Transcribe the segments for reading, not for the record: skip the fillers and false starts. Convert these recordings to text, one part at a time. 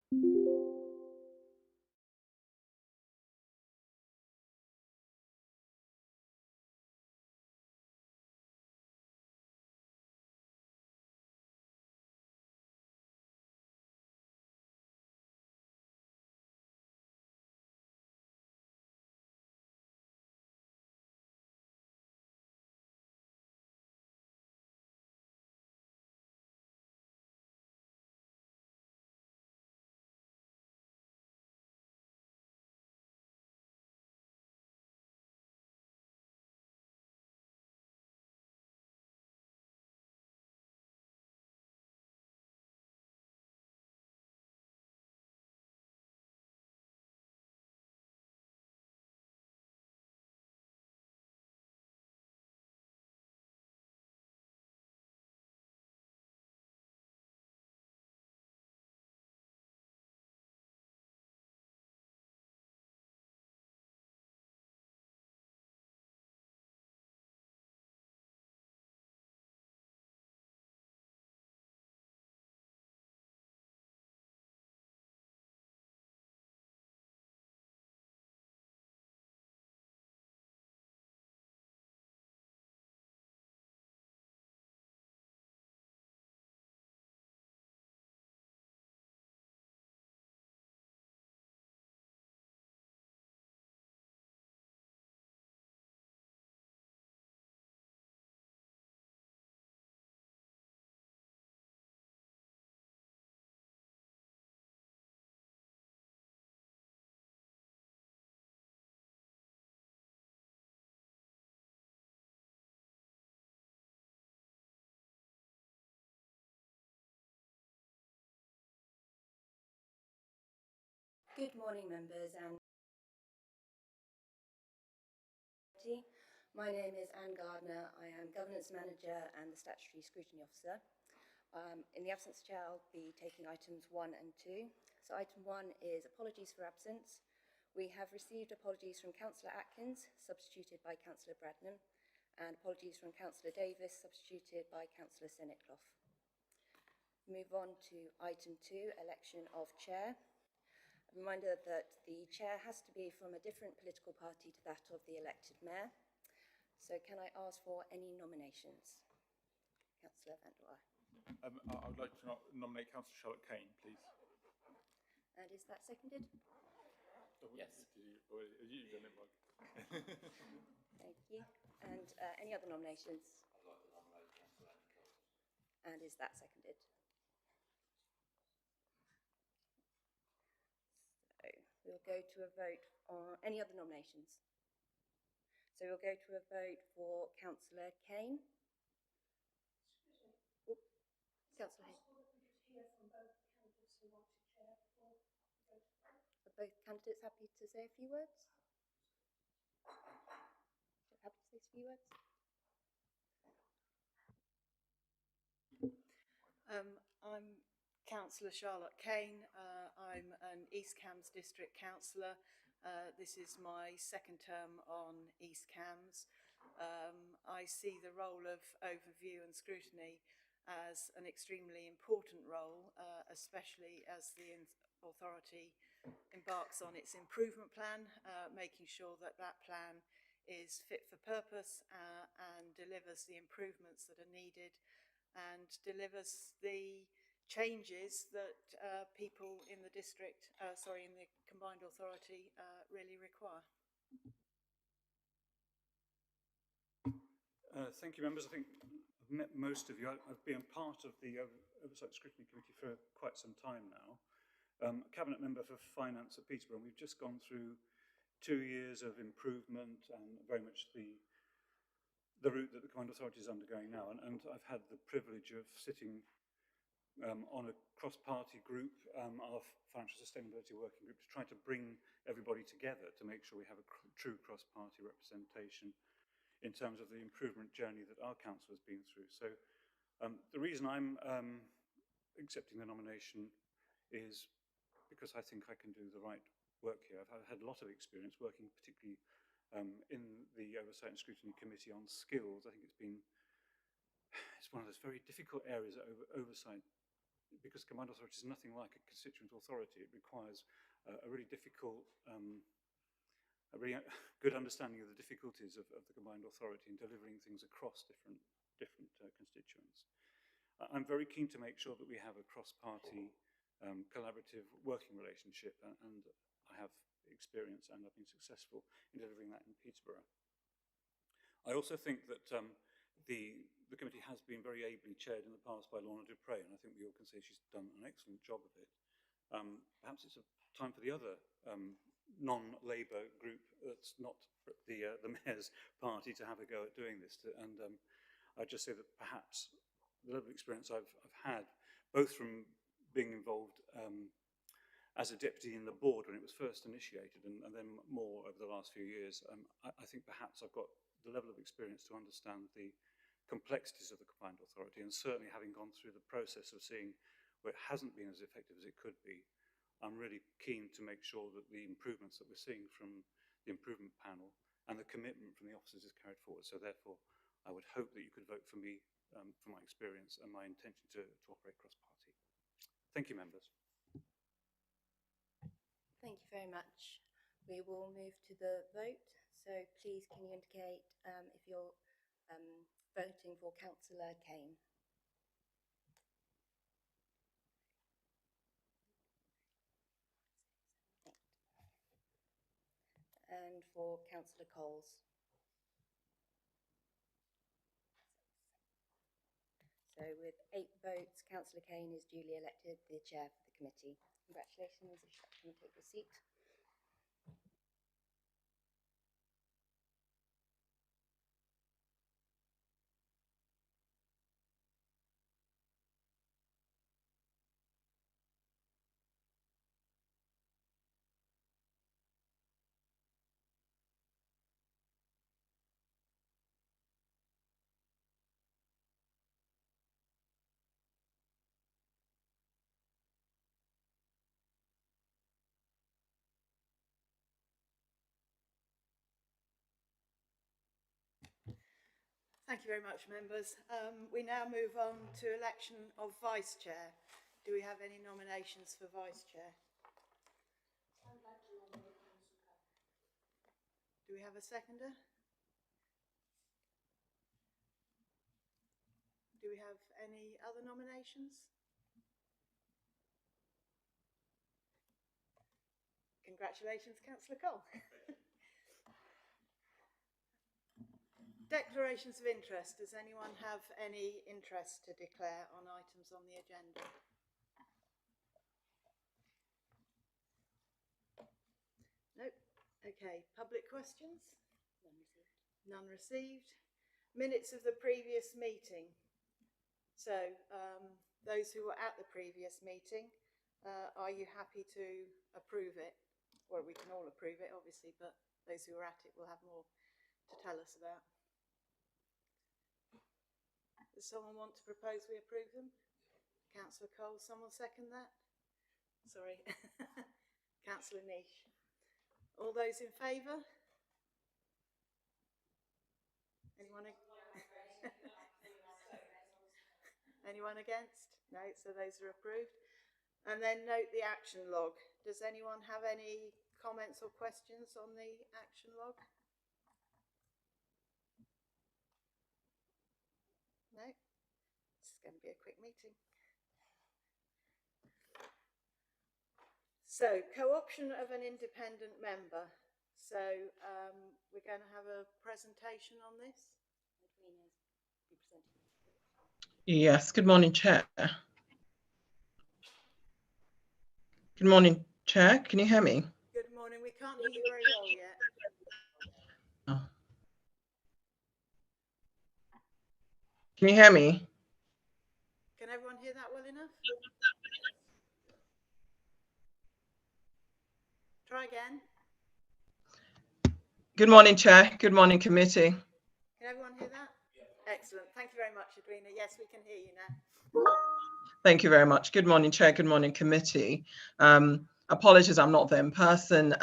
Good morning, members, and my name is Anne Gardner. I am Governance Manager and the Statutory Scrutiny Officer. In the absence of chair, I'll be taking items 1 and 2. So item 1 is apologies for absence. We have received apologies from Councillor Atkins, substituted by Councillor Bradnam, and apologies from Councillor Davis, substituted by Councillor Sinitloff. Move on to item 2, election of chair. A reminder that the chair has to be from a different political party to that of the elected mayor. So can I ask for any nominations? Councillor Van der Waal. I would like to nominate Councillor Charlotte Kane, please. And is that seconded? Oh, yes. You've done it, Mike. Thank you. And any other nominations? I'd like to nominate Councillor Nicole. And is that seconded? So we'll go to a vote on any other nominations. So we'll go to a vote for Councillor Kane. Oh, Councillor Hayes. We could hear from both candidates who want to chair before we go to vote. Are both candidates happy to say a few words? Happy to say a few words? I'm Councillor Charlotte Kane. I'm an East Cambs District Councillor. This is my second term on East Cambs. I see the role of overview and scrutiny as an extremely important role, especially as the authority embarks on its improvement plan, making sure that that plan is fit for purpose and delivers the improvements that are needed and delivers the changes that people in the district, in the combined authority really require. Thank you, members. I think I've met most of you. I've been part of the Oversight Scrutiny Committee for quite some time now. Cabinet member for Finance at Peterborough. We've just gone through 2 years of improvement and very much the route that the Combined Authority is undergoing now. And I've had the privilege of sitting on a cross-party group, our Financial Sustainability Working Group, to try to bring everybody together to make sure we have a true cross-party representation in terms of the improvement journey that our council has been through. So the reason I'm accepting the nomination is because I think I can do the right work here. I've had a lot of experience working particularly in the Oversight and Scrutiny Committee on skills. I think it's one of those very difficult areas that oversight because combined authority is nothing like a constituent authority. It requires a really difficult, a really good understanding of the difficulties of the combined authority in delivering things across different constituents. I'm very keen to make sure that we have a cross-party collaborative working relationship, and I have experience and I've been successful in delivering that in Peterborough. I also think that the committee has been very ably chaired in the past by Lorna Dupre, and I think we all can say she's done an excellent job of it. Perhaps it's a time for the other non-Labour group that's not the Mayor's party to have a go at doing this. And I'd just say that perhaps the level of experience I've had, both from being involved as a deputy in the board when it was first initiated, and then more over the last few years, I think perhaps I've got the level of experience to understand the complexities of the combined authority, and certainly having gone through the process of seeing where it hasn't been as effective as it could be, I'm really keen to make sure that the improvements that we're seeing from the improvement panel and the commitment from the officers is carried forward. So therefore, I would hope that you could vote for me for my experience and my intention to operate cross-party. Thank you, members. Thank you very much. We will move to the vote. So please, can you indicate if you're voting for Councillor Kane? And for Councillor Coles? So with 8 votes, Councillor Kane is duly elected the chair for the committee. Congratulations. If you can take your seat. Thank you very much, members. We now move on to election of Vice Chair. Do we have any nominations for Vice Chair? I'd like to nominate Councillor Coe. Do we have a seconder? Do we have any other nominations? Congratulations, Councillor Cole. Declarations of interest. Does anyone have any interest to declare on items on the agenda? Nope. Okay. Public questions? None received. None received. Minutes of the previous meeting. So, those who were at the previous meeting, are you happy to approve it? Well, we can all approve it, obviously, but those who are at it will have more to tell us about. Does someone want to propose we approve them? Councillor Cole, someone second that? Sorry. Councillor Niche. All those in favour? Anyone? Anyone against? No, so those are approved. And then note the action log. Does anyone have any comments or questions on the action log? No? This is going to be a quick meeting. So, co-option of an independent member. So, we're going to have a presentation on this. Yes, good morning, Chair. Good morning, Chair. Can you hear me? Good morning. We can't hear you very well yet. Oh. Can you hear me? Can everyone hear that well enough? Try again. Good morning, Chair. Good morning, committee. Can everyone hear that? Yeah. Excellent. Thank you very much, Edwina. Yes, we can hear you now. Thank you very much. Good morning, Chair. Good morning, committee. Apologies, I'm not there in person.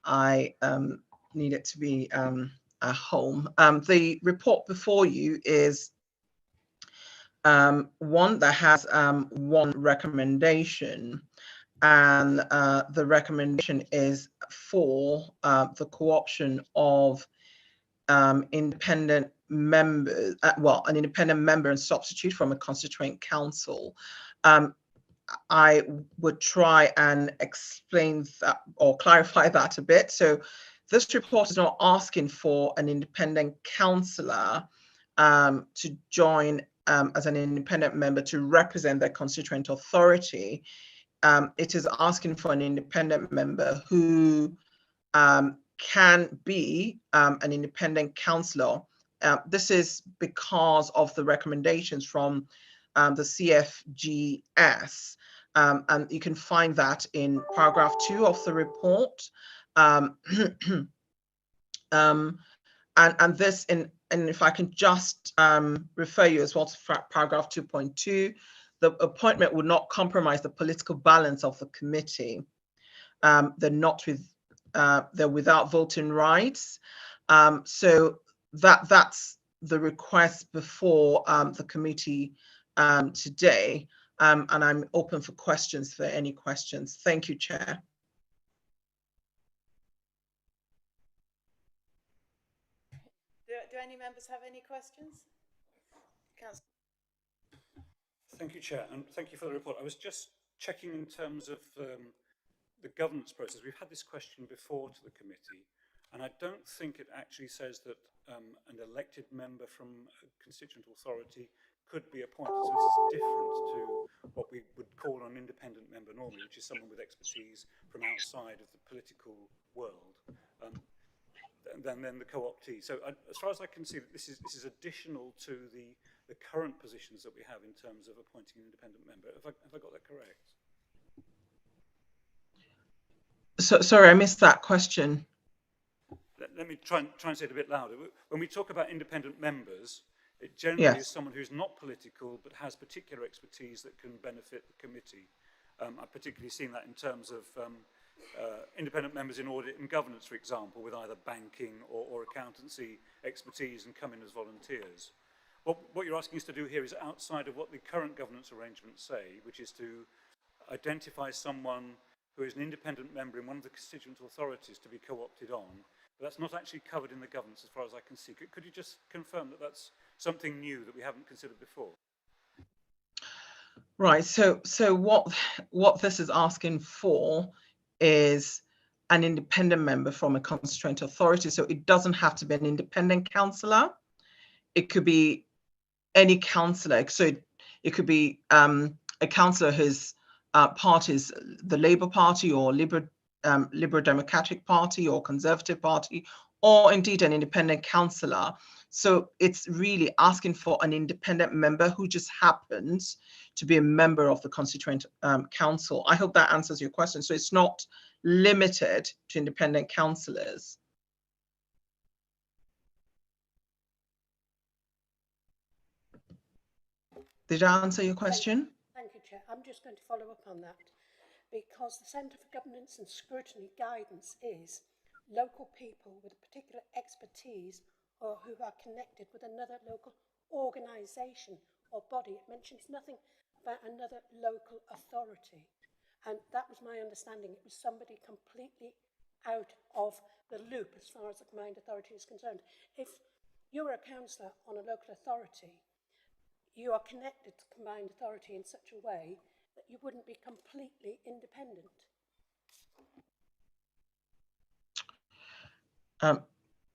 I needed to be at home. The report before you is one that has one recommendation, and the recommendation is for the co-option of independent members, an independent member and substitute from a constituent council. I would try and explain that or clarify that a bit. So this report is not asking for an independent councillor to join as an independent member to represent their constituent authority. It is asking for an independent member who can be an independent councillor. This is because of the recommendations from the CFGS, and you can find that in paragraph 2 of the report. And this, and if I can just refer you as well to paragraph 2.2, the appointment would not compromise the political balance of the committee. They're without voting rights. So that's the request before the committee today. And I'm open for questions, for any questions. Thank you, Chair. Do any members have any questions? Councillor. Thank you, Chair, and thank you for the report. I was just checking in terms of the governance process. We've had this question before to the committee, and I don't think it actually says that an elected member from a constituent authority could be appointed. So this is different to what we would call an independent member normally, which is someone with expertise from outside of the political world. And then the co-optee. So as far as I can see, this is additional to the current positions that we have in terms of appointing an independent member. Have I got that correct? So sorry, I missed that question. Let me try and say it a bit louder. When we talk about independent members, it generally is someone who's not political but has particular expertise that can benefit the committee. I've particularly seen that in terms of independent members in audit and governance, for example, with either banking or accountancy expertise and come in as volunteers. What you're asking us to do here is outside of what the current governance arrangements say, which is to identify someone who is an independent member in one of the constituent authorities to be co-opted on, but that's not actually covered in the governance as far as I can see. Could you just confirm that that's something new that we haven't considered before? Right, so what this is asking for is an independent member from a constituent authority. So it doesn't have to be an independent councillor. It could be any councillor. So it could be a councillor whose party is the Labour Party or Liberal Democratic Party or Conservative Party, or indeed an independent councillor. So it's really asking for an independent member who just happens to be a member of the constituent council. I hope that answers your question. So it's not limited to independent councillors. Did I answer your question? Thank you, Chair. I'm just going to follow up on that, because the Centre for Governance and Scrutiny guidance is local people with a particular expertise or who are connected with another local organisation or body. It mentions nothing about another local authority. And that was my understanding. It was somebody completely out of the loop as far as the combined authority is concerned. If you're a councillor on a local authority, you are connected to combined authority in such a way that you wouldn't be completely independent.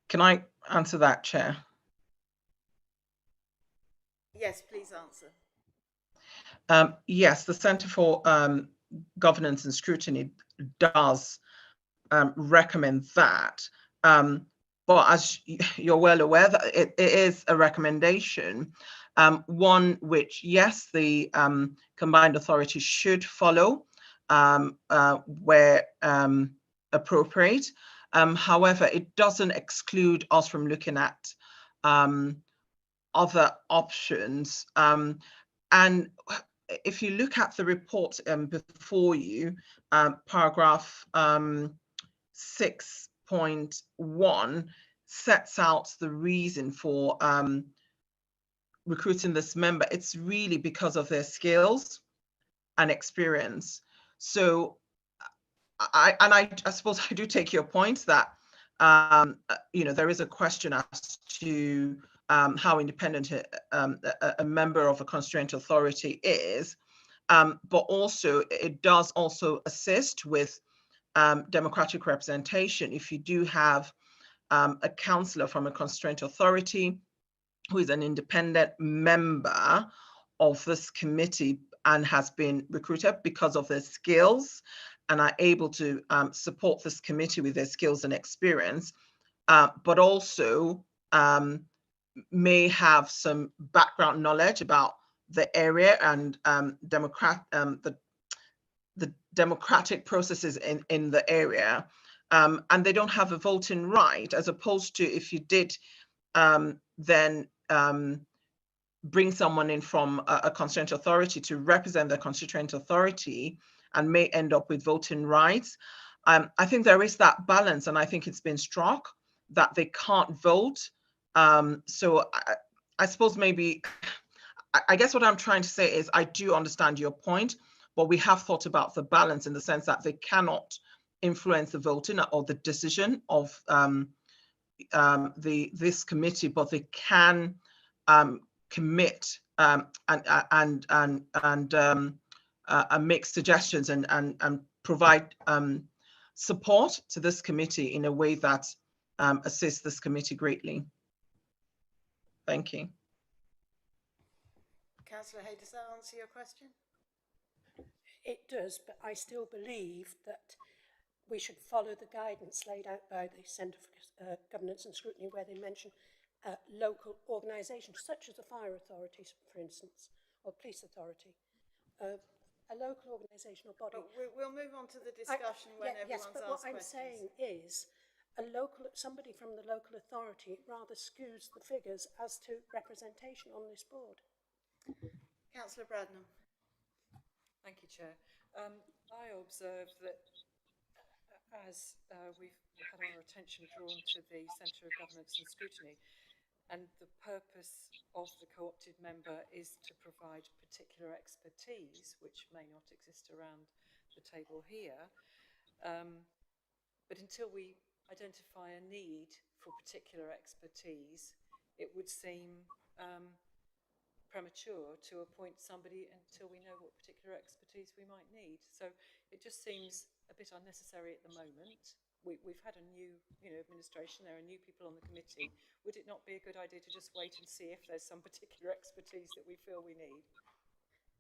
Can I answer that, Chair? Yes, please answer. Yes, the Centre for Governance and Scrutiny does recommend that. But as you're well aware, that it is a recommendation, one which, yes, the combined authority should follow where appropriate. However, it doesn't exclude us from looking at other options. And if you look at the report before you, paragraph 6.1 sets out the reason for recruiting this member, it's really because of their skills and experience. So I suppose I do take your point that there is a question as to how independent a member of a constraint authority is, but also it does also assist with democratic representation. If you do have a councillor from a constraint authority who is an independent member of this committee and has been recruited because of their skills and are able to support this committee with their skills and experience, but also may have some background knowledge about the area and the democratic processes in the area, and they don't have a voting right, as opposed to if you did then bring someone in from a constituent authority to represent the constituent authority and may end up with voting rights. I think there is that balance, and I think it's been struck that they can't vote. So I suppose maybe, I guess what I'm trying to say is I do understand your point, but we have thought about the balance in the sense that they cannot influence the voting or the decision of this committee, but they can commit and make suggestions and provide support to this committee in a way that assists this committee greatly. Thank you. Councillor Hay, does that answer your question? It does, but I still believe that we should follow the guidance laid out by the Centre for Governance and Scrutiny, where they mention local organisations, such as the fire authority, for instance, or police authority. A local organisation or body. But we'll move on to the discussion when everyone's asked questions. Yes, but what I'm saying is, somebody from the local authority rather skews the figures as to representation on this board. Councillor Bradnam. Thank you, Chair. I observe that as we've had our attention drawn to the Centre of Governance and Scrutiny, and the purpose of the co-opted member is to provide particular expertise, which may not exist around the table here. But until we identify a need for particular expertise, it would seem premature to appoint somebody until we know what particular expertise we might need. So it just seems a bit unnecessary at the moment. We've had a new, administration. There are new people on the committee. Would it not be a good idea to just wait and see if there's some particular expertise that we feel we need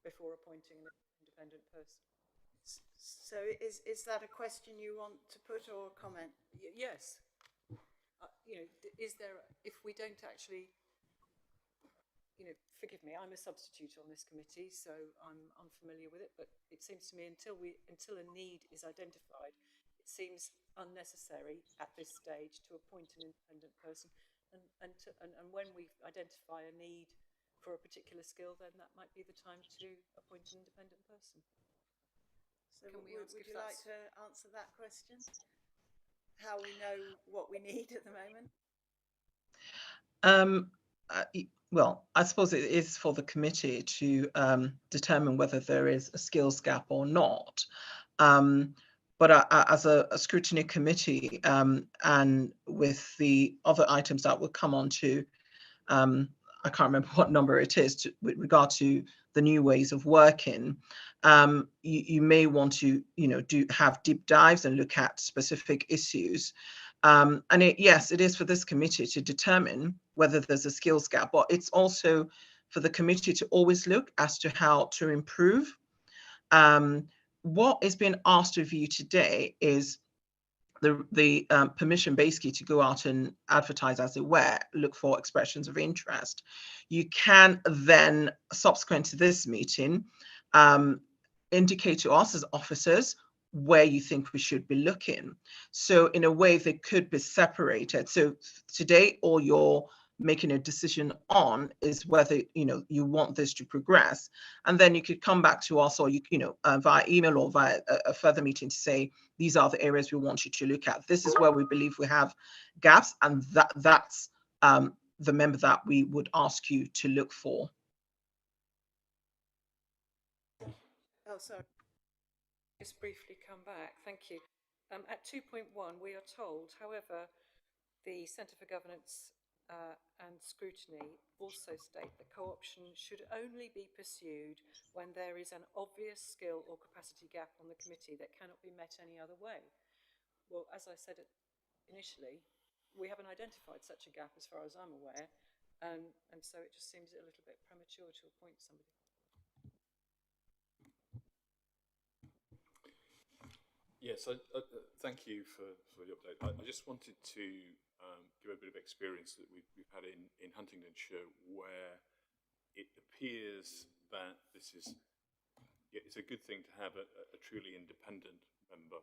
before appointing an independent person? So is that a question you want to put or a comment? Yes. Is there, if we don't actually, forgive me, I'm a substitute on this committee, so I'm unfamiliar with it, but it seems to me until a need is identified, it seems unnecessary at this stage to appoint an independent person, and when we identify a need for a particular skill, then that might be the time to appoint an independent person. So would you like to answer that question? How we know what we need at the moment? Well, I suppose it is for the committee to determine whether there is a skills gap or not. But as a scrutiny committee, and with the other items that will come on to, I can't remember what number it is with regard to the new ways of working, you may want to, have deep dives and look at specific issues. And yes, it is for this committee to determine whether there's a skills gap, but it's also for the committee to always look as to how to improve. What is being asked of you today is the permission basically to go out and advertise, as it were, look for expressions of interest. You can then, subsequent to this meeting, indicate to us as officers where you think we should be looking. So in a way, they could be separated. So today, all you're making a decision on is whether you want this to progress, and then you could come back to us, or via email or via a further meeting to say, these are the areas we want you to look at. This is where we believe we have gaps, and that's the member that we would ask you to look for. Oh, sorry. Just briefly come back. Thank you. At 2.1, we are told, however, the Centre for Governance and Scrutiny also state that co-option should only be pursued when there is an obvious skill or capacity gap on the committee that cannot be met any other way. Well, as I said initially, we haven't identified such a gap as far as I'm aware, and so it just seems a little bit premature to appoint somebody. Yes, thank you for the update. I just wanted to give a bit of experience that we've had in Huntingdonshire, where it appears that it's a good thing to have a truly independent member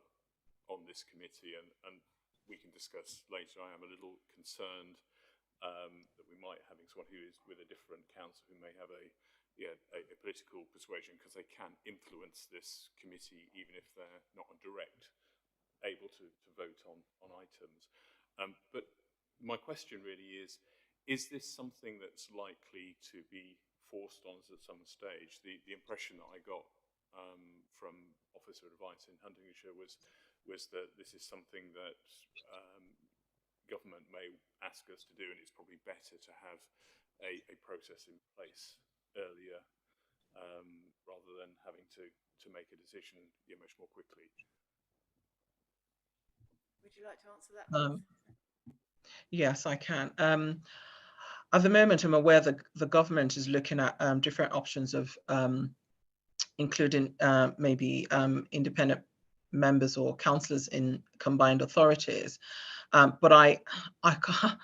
on this committee, and we can discuss later. I am a little concerned that we might having someone who is with a different council who may have a political persuasion, because they can influence this committee even if they're not able to vote on items. But my question really is this something that's likely to be forced on us at some stage? The impression that I got from officer advice in Huntingdonshire was that this is something that government may ask us to do, and it's probably better to have a process in place earlier rather than having to make a decision much more quickly. Would you like to answer that? Yes, I can. At the moment, I'm aware that the government is looking at different options of including maybe independent members or councillors in combined authorities. But I can't,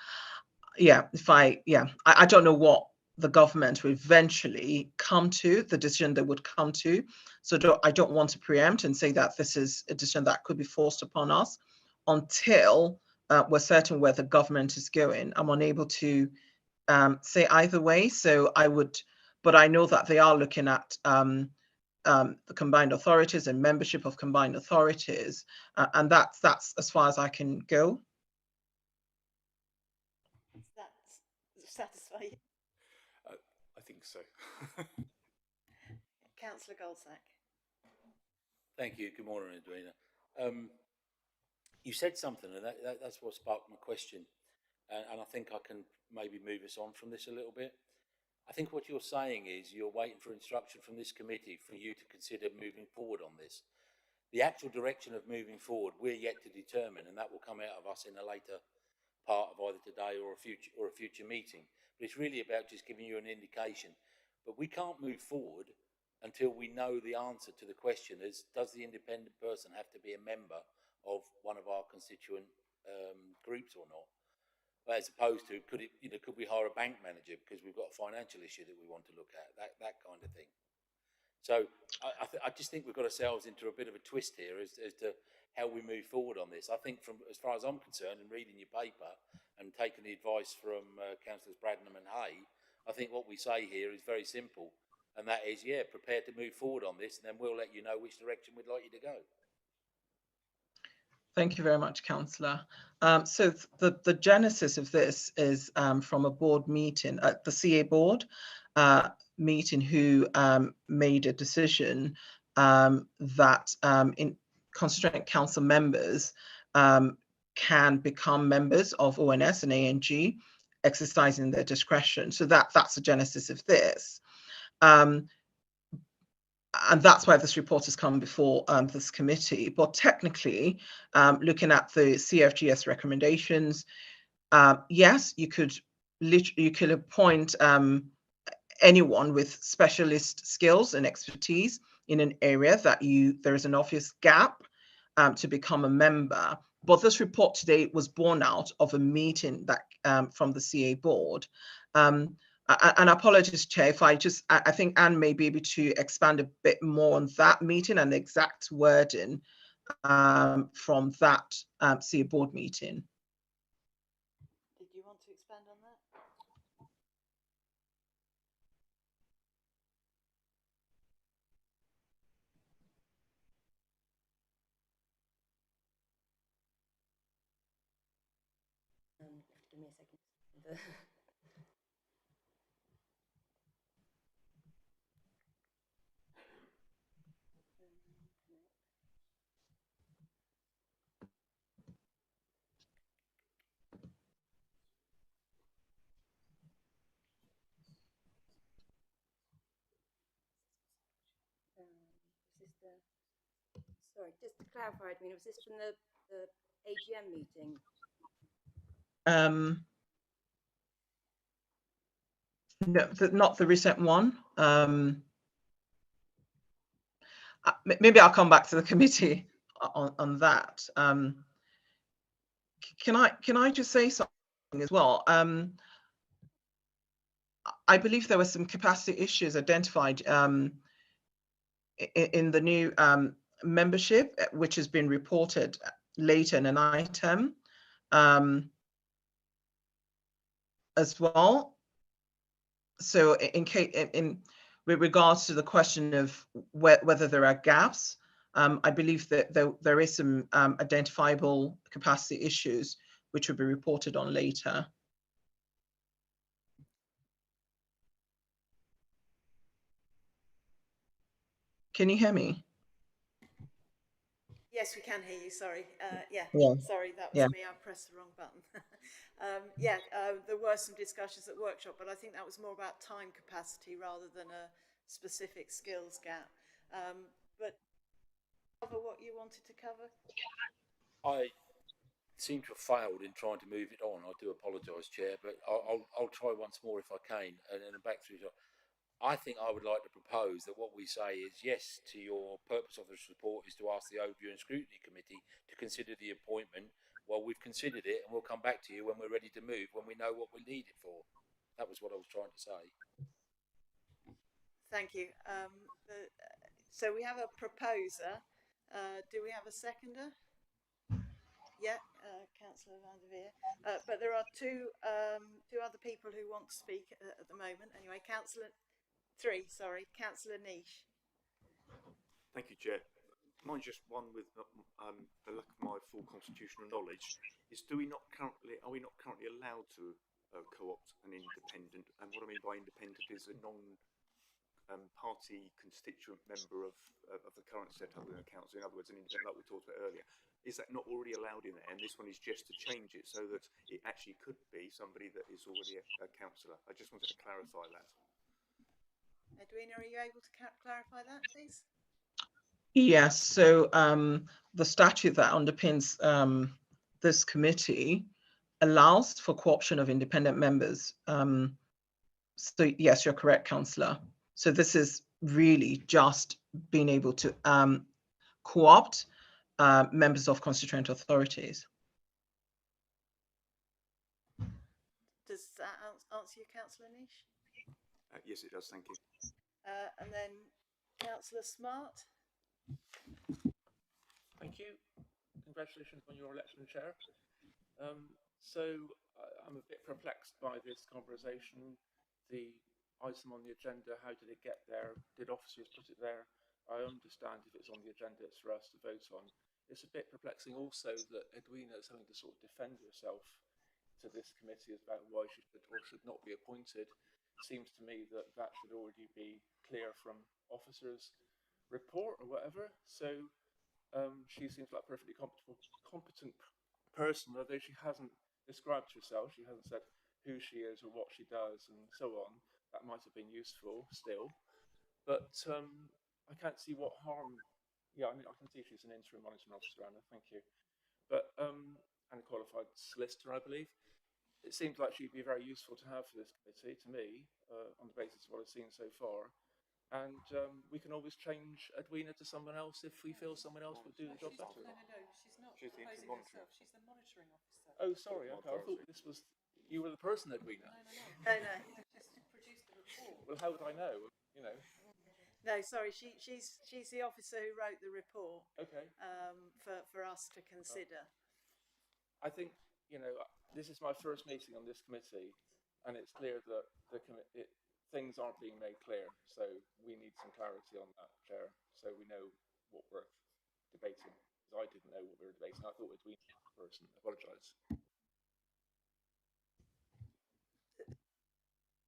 I don't know what the government will eventually come to, the decision they would come to. So I don't want to preempt and say that this is a decision that could be forced upon us until we're certain where the government is going. I'm unable to say either way. So but I know that they are looking at the combined authorities and membership of combined authorities, and that's as far as I can go. Does that satisfy you? I think so. Councillor Goldsack. Thank you. Good morning, Edwina. You said something, and that's what sparked my question, and I think I can maybe move us on from this a little bit. I think what you're saying is you're waiting for instruction from this committee for you to consider moving forward on this. The actual direction of moving forward, we're yet to determine, and that will come out of us in a later part of either today or a future meeting. But it's really about just giving you an indication. But we can't move forward until we know the answer to the question: does the independent person have to be a member of one of our constituent groups or not? As opposed to could we hire a bank manager because we've got a financial issue that we want to look at, that kind of thing. So I just think we've got ourselves into a bit of a twist here as to how we move forward on this. I think from as far as I'm concerned, and reading your paper and taking the advice from Councillors Bradnam and Hay, I think what we say here is very simple, and that is, prepare to move forward on this, and then we'll let you know which direction we'd like you to go. Thank you very much, Councillor. So the genesis of this is from a board meeting, the CA board meeting, who made a decision that in constituent council members can become members of ONS and ANG, exercising their discretion. So that's the genesis of this. And that's why this report has come before this committee. But technically, looking at the CFGS recommendations, yes, you could appoint anyone with specialist skills and expertise in an area that there is an obvious gap to become a member. But this report today was born out of a meeting that from the CA board. And apologies, Chair, if I think Anne may be able to expand a bit more on that meeting and the exact wording from that CA board meeting. Did you want to expand on that? Give me a second. Sorry, just to clarify, Edwina, was this from the AGM meeting? No, not the recent one. Maybe I'll come back to the committee on that. Can I just say something as well? I believe there were some capacity issues identified in the new membership, which has been reported later in an item as well. So with regards to the question of whether there are gaps, I believe that there is some identifiable capacity issues which will be reported on later. Can you hear me? Yes, we can hear you. Sorry. Yeah. Yeah. Sorry, that was Yeah. me. I pressed the wrong button. There were some discussions at workshop, but I think that was more about time capacity rather than a specific skills gap. But cover what you wanted to cover. I seem to have failed in trying to move it on. I do apologise, Chair, but I'll try once more if I can, and then back through. I think I would like to propose that what we say is yes to your purpose of this report is to ask the Overview and Scrutiny Committee to consider the appointment. Well, we've considered it, and we'll come back to you when we're ready to move, when we know what we need it for. That was what I was trying to say. Thank you. So we have a proposer. Do we have a seconder? Yeah, Councillor van der Veer. But there are two other people who want to speak at the moment. Anyway, Councillor Niche. Thank you, Chair. Mine's just one with the lack of my full constitutional knowledge. Are we not currently allowed to co-opt an independent? And what I mean by independent is a non-party constituent member of the current setup within the council. In other words, an independent, like we talked about earlier. Is that not already allowed in there? And this one is just to change it so that it actually could be somebody that is already a councillor. I just wanted to clarify that. Edwina, are you able to clarify that, please? Yes, so the statute that underpins this committee allows for co-option of independent members. So yes, you're correct, Councillor. So this is really just being able to co-opt members of constituent authorities. Does that answer you, Councillor Niche? Yes, it does. Thank you. And then Councillor Smart. Thank you. Congratulations on your election, Chair. I'm a bit perplexed by this conversation. The item on the agenda, how did it get there? Did officers put it there? I understand if it's on the agenda, it's for us to vote on. It's a bit perplexing also that Edwina is having to sort of defend herself to this committee about why she should or should not be appointed. It seems to me that that should already be clear from officers' report or whatever. So she seems like a perfectly competent person, although she hasn't described herself. She hasn't said who she is or what she does and so on. That might have been useful still. But I can't see what harm. Yeah, I can see she's an interim monitoring officer, Anna, thank you. But, and a qualified solicitor, I believe. It seems like she'd be very useful to have for this committee, to me, on the basis of what I've seen so far. And we can always change Edwina to someone else if we feel someone else would do the job better. No, she's not proposing herself. She's the monitoring officer. Oh, sorry. Okay, I thought this was you were the person, Edwina. No. Just produced the report. Well, how would I know? You know. No, sorry. She's the officer who wrote the report. Okay. For us to consider. I think this is my first meeting on this committee, and it's clear that things aren't being made clear. So we need some clarity on that, Chair, so we know what we're debating. Because I didn't know what we were debating. I thought Edwina was the person. I apologise.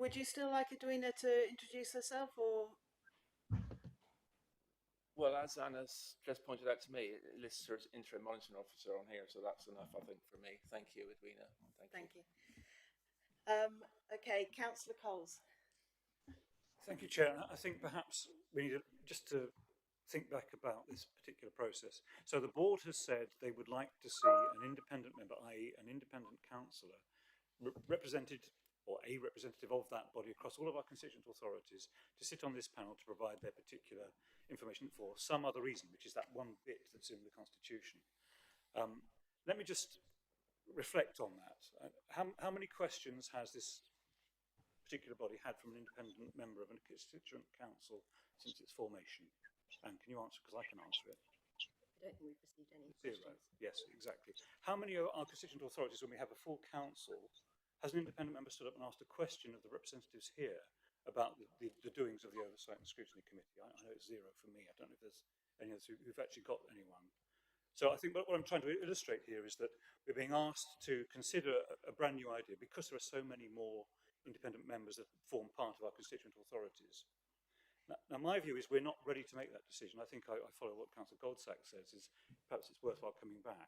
Would you still like Edwina to introduce herself, or? Well, as Anna's just pointed out to me, it lists her as interim monitoring officer on here, so that's enough, I think, for me. Thank you, Edwina. Thank you. Okay, Councillor Coles. Thank you, Chair. I think perhaps we need just to think back about this particular process. So the board has said they would like to see an independent member, i.e. an independent councillor, represented, or a representative of that body across all of our constituent authorities, to sit on this panel to provide their particular information for some other reason, which is that one bit that's in the Constitution. Let me just reflect on that. How many questions has this particular body had from an independent member of a constituent council since its formation? And can you answer, because I can answer it? I don't think we've received any Zero. questions. Yes, exactly. How many of our constituent authorities, when we have a full council, has an independent member stood up and asked a question of the representatives here about the doings of the Oversight and Scrutiny Committee? I know it's zero for me. I don't know if there's any others who've actually got anyone. So I think what I'm trying to illustrate here is that we're being asked to consider a brand new idea because there are so many more independent members that form part of our constituent authorities. Now, my view is we're not ready to make that decision. I think I follow what Councillor Goldsack says, is perhaps it's worthwhile coming back.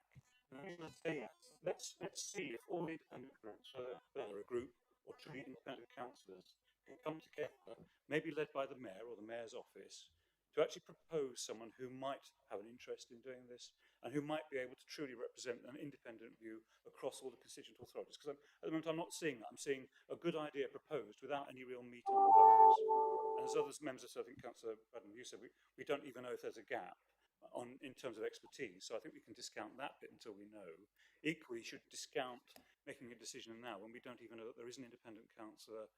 Let's see if all independent groups, whether a group or two independent councillors, can come together, maybe led by the mayor or the mayor's office, to actually propose someone who might have an interest in doing this and who might be able to truly represent an independent view across all the constituent authorities. Because at the moment I'm not seeing that. I'm seeing a good idea proposed without any real meat on the bones. And as others members have said, I think Councillor Bradham, you said, we don't even know if there's a gap in terms of expertise. So I think we can discount that bit until we know. Equally, you should discount making a decision now when we don't even know that there is an independent councillor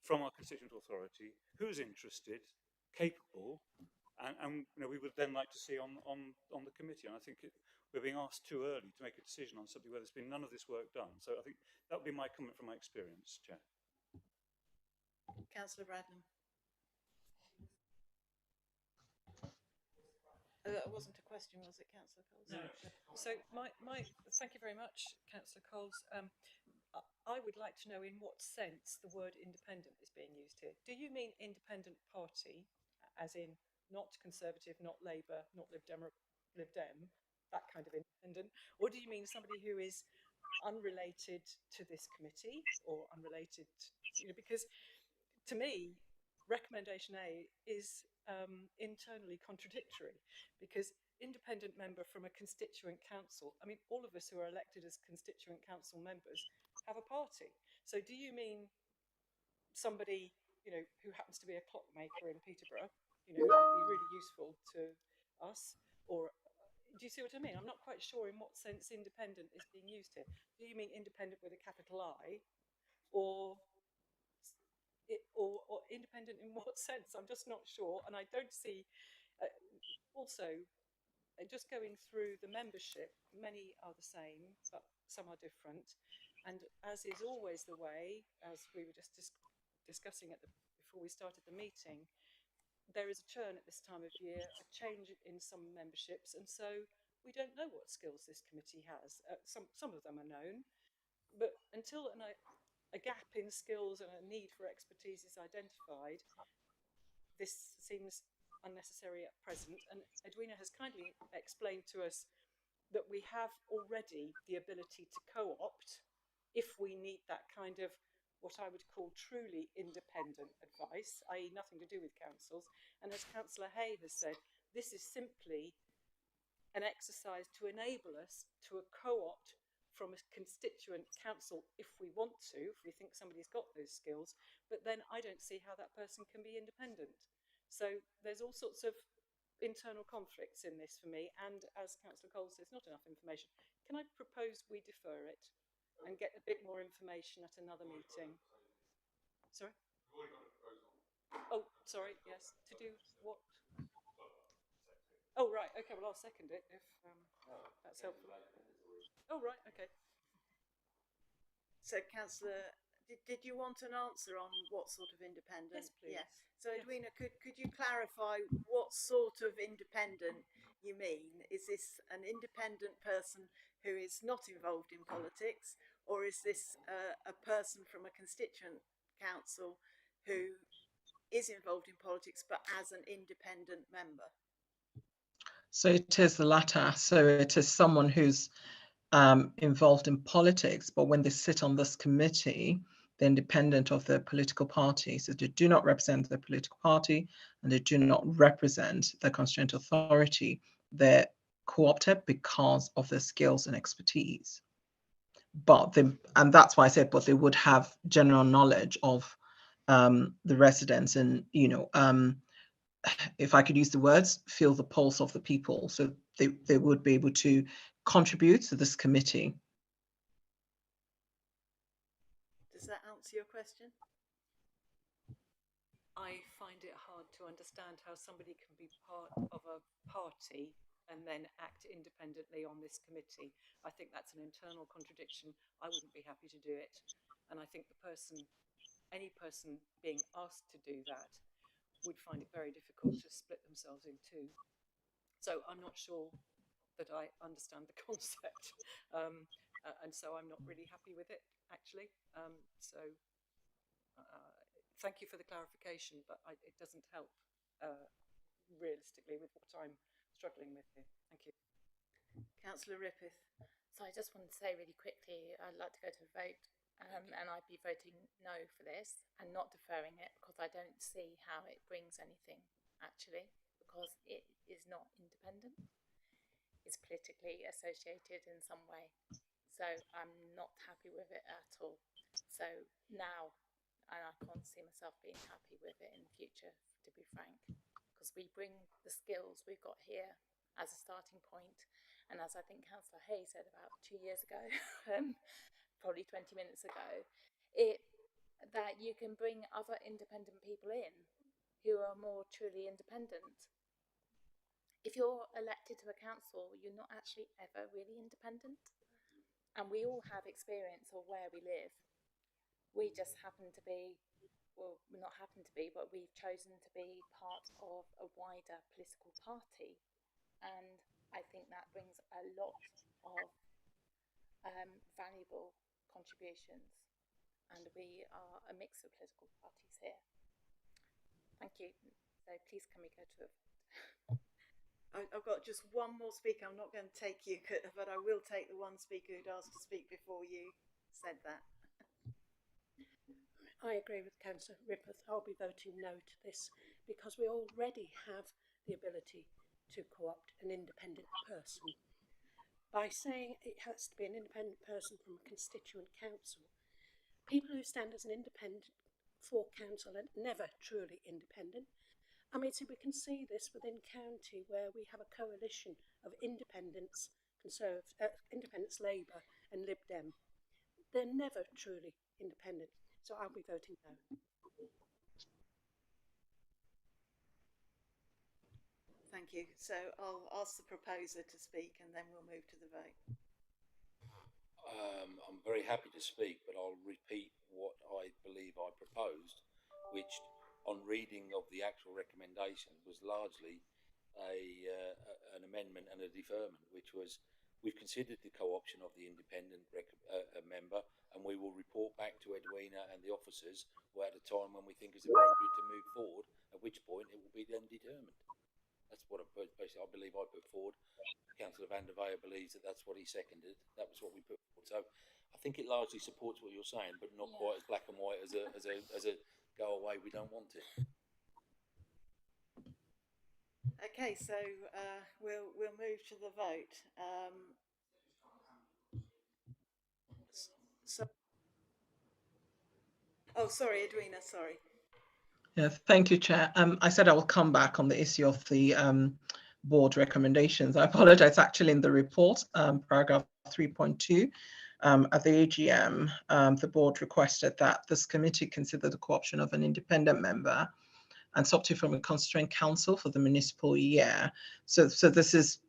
from our constituent authority who's interested, capable, and you know, we would then like to see on the committee. And I think we're being asked too early to make a decision on something where there's been none of this work done. So I think that would be my comment from my experience, Chair. Councillor Bradham. That wasn't a question, was it, Councillor Coles? No. So thank you very much, Councillor Coles. I would like to know in what sense the word independent is being used here. Do you mean independent party, as in not Conservative, not Labour, not Lib Dem, that kind of independent? Or do you mean somebody who is unrelated to this committee or unrelated, because to me, recommendation A is internally contradictory, because independent member from a constituent council, I mean, all of us who are elected as constituent council members have a party. So do you mean somebody, who happens to be a clockmaker in Peterborough, would be really useful to us? Or do you see what I mean? I'm not quite sure in what sense independent is being used here. Do you mean independent with a capital I, or independent in what sense? I'm just not sure, and I don't see. Also, just going through the membership, many are the same, but some are different. And as is always the way, as we were just discussing before we started the meeting, there is a churn at this time of year, a change in some memberships, and so we don't know what skills this committee has. Some of them are known, but until a gap in skills and a need for expertise is identified, this seems unnecessary at present. And Edwina has kindly explained to us that we have already the ability to co-opt if we need that kind of what I would call truly independent advice, i.e. nothing to do with councils. And as Councillor Hay has said, this is simply an exercise to enable us to co-opt from a constituent council if we want to, if we think somebody's got those skills, but then I don't see how that person can be independent. So there's all sorts of internal conflicts in this for me, and as Councillor Coles says, not enough information. Can I propose we defer it and get a bit more information at another meeting? Sorry? Oh, sorry, yes. To do what? Oh, right, okay, well, I'll second it if that's helpful. Oh, right, okay. So, Councillor, did you want an answer on what sort of independent? Yes, please. Yeah. So, Edwina, could you clarify what sort of independent you mean? Is this an independent person who is not involved in politics, or is this a person from a constituent council who is involved in politics but as an independent member? So it is the latter. So it is someone who's involved in politics, but when they sit on this committee, they're independent of their political party. So they do not represent their political party and they do not represent the constituent authority. They're co-opted because of their skills and expertise. But they, and that's why I said, but they would have general knowledge of the residents and, if I could use the words, feel the pulse of the people. So they would be able to contribute to this committee. Does that answer your question? I find it hard to understand how somebody can be part of a party and then act independently on this committee. I think that's an internal contradiction. I wouldn't be happy to do it. And I think any person being asked to do that would find it very difficult to split themselves in two. So I'm not sure that I understand the concept. And so I'm not really happy with it, actually. Thank you for the clarification, but it doesn't help realistically with what I'm struggling with here. Thank you. Councillor Rippeth. So I just want to say really quickly, I'd like to go to a vote, and I'd be voting no for this and not deferring it because I don't see how it brings anything, actually, because it is not independent. It's politically associated in some way. So I'm not happy with it at all. So now, and I can't see myself being happy with it in the future, to be frank, because we bring the skills we've got here as a starting point. And as I think Councillor Hayes said about 2 years ago, probably 20 minutes ago, that you can bring other independent people in who are more truly independent. If you're elected to a council, you're not actually ever really independent. And we all have experience of where we live. We just happen to be, well, not happen to be, but we've chosen to be part of a wider political party. And I think that brings a lot of valuable contributions. And we are a mix of political parties here. Thank you. So please can we go to a I've got just one more speaker. I'm not going to take you, but I will take the one speaker who'd asked to speak before you said that. I agree with Councillor Rippeth. I'll be voting no to this because we already have the ability to co-opt an independent person. By saying it has to be an independent person from a constituent council, people who stand as an independent for council are never truly independent. I mean, so we can see this within county where we have a coalition of independents, Independents Labour and Lib Dem. They're never truly independent, so I'll be voting no. Thank you. So I'll ask the proposer to speak and then we'll move to the vote. I'm very happy to speak, but I'll repeat what I believe I proposed, which on reading of the actual recommendation was largely an amendment and a deferment, which was we've considered the co-option of the independent member and we will report back to Edwina and the officers at a time when we think is appropriate to move forward, at which point it will be then determined. That's what I believe I put forward. Councillor van der Veer believes that that's what he seconded. That was what we put forward. So I think it largely supports what you're saying, but not quite as black and white as a go away, we don't want it. Okay, so we'll move to the vote. Sorry, Edwina, sorry. Yeah, thank you, Chair. I said I will come back on the issue of the board recommendations. I apologize, actually in the report, paragraph 3.2, at the AGM, the board requested that this committee consider the co-option of an independent member and substitute from a constituent council for the municipal year. So this is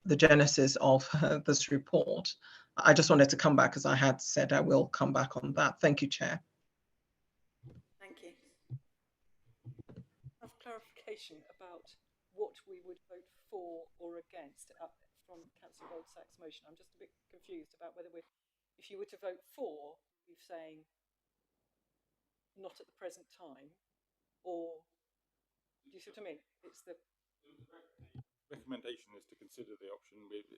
the genesis of this report. I just wanted to come back, as I had said I will come back on that. Thank you, Chair. Thank you. Of clarification about what we would vote for or against from Councillor Goldsack's motion. I'm just a bit confused about whether if you were to vote for, you're saying not at the present time, or do you see what I mean? It's the recommendation is to consider the option. We've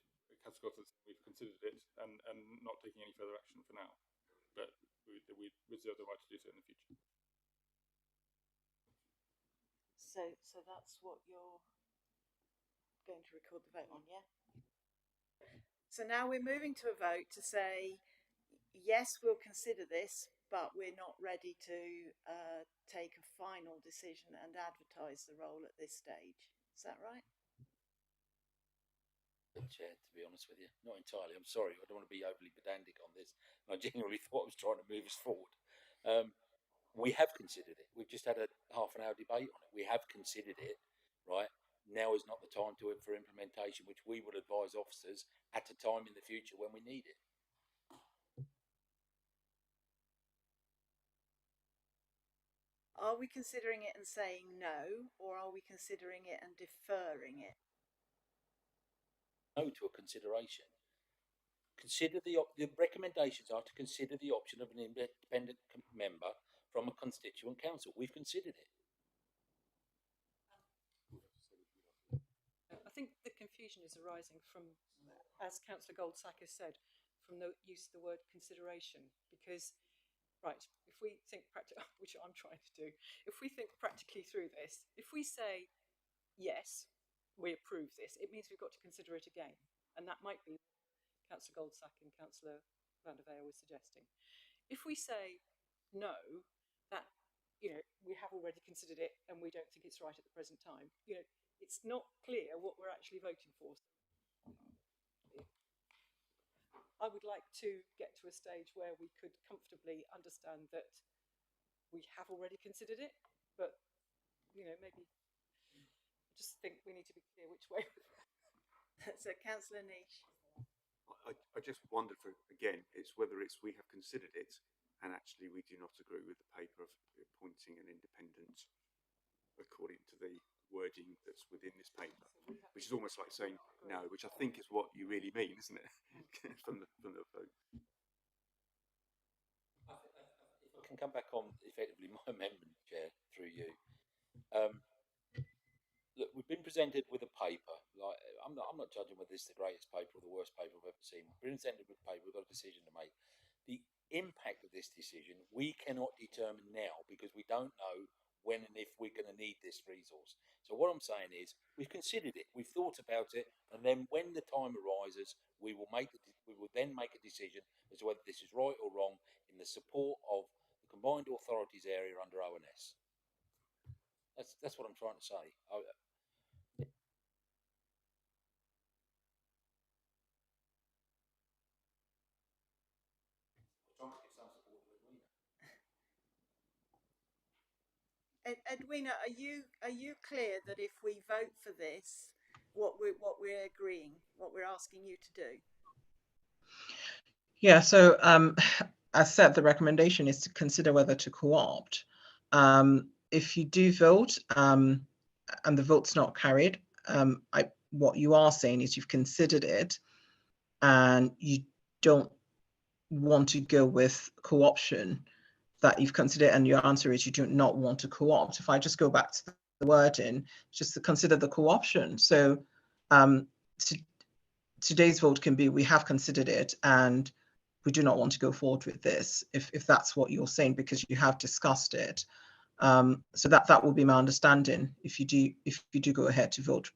considered it and not taking any further action for now. But we reserve the right to do so in the future. So that's what you're going to record the vote on, yeah? So now we're moving to a vote to say, yes, we'll consider this, but we're not ready to take a final decision and advertise the role at this stage. Is that right? Chair, to be honest with you, not entirely. I'm sorry, I don't want to be overly pedantic on this. I genuinely thought I was trying to move us forward. We have considered it. We've just had a half an hour debate on it. We have considered it, right? Now is not the time to it for implementation, which we would advise officers at a time in the future when we need it. Are we considering it and saying no, or are we considering it and deferring it? No to a consideration. Consider the recommendations are to consider the option of an independent member from a constituent council. We've considered it. I think the confusion is arising from, as Councillor Goldsack has said, from the use of the word consideration. Because, right, if we think which I'm trying to do, if we think practically through this, if we say yes, we approve this, it means we've got to consider it again, and that might be Councillor Goldsack and Councillor Van der Veer was suggesting. If we say no, that we have already considered it and we don't think it's right at the present time. It's not clear what we're actually voting for. I would like to get to a stage where we could comfortably understand that we have already considered it, but maybe I just think we need to be clear which way. So, Councillor Niche. I just wondered, again, it's whether we have considered it and actually we do not agree with the paper of appointing an independent according to the wording that's within this paper, which is almost like saying no, which I think is what you really mean, isn't it? from the vote. If I can come back on effectively my amendment, Chair, through you. Look, we've been presented with a paper. Like, I'm not judging whether this is the greatest paper or the worst paper I've ever seen. We've been presented with a paper. We've got a decision to make. The impact of this decision we cannot determine now because we don't know when and if we're going to need this resource. So what I'm saying is we've considered it, we've thought about it, and then when the time arises, we will then make a decision as to whether this is right or wrong in the support of the combined authorities area under ONS. That's what I'm trying to say. Edwina, are you clear that if we vote for this, what we're agreeing, what we're asking you to do? Yeah. So, as said, the recommendation is to consider whether to co-opt. If you do vote and the vote's not carried, what you are saying is you've considered it and you don't want to go with co-option, that you've considered, and your answer is you do not want to co-opt. If I just go back to the wording, just to consider the co-option. So today's vote can be, we have considered it and we do not want to go forward with this, if that's what you're saying, because you have discussed it. So that will be my understanding if you do go ahead to vote.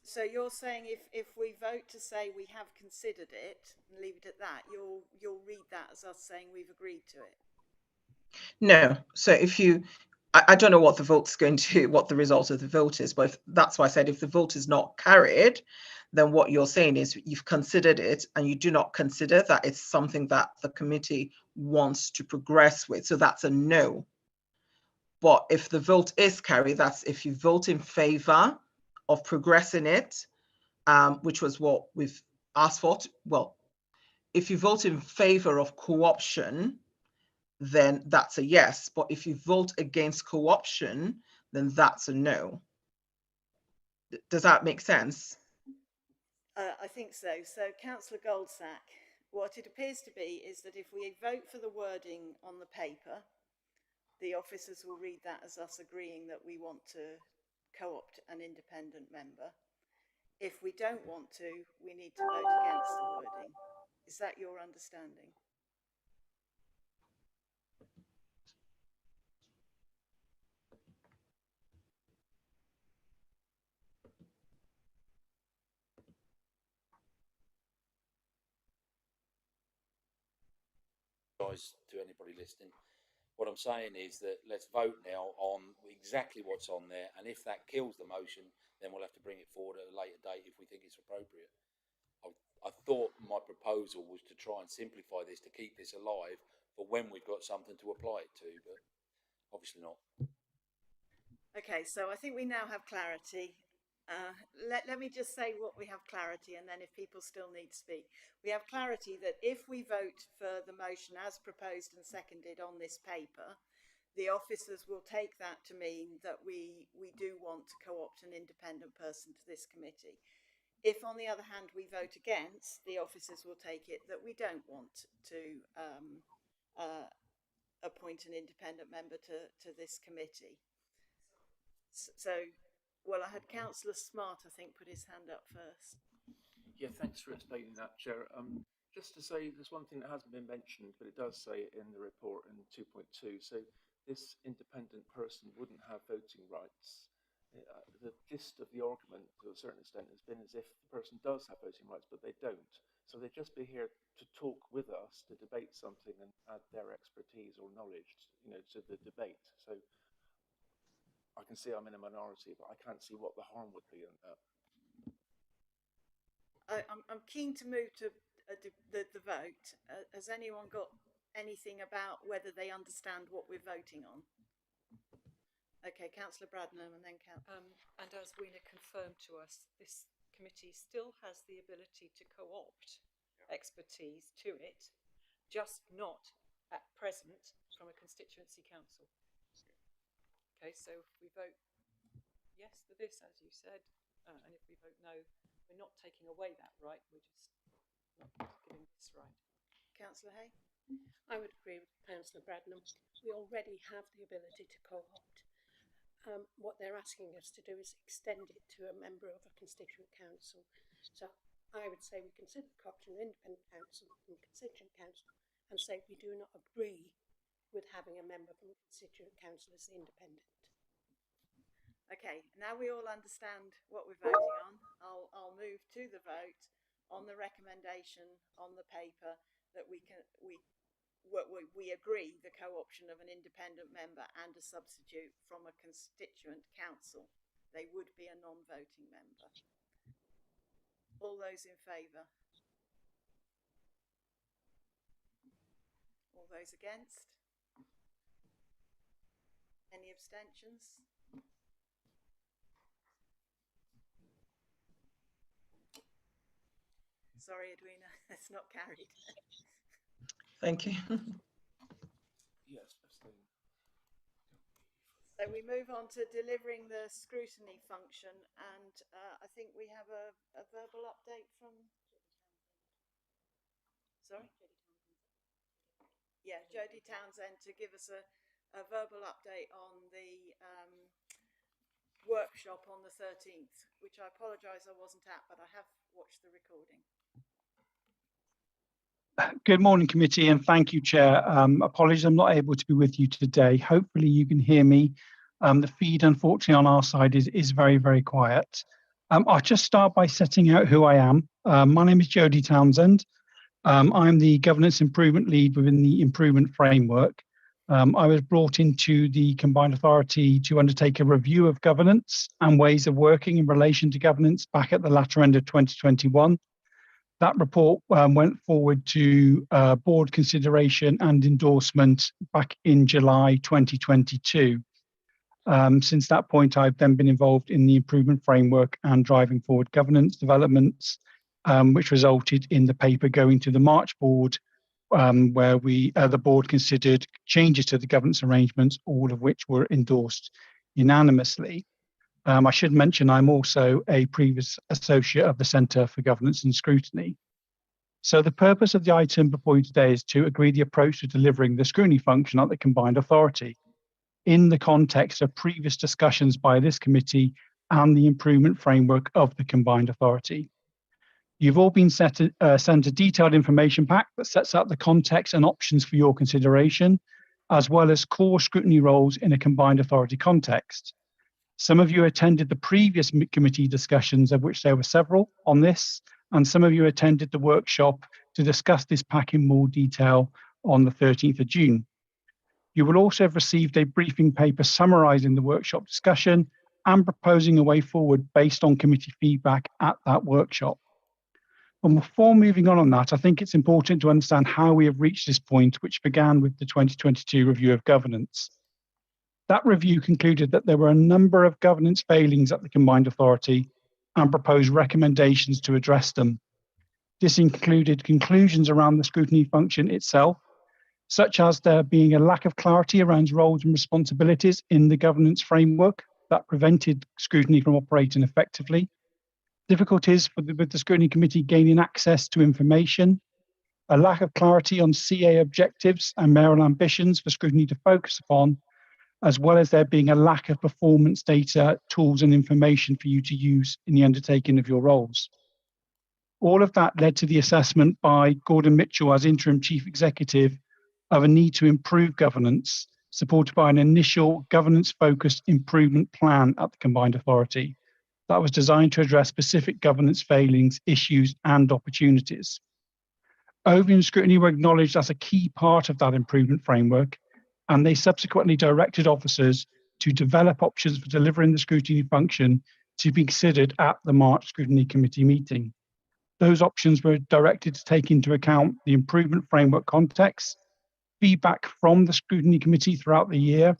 So you're saying if we vote to say we have considered it and leave it at that, you'll read that as us saying we've agreed to it? No. So if I don't know what the vote's going to, what the result of the vote is, but that's why I said if the vote is not carried, then what you're saying is you've considered it and you do not consider that it's something that the committee wants to progress with. So that's a no. But if the vote is carried, that's if you vote in favour of progressing it, which was what we've asked for. Well, if you vote in favour of co-option, then that's a yes. But if you vote against co-option, then that's a no. Does that make sense? I think so. So, Councillor Goldsack, what it appears to be is that if we vote for the wording on the paper, the officers will read that as us agreeing that we want to co-opt an independent member. If we don't want to, we need to vote against the wording. Is that your understanding? apologise to anybody listening. What I'm saying is that let's vote now on exactly what's on there, and if that kills the motion, then we'll have to bring it forward at a later date if we think it's appropriate. I thought my proposal was to try and simplify this to keep this alive for when we've got something to apply it to, but obviously not. Okay, so I think we now have clarity. Let me just say what we have clarity, and then if people still need to speak. We have clarity that if we vote for the motion as proposed and seconded on this paper, the officers will take that to mean that we do want to co-opt an independent person to this committee. If, on the other hand, we vote against, the officers will take it that we don't want to appoint an independent member to this committee. So, well, I had Councillor Smart, I think, put his hand up first. Yeah, thanks for explaining that, Chair. Just to say, there's one thing that hasn't been mentioned, but it does say it in the report in 2.2. So this independent person wouldn't have voting rights. The gist of the argument, to a certain extent, has been as if the person does have voting rights, but they don't. So they'd just be here to talk with us, to debate something and add their expertise or knowledge, to the debate. So I can see I'm in a minority, but I can't see what the harm would be in that. I'm keen to move to the vote. Has anyone got anything about whether they understand what we're voting on? Okay, Councillor Bradnam and then and as Weena confirmed to us, this committee still has the ability to co-opt expertise to it, just not at present from a constituency council. Okay, so if we vote yes for this, as you said, and if we vote no, we're not taking away that right, we're just not giving this right. Councillor Hay? I would agree with Councillor Bradnam. We already have the ability to co-opt. What they're asking us to do is extend it to a member of a constituent council. So I would say we consider co-opting an independent council and constituent council and say we do not agree with having a member from a constituent council as the independent. Okay, now we all understand what we're voting on. I'll move to the vote on the recommendation on the paper that we agree the co-option of an independent member and a substitute from a constituent council. They would be a non-voting member. All those in favour? All those against? Any abstentions? Sorry, Edwina, it's not carried. Thank you. Yes, abstain. So we move on to delivering the scrutiny function, and I think we have a verbal update from. Sorry? Yeah, Jodie Townsend to give us a verbal update on the workshop on the 13th, which I apologise I wasn't at, but I have watched the recording. Good morning, committee, and thank you, Chair. Apologies, I'm not able to be with you today. Hopefully you can hear me. The feed, unfortunately, on our side is very, very quiet. I'll just start by setting out who I am. My name is Jodie Townsend. I'm the Governance Improvement Lead within the Improvement Framework. I was brought into the Combined Authority to undertake a review of governance and ways of working in relation to governance back at the latter end of 2021. That report went forward to board consideration and endorsement back in July 2022. Since that point, I've then been involved in the improvement framework and driving forward governance developments, which resulted in the paper going to the March board, where the board considered changes to the governance arrangements, all of which were endorsed unanimously. I should mention I'm also a previous associate of the Centre for Governance and Scrutiny. So the purpose of the item before you today is to agree the approach to delivering the scrutiny function at the Combined Authority in the context of previous discussions by this committee and the improvement framework of the Combined Authority. You've all been sent a detailed information pack that sets out the context and options for your consideration, as well as core scrutiny roles in a Combined Authority context. Some of you attended the previous committee discussions, of which there were several on this, and some of you attended the workshop to discuss this pack in more detail on the 13th of June. You will also have received a briefing paper summarising the workshop discussion and proposing a way forward based on committee feedback at that workshop. And before moving on that, I think it's important to understand how we have reached this point, which began with the 2022 review of governance. That review concluded that there were a number of governance failings at the combined authority and proposed recommendations to address them. This included conclusions around the scrutiny function itself, such as there being a lack of clarity around roles and responsibilities in the governance framework that prevented scrutiny from operating effectively, difficulties with the scrutiny committee gaining access to information, a lack of clarity on CA objectives and mayoral ambitions for scrutiny to focus upon, as well as there being a lack of performance data, tools and information for you to use in the undertaking of your roles. All of that led to the assessment by Gordon Mitchell as interim chief executive of a need to improve governance, supported by an initial governance-focused improvement plan at the combined authority that was designed to address specific governance failings, issues and opportunities. Overview and scrutiny were acknowledged as a key part of that improvement framework, and they subsequently directed officers to develop options for delivering the scrutiny function to be considered at the March Scrutiny Committee meeting. Those options were directed to take into account the improvement framework context, feedback from the Scrutiny Committee throughout the year,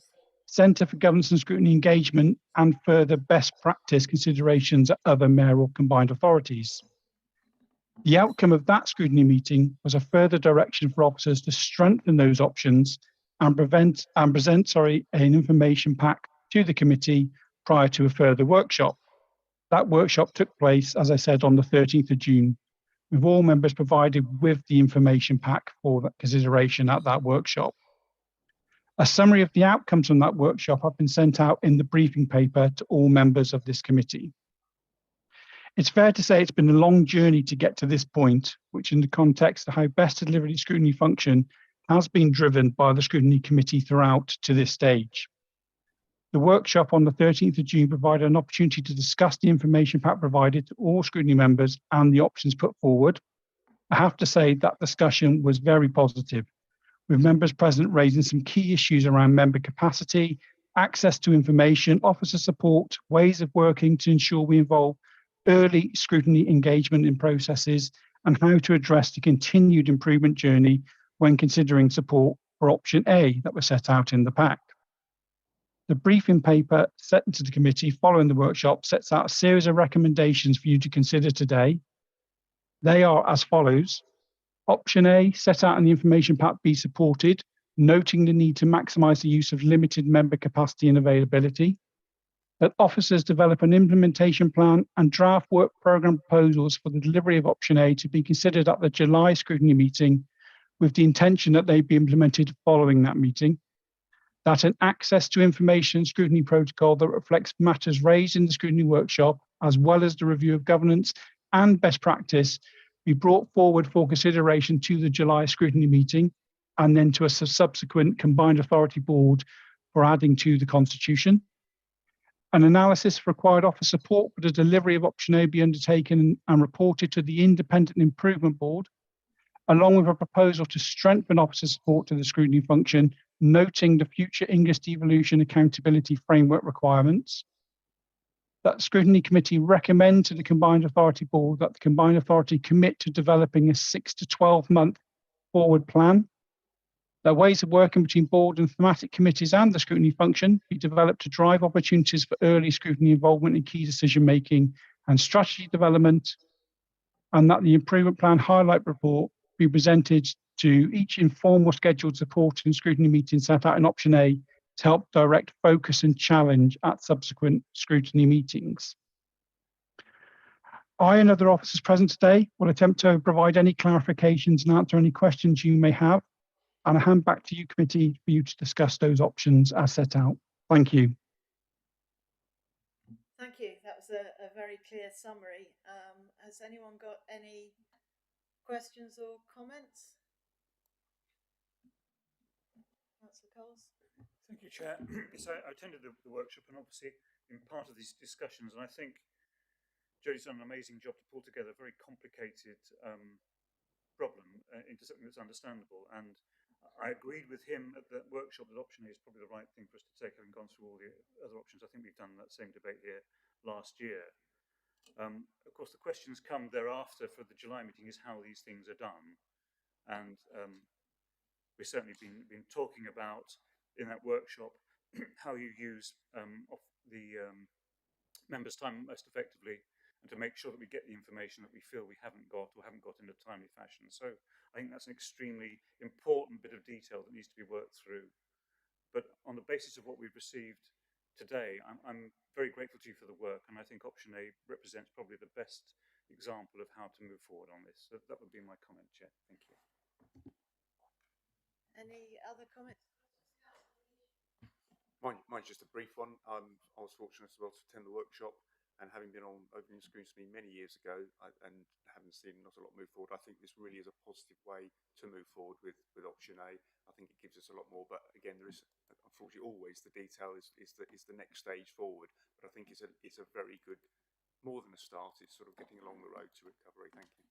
Centre for Governance and Scrutiny Engagement, and further best practice considerations at other mayoral combined authorities. The outcome of that scrutiny meeting was a further direction for officers to strengthen those options and present an information pack to the committee prior to a further workshop. That workshop took place, as I said, on the 13th of June, with all members provided with the information pack for that consideration at that workshop. A summary of the outcomes from that workshop have been sent out in the briefing paper to all members of this committee. It's fair to say it's been a long journey to get to this point, which in the context of how best to deliver the scrutiny function has been driven by the Scrutiny Committee throughout to this stage. The workshop on the 13th of June provided an opportunity to discuss the information pack provided to all scrutiny members and the options put forward. I have to say that discussion was very positive, with members present raising some key issues around member capacity, access to information, officer support, ways of working to ensure we involve early scrutiny engagement in processes, and how to address the continued improvement journey when considering support for option A that was set out in the pack. The briefing paper sent to the committee following the workshop sets out a series of recommendations for you to consider today. They are as follows. Option A, set out in the information pack, be supported, noting the need to maximise the use of limited member capacity and availability. That officers develop an implementation plan and draft work programme proposals for the delivery of option A to be considered at the July scrutiny meeting, with the intention that they be implemented following that meeting. That an access to information scrutiny protocol that reflects matters raised in the scrutiny workshop, as well as the review of governance and best practice, be brought forward for consideration to the July scrutiny meeting, and then to a subsequent combined authority board for adding to the constitution. An analysis of required officer support for the delivery of option A be undertaken and reported to the Independent Improvement Board, along with a proposal to strengthen officer support to the scrutiny function, noting the future English devolution accountability framework requirements. That Scrutiny Committee recommend to the Combined Authority Board that the Combined Authority commit to developing a 6 to 12 month forward plan. That ways of working between board and thematic committees and the scrutiny function be developed to drive opportunities for early scrutiny involvement in key decision making and strategy development, and that the improvement plan highlight report be presented to each informal scheduled support and scrutiny meeting set out in option A to help direct focus and challenge at subsequent scrutiny meetings. I and other officers present today will attempt to provide any clarifications and answer any questions you may have, and I hand back to you, committee, for you to discuss those options as set out. Thank you. Thank you. That was a very clear summary. Has anyone got any questions or comments? Councillor Coles. Thank you, Chair. Yes, I attended the workshop and obviously been part of these discussions, and I think Jodie's done an amazing job to pull together a very complicated problem into something that's understandable. And I agreed with him at that workshop that option A is probably the right thing for us to take, having gone through all the other options. I think we've done that same debate here last year. Of course, the questions come thereafter for the July meeting is how these things are done. And we've certainly been talking about in that workshop how you use the members' time most effectively, and to make sure that we get the information that we feel we haven't got or haven't got in a timely fashion. So I think that's an extremely important bit of detail that needs to be worked through. But on the basis of what we've received today, I'm very grateful to you for the work, and I think option A represents probably the best example of how to move forward on this. So that would be my comment, Chair. Thank you. Any other comments? Mine's just a brief one. I was fortunate as well to attend the workshop, and having been on opening scrutiny many years ago and having seen not a lot move forward, I think this really is a positive way to move forward with option A. I think it gives us a lot more, but again, there is unfortunately always the detail is the next stage forward. But I think it's a very good, more than a start. It's sort of getting along the road to recovery. Thank you.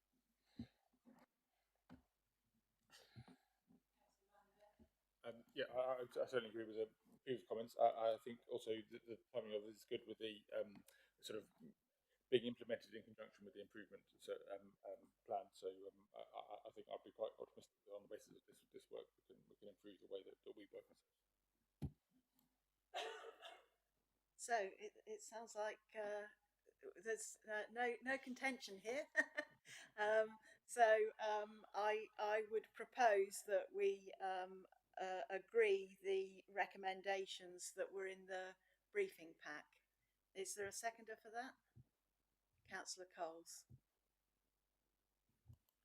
Yeah, I certainly agree with the previous comments. I think also the timing of this is good with the sort of being implemented in conjunction with the improvement plan. So I think I'd be quite optimistic that on the basis of this work we can improve the way that we work. So it sounds like there's no contention here. I would propose that we agree the recommendations that were in the briefing pack. Is there a seconder for that? Councillor Coles.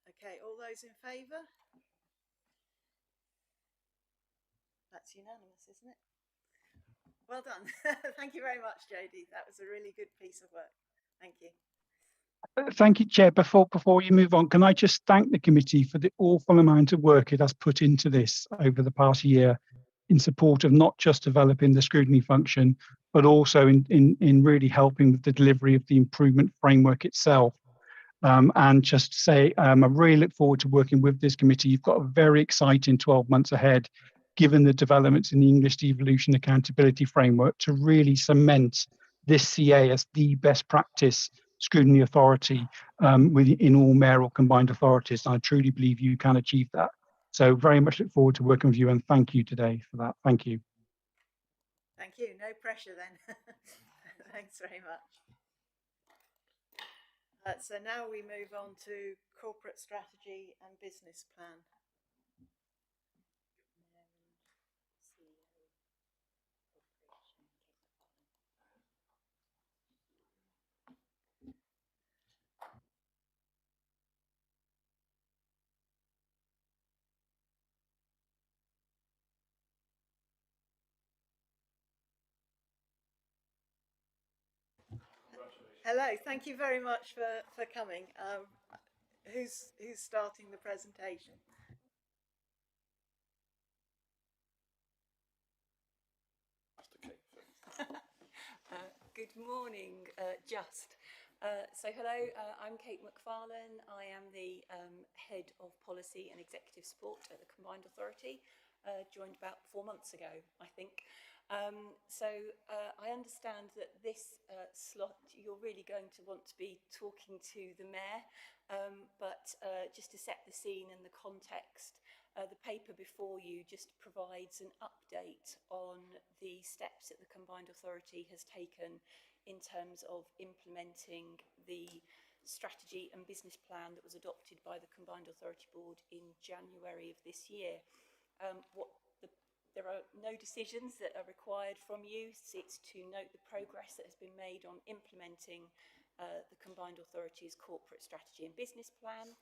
Okay, all those in favour? That's unanimous, isn't it? Well done. Thank you very much, Jodie. That was a really good piece of work. Thank you. Thank you, Chair. Before you move on, can I just thank the committee for the awful amount of work it has put into this over the past year in support of not just developing the scrutiny function, but also in really helping with the delivery of the improvement framework itself. And just to say, I really look forward to working with this committee. You've got a very exciting 12 months ahead, given the developments in the English Devolution Accountability Framework, to really cement this CA as the best practice scrutiny authority in all mayoral combined authorities. And I truly believe you can achieve that. So very much look forward to working with you, and thank you today for that. Thank you. Thank you. No pressure then. Thanks very much. So now we move on to corporate strategy and business plan. Hello, thank you very much for coming. Who's starting the presentation? Good morning, So hello, I'm Kate McFarlane. I am the Head of Policy and Executive Support at the Combined Authority, joined about 4 months ago, I think. I understand that this slot, you're really going to want to be talking to the Mayor, but just to set the scene and the context, the paper before you just provides an update on the steps that the Combined Authority has taken in terms of implementing the strategy and business plan that was adopted by the Combined Authority Board in January of this year. There are no decisions that are required from you. It's to note the progress that has been made on implementing the Combined Authority's corporate strategy and business plan.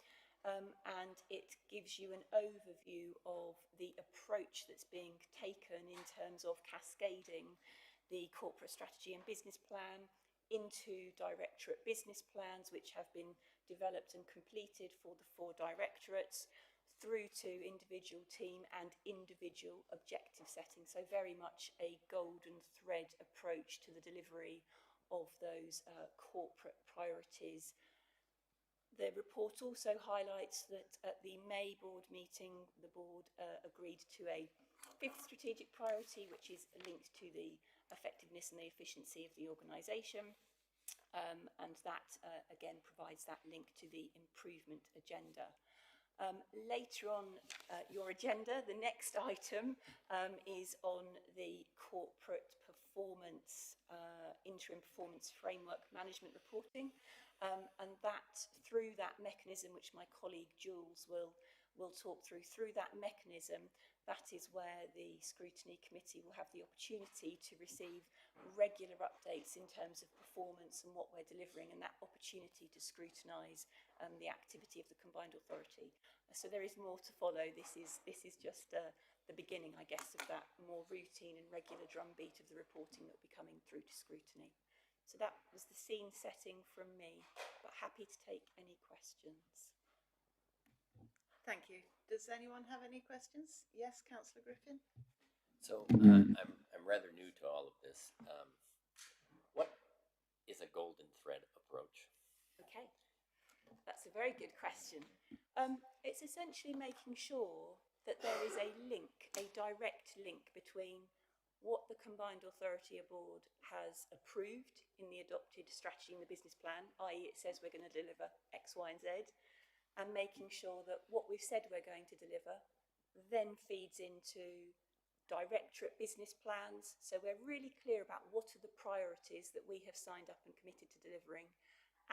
And it gives you an overview of the approach that's being taken in terms of cascading the corporate strategy and business plan into directorate business plans, which have been developed and completed for the 4 directorates, through to individual team and individual objective setting. So very much a golden thread approach to the delivery of those corporate priorities The report also highlights that at the May board meeting, the board agreed to a fifth strategic priority, which is linked to the effectiveness and the efficiency of the organisation. And that, again, provides that link to the improvement agenda. Later on your agenda, the next item is on the corporate performance, interim performance framework management reporting. And that, through that mechanism, which my colleague Jules will talk through that mechanism, that is where the Scrutiny Committee will have the opportunity to receive regular updates in terms of performance and what we're delivering, and that opportunity to scrutinise the activity of the Combined Authority. So there is more to follow. This is just the beginning, I guess, of that more routine and regular drumbeat of the reporting that will be coming through to scrutiny. So that was the scene setting from me, but happy to take any questions. Thank you. Does anyone have any questions? Yes, Councillor Griffin. So I'm rather new to all of this. What is a golden thread approach? Okay, that's a very good question. It's essentially making sure that there is a link, a direct link between what the Combined Authority Board has approved in the adopted strategy and the business plan, i.e. it says we're going to deliver X, Y and Z, and making sure that what we've said we're going to deliver then feeds into directorate business plans. So we're really clear about what are the priorities that we have signed up and committed to delivering,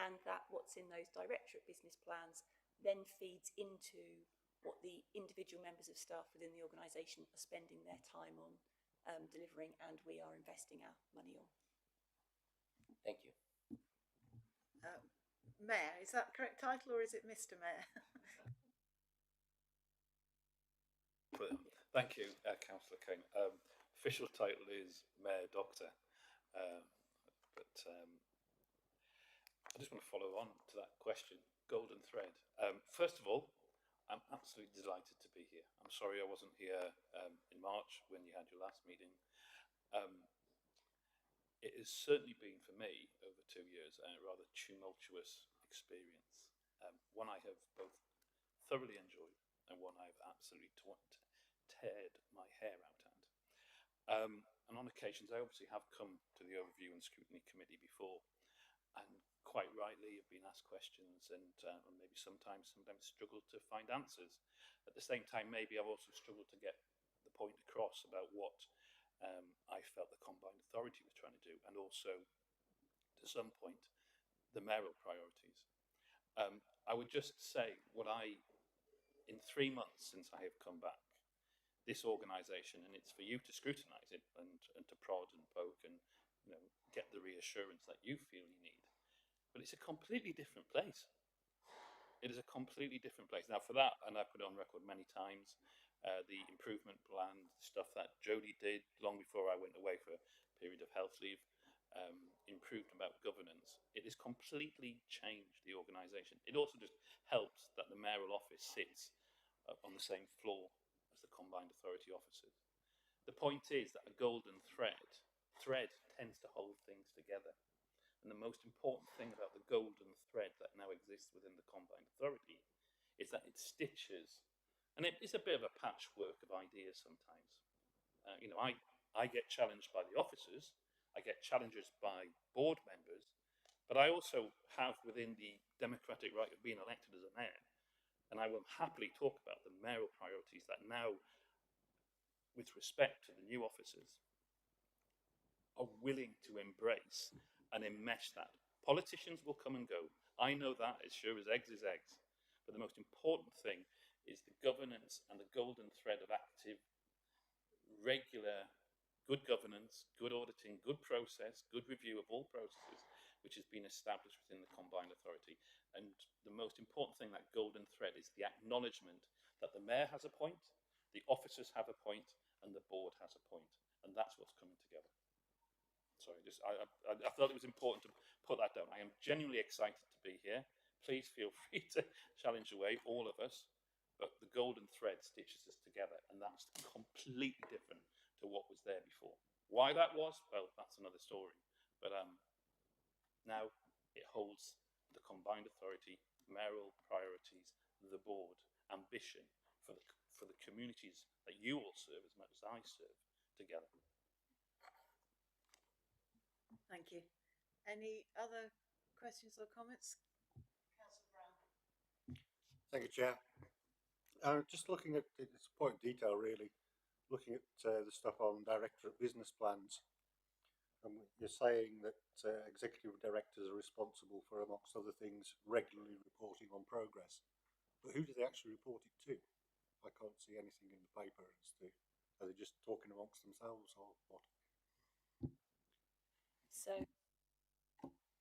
and that what's in those directorate business plans then feeds into what the individual members of staff within the organisation are spending their time on delivering, and we are investing our money on. Thank you. Mayor, is that the correct title, or is it Mr. Mayor? Thank you, Councillor Kane. Official title is Mayor Doctor, but I just want to follow on to that question. Golden thread. First of all, I'm absolutely delighted to be here. I'm sorry I wasn't here in March when you had your last meeting. It has certainly been for me over 2 years a rather tumultuous experience. One I have both thoroughly enjoyed and one I've absolutely teared my hair out at. And on occasions I obviously have come to the Overview and Scrutiny Committee before, and quite rightly have been asked questions and maybe sometimes struggled to find answers. At the same time, maybe I've also struggled to get the point across about what I felt the Combined Authority was trying to do, and also, to some point, the mayoral priorities. I would just say in 3 months since I have come back, this organisation, and it's for you to scrutinise it and to prod and poke and get the reassurance that you feel you need. But it's a completely different place. It is a completely different place. Now for that, and I put it on record many times, the improvement plan, stuff that Jodie did long before I went away for a period of health leave, improved about governance. It has completely changed the organisation. It also just helps that the mayoral office sits on the same floor as the Combined Authority offices. The point is that a golden thread tends to hold things together. And the most important thing about the golden thread that now exists within the Combined Authority is that it stitches, and it is a bit of a patchwork of ideas sometimes. I get challenged by the officers, I get challenges by board members, but I also have within the democratic right of being elected as a mayor, and I will happily talk about the mayoral priorities that now, with respect to the new officers, are willing to embrace and enmesh that. Politicians will come and go. I know that as sure as eggs is eggs. But the most important thing is the governance and the golden thread of active, regular, good governance, good auditing, good process, good review of all processes, which has been established within the Combined Authority. And the most important thing, that golden thread, is the acknowledgement that the mayor has a point, the officers have a point, and the board has a point. And that's what's coming together. Sorry, I thought it was important to put that down. I am genuinely excited to be here. Please feel free to challenge away, all of us. But the golden thread stitches us together, and that's completely different to what was there before. Why that was, well, that's another story. But now it holds the Combined Authority mayoral priorities, the board, ambition for the communities that you all serve as much as I serve together. Thank you. Any other questions or comments? Councillor Brown. Thank you, Chair. Just looking at, it's a point of detail really, looking at the stuff on Directorate Business Plans. You're saying that executive directors are responsible for, amongst other things, regularly reporting on progress. But who do they actually report it to? I can't see anything in the paper as to, are they just talking amongst themselves or what? So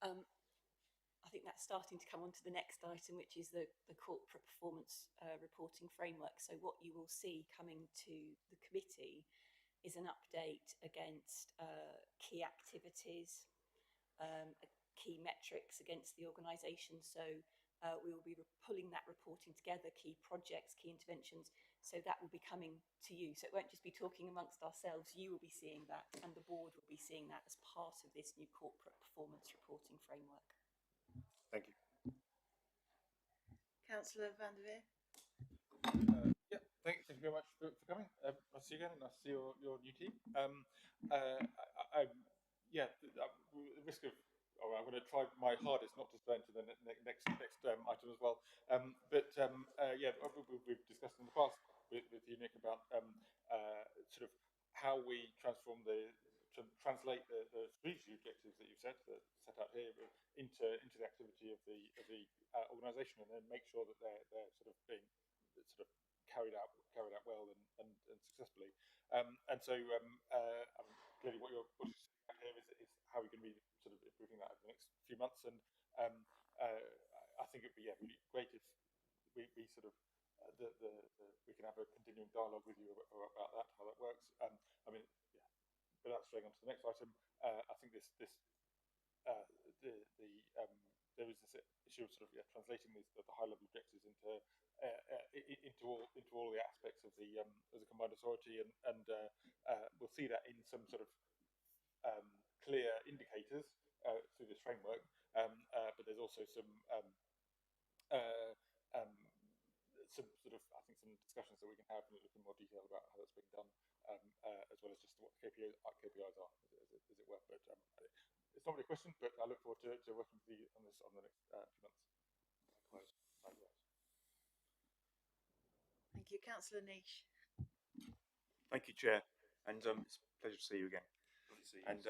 I think that's starting to come on to the next item, which is the corporate performance reporting framework. So what you will see coming to the committee is an update against key activities, key metrics against the organisation. So we will be pulling that reporting together, key projects, key interventions. So that will be coming to you. So it won't just be talking amongst ourselves. You will be seeing that, and the board will be seeing that as part of this new corporate performance reporting framework. Thank you. Councillor Van der Veer. Yeah, thank you very much for coming. Nice to see you again. Nice to see your new team. Yeah, the risk of, I'm going to try my hardest not to turn to the next item as well. Yeah, we've discussed in the past with you, Nick, about sort of how we translate the strategic objectives that you've set out here into the activity of the organisation, and then make sure that they're sort of being sort of carried out well and successfully. Clearly, what you're saying here is how we're going to be sort of improving that over the next few months. And I think it'd be really great if we sort of we can have a continuing dialogue with you about that, how that works. I mean, yeah. Without straying on to the next item, I think there is this issue of sort of translating the high level objectives into all the aspects of the combined authority, and we'll see that in some sort of clear indicators through this framework. But there's also some sort of, I think, some discussions that we can have and look in more detail about how that's being done, as well as just what the KPIs are, as it were. But it's not really a question, but I look forward to working with you on this on the next few months. Likewise. Thank you. Councillor Niche. Thank you, Chair, and it's a pleasure to see you again. And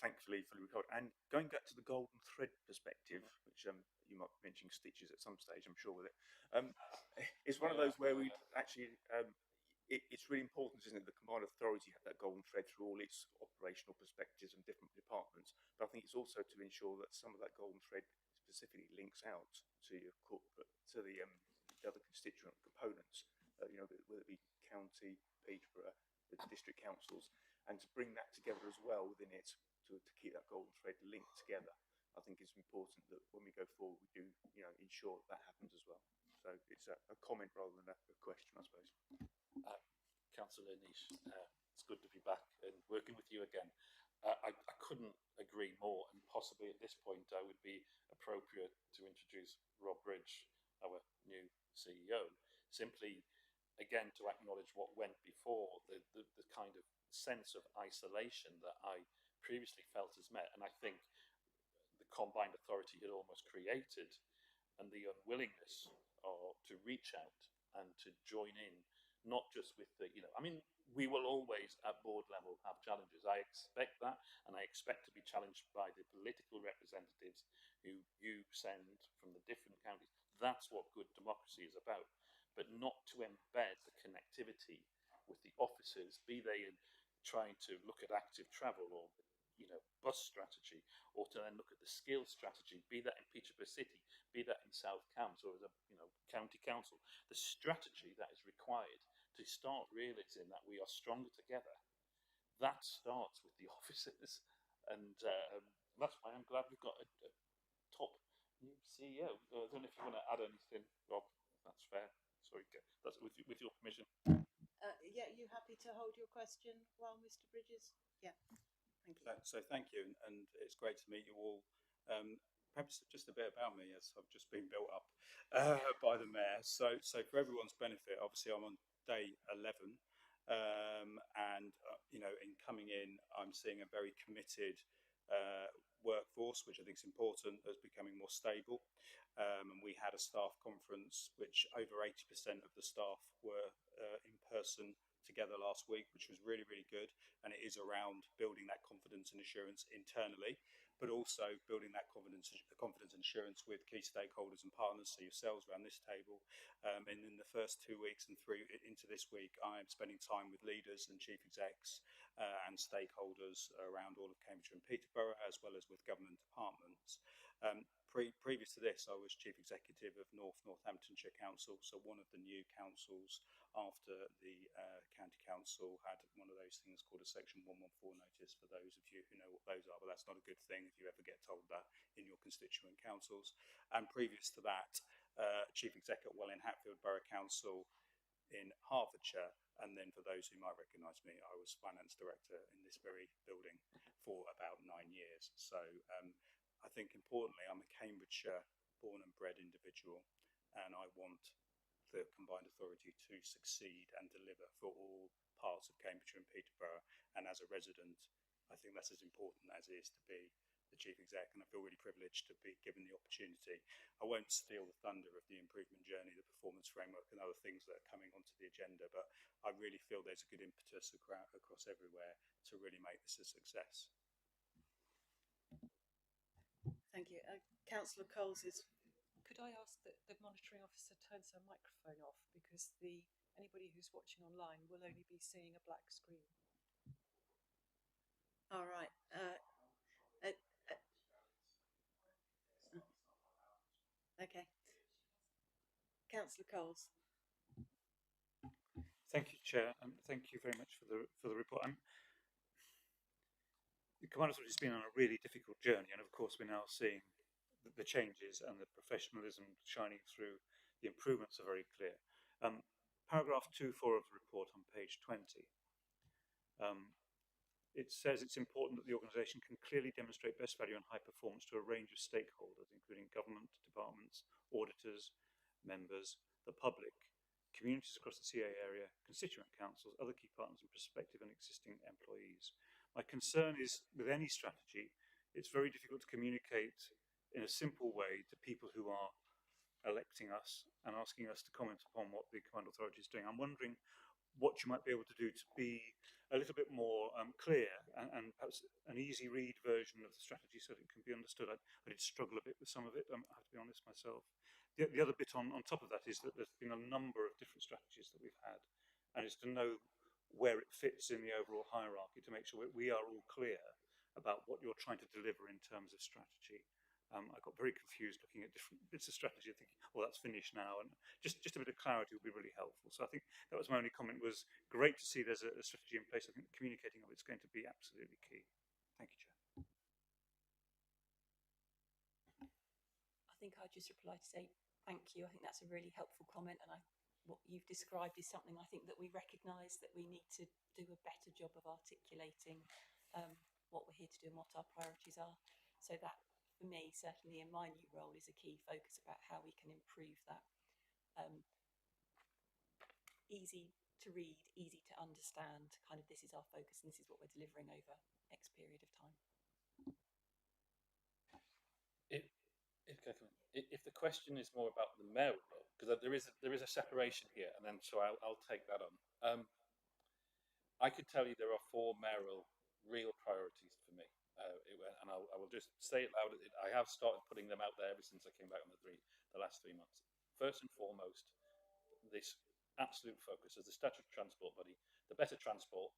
thankfully fully recovered. And going back to the golden thread perspective, which you might be mentioning stitches at some stage, I'm sure with it. It's one of those where we actually, it's really important, isn't it? The combined authority have that golden thread through all its operational perspectives and different departments. But I think it's also to ensure that some of that golden thread specifically links out to your corporate, to the other constituent components. Whether it be county, Peterborough, the district councils, and to bring that together as well within it to keep that golden thread linked together. I think it's important that when we go forward, we do ensure that happens as well. So it's a comment rather than a question, I suppose. Councillor Niche, it's good to be back and working with you again. I couldn't agree more, and possibly at this point I would be appropriate to introduce Rob Bridge, our new CEO, simply again to acknowledge what went before, the kind of sense of isolation that I previously felt as Met, and I think the combined authority had almost created, and the unwillingness to reach out and to join in, not just with the, I mean, we will always at board level have challenges. I expect that, and I expect to be challenged by the political representatives who you send from the different counties. That's what good democracy is about, but not to embed the connectivity with the officers, be they in trying to look at active travel or bus strategy, or to then look at the skills strategy, be that in Peterborough City, be that in South Cambs or as a county council. The strategy that is required to start realising that we are stronger together, that starts with the officers, and that's why I'm glad we've got a top new CEO. I don't know if you want to add anything, Rob. If that's fair. Sorry, that's with your permission. Yeah, you happy to hold your question while Mr. Bridges? Yeah, thank you. So thank you, and it's great to meet you all. perhaps just a bit about me, as I've just been built up by the mayor. So for everyone's benefit, obviously I'm on day 11, and you know, in coming in, I'm seeing a very committed workforce, which I think is important, as becoming more stable. And we had a staff conference, which over 80% of the staff were in person together last week, which was really, really good. And it is around building that confidence and assurance internally, but also building that confidence and assurance with key stakeholders and partners, so yourselves around this table. And in the first 2 weeks and through into this week, I am spending time with leaders and chief execs and stakeholders around all of Cambridgeshire and Peterborough, as well as with government departments. Previous to this, I was chief executive of Northamptonshire Council, so one of the new councils after the county council had one of those things called a section 114 notice, for those of you who know what those are, but that's not a good thing if you ever get told that in your constituent councils. And previous to that, chief exec at Welwyn Hatfield Borough Council in Hertfordshire. And then for those who might recognise me, I was finance director in this very building for about 9 years. So I think importantly, I'm a Cambridgeshire born and bred individual, and I want the combined authority to succeed and deliver for all parts of Cambridgeshire and Peterborough. And as a resident, I think that's as important as it is to be the chief exec, and I feel really privileged to be given the opportunity. I won't steal the thunder of the improvement journey, the performance framework and other things that are coming onto the agenda, but I really feel there's a good impetus across everywhere to really make this a success. Thank you. Councillor Coles is. Could I ask that the monitoring officer turns her microphone off, because anybody who's watching online will only be seeing a black screen. All right. Okay. Councillor Coles. Thank you, Chair, and thank you very much for the report. The Combined Authority has been on a really difficult journey, and of course we're now seeing the changes and the professionalism shining through. The improvements are very clear. Paragraph 2.4 of the report on page 20. It says it's important that the organisation can clearly demonstrate best value and high performance to a range of stakeholders, including government departments, auditors, members, the public, communities across the CA area, constituent councils, other key partners, and prospective and existing employees. My concern is, with any strategy, it's very difficult to communicate in a simple way to people who are electing us and asking us to comment upon what the Combined Authority is doing. I'm wondering what you might be able to do to be a little bit more clear and perhaps an easy read version of the strategy so that it can be understood. I did struggle a bit with some of it, I have to be honest myself. The other bit on top of that is that there's been a number of different strategies that we've had, and it's to know where it fits in the overall hierarchy to make sure that we are all clear about what you're trying to deliver in terms of strategy. I got very confused looking at different bits of strategy, thinking, well, that's finished now, and just a bit of clarity would be really helpful. So I think that was my only comment. Was great to see there's a strategy in place. I think communicating of it's going to be absolutely key. Thank you, Chair. I think I'd just reply to say thank you. I think that's a really helpful comment, and what you've described is something I think that we recognise that we need to do a better job of articulating what we're here to do and what our priorities are. So that, for me, certainly in my new role, is a key focus about how we can improve that. Easy to read, easy to understand, kind of this is our focus and this is what we're delivering over X period of time. If the question is more about the mayoral role, because there is a separation here, and then so I'll take that on. I could tell you there are 4 mayoral real priorities for me. And I will just say it loud. I have started putting them out there ever since I came back on the last 3 months. First and foremost, this absolute focus as the statutory transport body, the better transport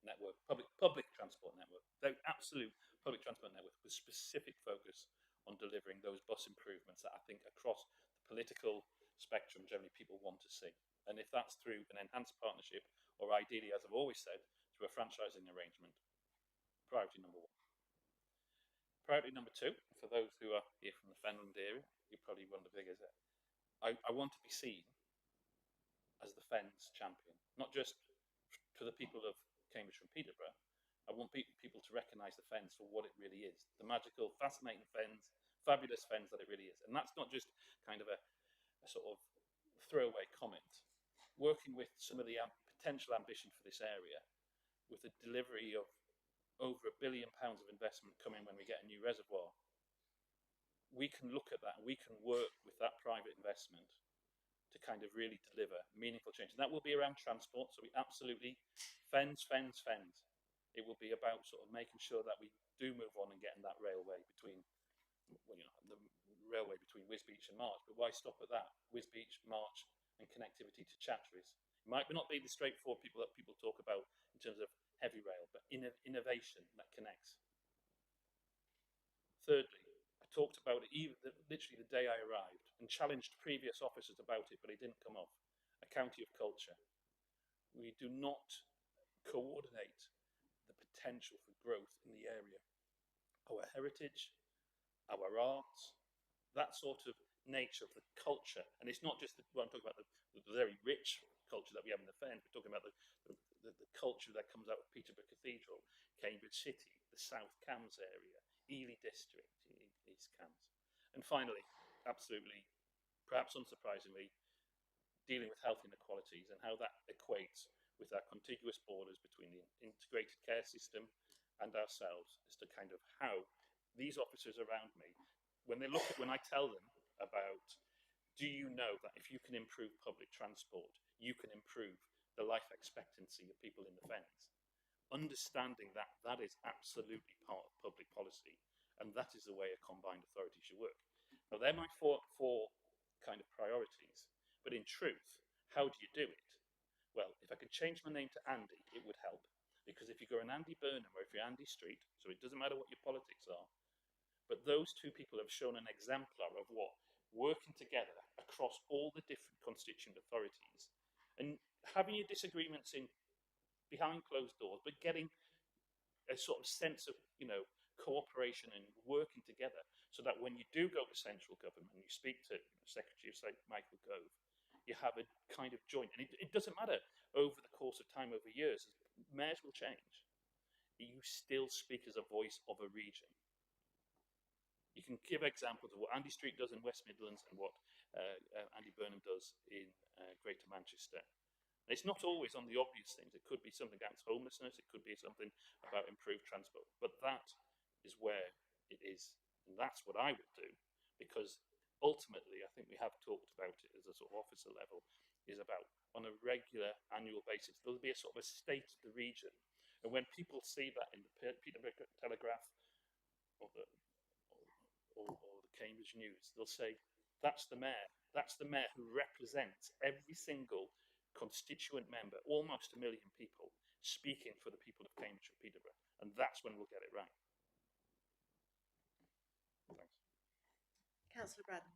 network, public transport network, the absolute public transport network with specific focus on delivering those bus improvements that I think across the political spectrum generally people want to see. And if that's through an enhanced partnership, or ideally, as I've always said, through a franchising arrangement, priority number 1. Priority number 2, for those who are here from the Fenland area, you probably wonder big as it. I want to be seen as the Fens champion, not just to the people of Cambridge and Peterborough. I want people to recognise the Fens for what it really is. The magical, fascinating Fens fabulous fens that it really is. And that's not just kind of a sort of throwaway comment. Working with some of the potential ambition for this area, with the delivery of over £1 billion of investment coming when we get a new reservoir, we can look at that and we can work with that private investment to kind of really deliver meaningful change. And that will be around transport. So we absolutely fens. It will be about sort of making sure that we do move on and getting that railway between, well, the railway between Wisbech and March. But why stop at that? Wisbech, March, and connectivity to Chatteris. It might not be the straightforward that people talk about in terms of heavy rail, but innovation that connects. Thirdly, I talked about it literally the day I arrived and challenged previous officers about it, but it didn't come off. A county of culture. We do not coordinate the potential for growth in the area. Our heritage, our arts, that sort of nature of the culture, and it's not just I'm talking about the very rich culture that we have in the Fens. We're talking about the culture that comes out of Peterborough Cathedral, Cambridge City, the South Cambs area, Ely District, East Cambs, and finally, absolutely, perhaps unsurprisingly, dealing with health inequalities and how that equates with our contiguous borders between the integrated care system and ourselves as to kind of how these officers around me, when I tell them about, do you know that if you can improve public transport, you can improve the life expectancy of people in the Fens? Understanding that that is absolutely part of public policy, and that is the way a combined authority should work. Now, they're my four kind of priorities, but in truth, how do you do it? Well, if I could change my name to Andy, it would help, because if you're an Andy Burnham or if you're Andy Street, so it doesn't matter what your politics are, but those two people have shown an exemplar of what working together across all the different constituent authorities and having your disagreements behind closed doors, but getting a sort of sense of, cooperation and working together, so that when you do go to central government and you speak to Secretary of State Michael Gove, you have a kind of joint, and it doesn't matter over the course of time, over years, mayors will change. You still speak as a voice of a region. You can give examples of what Andy Street does in West Midlands and what Andy Burnham does in Greater Manchester. It's not always on the obvious things. It could be something against homelessness. It could be something about improved transport. But that is where it is. And that's what I would do. Because ultimately, I think we have talked about it as a sort of officer level, is about on a regular annual basis, there'll be a sort of a state of the region. And when people see that in the Peterborough Telegraph or the Cambridge News, they'll say, that's the mayor. That's the mayor who represents every single constituent member, almost 1 million people, speaking for the people of Cambridge and Peterborough. And that's when we'll get it right. Thanks. Councillor Braddon.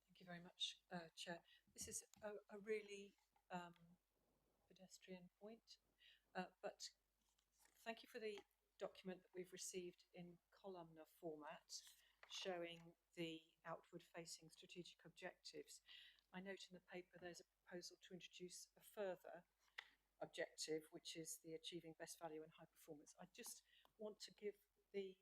Thank you very much, Chair. This is a really pedestrian point, but thank you for the document that we've received in columnar format, showing the outward-facing strategic objectives. I note in the paper there's a proposal to introduce a further objective, which is the achieving best value and high performance. I just want to give the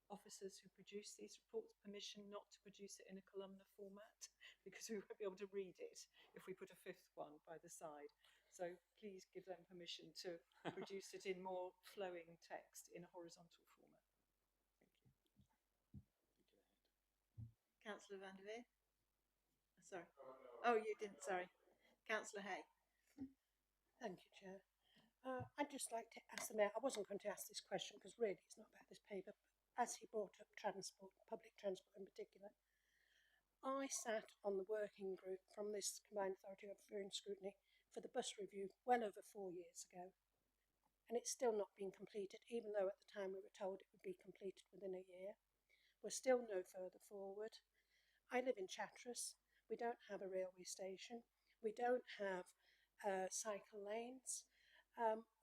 officers who produce these reports permission not to produce it in a columnar format, because we won't be able to read it if we put a fifth one by the side. So please give them permission to produce it in more flowing text in a horizontal format. Thank you. Councillor Van der Veer. Sorry. Oh, you didn't, sorry. Councillor Hay. Thank you, Chair. I'd just like to ask the Mayor, I wasn't going to ask this question because really it's not about this paper, but as he brought up transport, public transport in particular, I sat on the working group from this Combined Authority of Review and Scrutiny for the bus review well over 4 years ago, and it's still not been completed, even though at the time we were told it would be completed within a year. We're still no further forward. I live in Chatteris. We don't have a railway station. We don't have cycle lanes.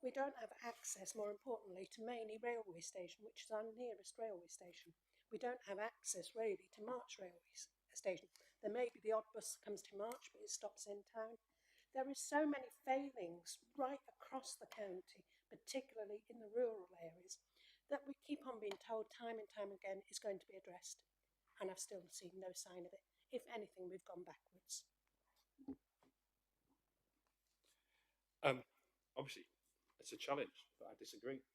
We don't have access, more importantly, to Mainey railway station, which is our nearest railway station. We don't have access really to March railway station. There may be the odd bus that comes to March, but it stops in town. There is so many failings right across the county, particularly in the rural areas, that we keep on being told time and time again is going to be addressed. And I've still seen no sign of it. If anything, we've gone backwards. Obviously, it's a challenge, but I disagree.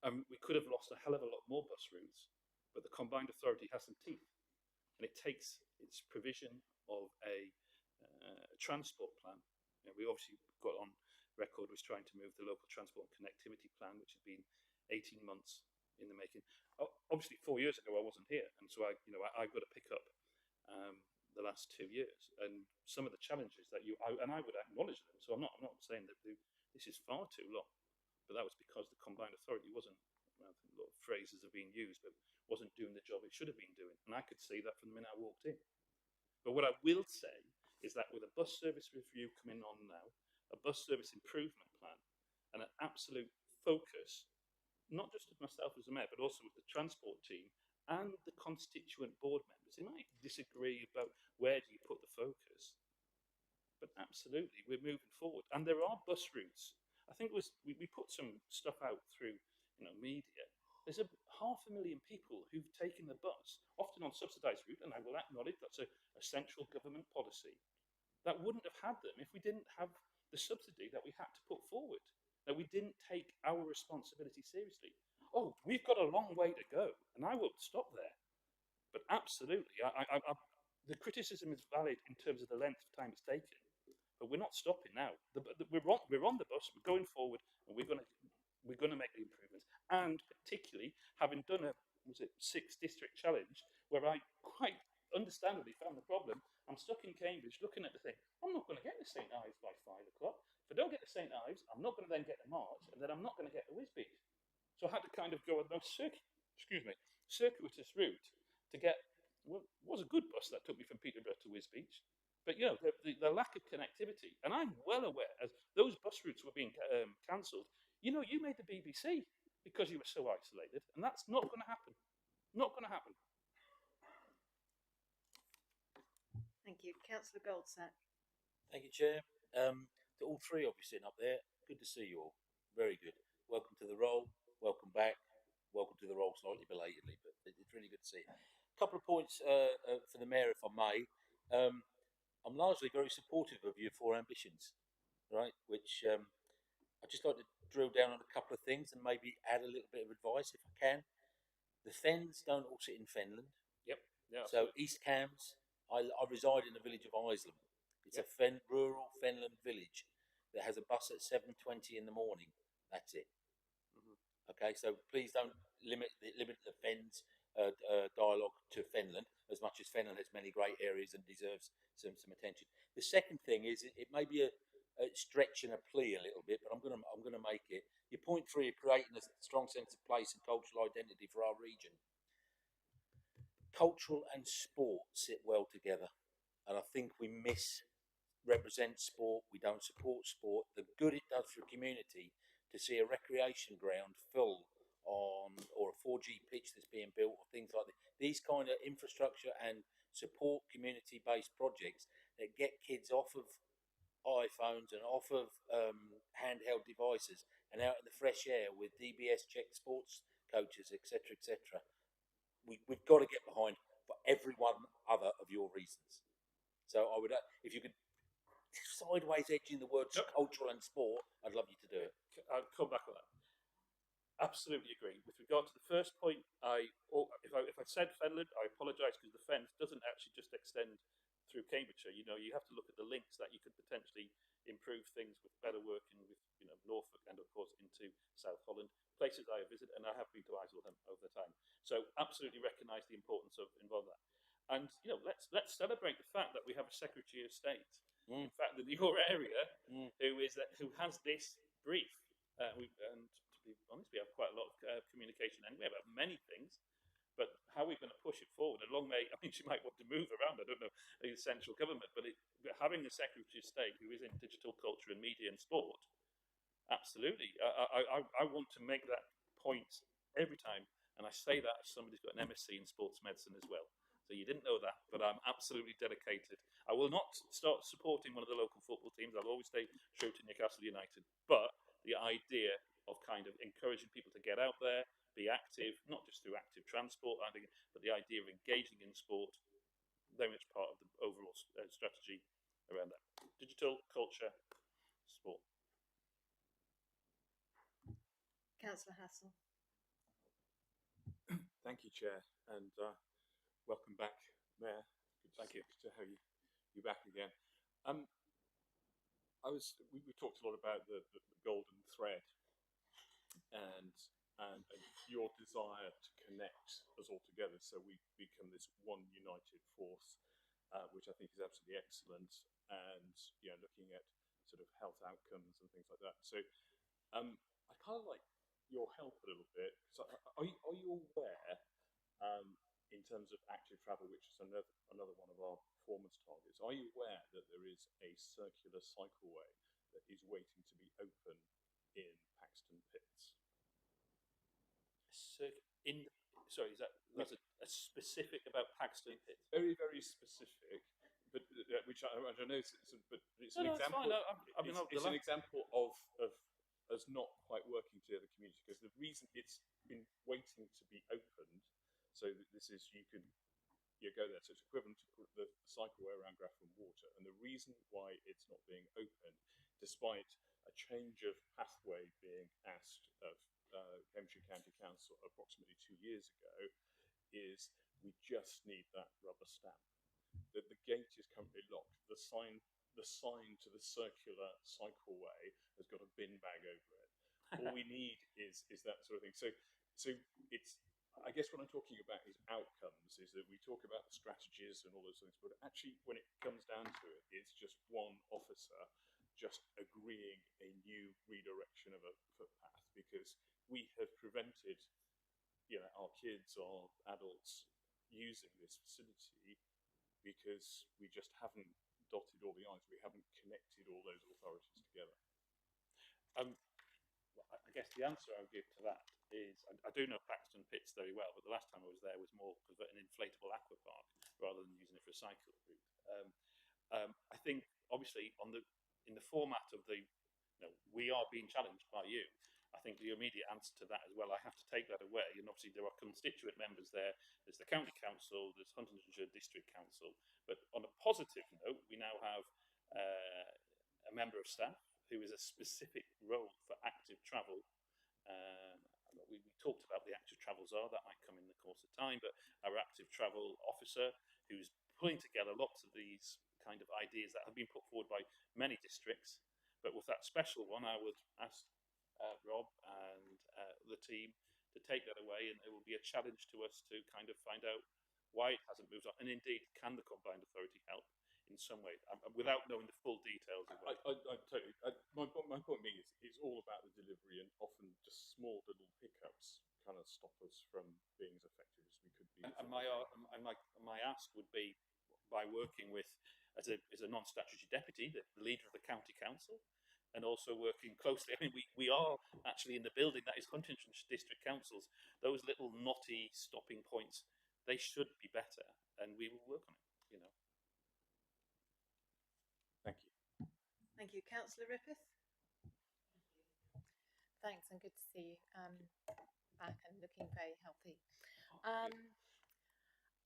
We could have lost a hell of a lot more bus routes, but the combined authority has some teeth, and it takes its provision of a transport plan. You know, we obviously got on record was trying to move the local transport and connectivity plan, which had been 18 months in the making. Obviously, 4 years ago I wasn't here, and so I've got to pick up the last 2 years and some of the challenges that I would acknowledge them. So I'm not saying that this is far too long, but that was because the combined authority wasn't. I think a lot of phrases are being used, but wasn't doing the job it should have been doing, and I could see that from the minute I walked in. But what I will say is that with a bus service review coming on now, a bus service improvement plan, and an absolute focus, not just of myself as a mayor, but also with the transport team and the constituent board members. They might disagree about where do you put the focus, but absolutely, we're moving forward. And there are bus routes. I think we put some stuff out through media. There's 500,000 people who've taken the bus, often on subsidised route, and I will acknowledge that's a central government policy, that wouldn't have had them if we didn't have the subsidy that we had to put forward, that we didn't take our responsibility seriously. Oh, we've got a long way to go, and I won't stop there. But absolutely, the criticism is valid in terms of the length of time it's taken, but we're not stopping now. We're on the bus, we're going forward, and we're going to make the improvements. And particularly, having done a 6-district challenge, where I quite understandably found the problem. I'm stuck in Cambridge looking at the thing. I'm not going to get to St Ives by 5 o'clock. If I don't get to St Ives, I'm not going to then get to March, and then I'm not going to get to Wisbech. So I had to kind of go a most circuitous route to get what was a good bus that took me from Peterborough to Wisbech. But the lack of connectivity, and I'm well aware as those bus routes were being cancelled. You made the BBC because you were so isolated, and that's not going to happen. Not going to happen. Thank you. Councillor Goldsack. Thank you, Chair. To all three of you sitting up there, good to see you all. Very good. Welcome to the role. Welcome back. Welcome to the role slightly belatedly, but it's really good to see you. A couple of points for the Mayor, if I may. I'm largely very supportive of your 4 ambitions, right? Which I'd just like to drill down on a couple of things and maybe add a little bit of advice if I can. The Fens don't all sit in Fenland. Yep. Yeah. So East Cambs, I reside in the village of Isleham. It's a rural Fenland village that has a bus at 7:20 in the morning. That's it. Okay, so please don't limit the Fens dialogue to Fenland, as much as Fenland has many great areas and deserves some attention. The second thing is it may be a stretch and a plea a little bit, but I'm gonna make it. Your point 3 of creating a strong sense of place and cultural identity for our region. Cultural and sport sit well together, and I think we misrepresent sport. We don't support sport. The good it does for a community to see a recreation ground full on, or a 4G pitch that's being built, or things like that. These kind of infrastructure and support community-based projects that get kids off of iPhones and off of handheld devices and out in the fresh air with DBS checked sports coaches, etc., etc. We've got to get behind for every one other of your reasons. So I would, if you could sideways edging the words cultural and sport, I'd love you to do it. I'll come back on that. Absolutely agree. With regard to the first point, if I said Fenland, I apologise because the Fens doesn't actually just extend through Cambridgeshire. You have to look at the links that you could potentially improve things with better working with Norfolk and of course into South Holland, places I have visited, and I have been to Isleham over the time. So absolutely recognise the importance of involving that. And let's celebrate the fact that we have a Secretary of State, in fact, in your area, who has this brief. And to be honest, we have quite a lot of communication anyway about many things. But how are we going to push it forward? And long may, she might want to move around, I don't know, the central government, but having a Secretary of State who is in digital culture and media and sport, absolutely. I want to make that point every time. And I say that as somebody who's got an MSc in sports medicine as well. So you didn't know that, but I'm absolutely dedicated. I will not start supporting one of the local football teams. I'll always stay true to Newcastle United. But the idea of kind of encouraging people to get out there, be active, not just through active transport, I think, but the idea of engaging in sport, very much part of the overall strategy around that. Digital, culture, sport. Councillor Hassel. Thank you, Chair, and welcome back, Mayor. Thank you. Good to have you back again. We talked a lot about the golden thread and your desire to connect us all together, so we become this one united force, which I think is absolutely excellent. And looking at sort of health outcomes and things like that. So I kind of like your help a little bit. So are you aware, in terms of active travel, which is another one of our performance targets, are you aware that there is a circular cycleway that is waiting to be open in Paxton Pits? Sorry, that's a specific about Paxton Pits? Very, very specific, but which I don't know. But it's an example. It's an example of us not quite working together, community, because the reason it's been waiting to be opened, so that this is you go there. So it's equivalent to the cycleway around Grafton Water, and the reason why it's not being opened, despite a change of pathway being asked of Cambridgeshire County Council approximately 2 years ago, is we just need that rubber stamp. That the gate is currently locked. The sign to the circular cycleway has got a bin bag over it. All we need is that sort of thing. So it's, I guess what I'm talking about is outcomes, is that we talk about the strategies and all those things, but actually when it comes down to it, it's just one officer just agreeing a new redirection of a footpath, because we have prevented, our kids or adults using this facility because we just haven't dotted all the I's, we haven't connected all those authorities together. I guess the answer I would give to that is, I do know Paxton Pits very well, but the last time I was there was more of an inflatable aqua park rather than using it for a cycle route. I think obviously in the format of we are being challenged by you. I think the immediate answer to that as well, I have to take that away. And obviously there are constituent members there. There's the County Council, there's Huntingdonshire District Council. But on a positive note, we now have a member of staff who is a specific role for active travel. We talked about the active travel czar, that might come in the course of time, but our active travel officer who's pulling together lots of these kind of ideas that have been put forward by many districts. But with that special one, I would ask Rob and the team to take that away, and it will be a challenge to us to kind of find out why it hasn't moved on, and indeed, can the combined authority help in some way, without knowing the full details of it. I totally. My point being is it's all about the delivery, and often just small little hiccups kind of stop us from being as effective as we could be. And my ask would be, by working with as a non-statutory deputy, the leader of the county council, and also working closely. I mean, we are actually in the building that is Huntingdonshire District Councils. Those little knotty stopping points, they should be better, and we will work on it. Thank you. Thank you, Councillor Rippeth. Thanks, and good to see you back and looking very healthy.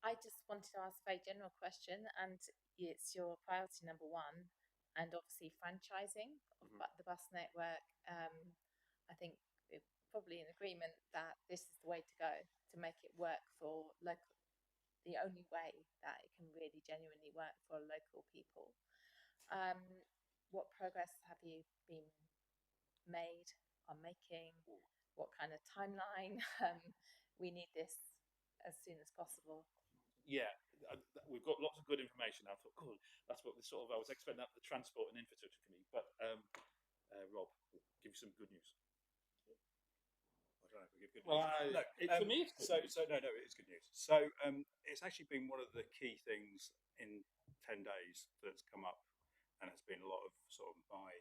I just wanted to ask a very general question, and it's your priority number one, and obviously franchising of the bus network. I think we're probably in agreement that this is the way to go to make it work for local, the only way that it can really genuinely work for local people. What progress have you been made on making? What kind of timeline? We need this as soon as possible. Yeah, we've got lots of good information. I thought, cool, that's what I was expecting that the Transport and Infrastructure Committee. But Rob, will give you some good news. I don't know if we give good news. For me, it's good news. No, it is good news. So it's actually been one of the key things in 10 days that's come up, and it's been a lot of sort of my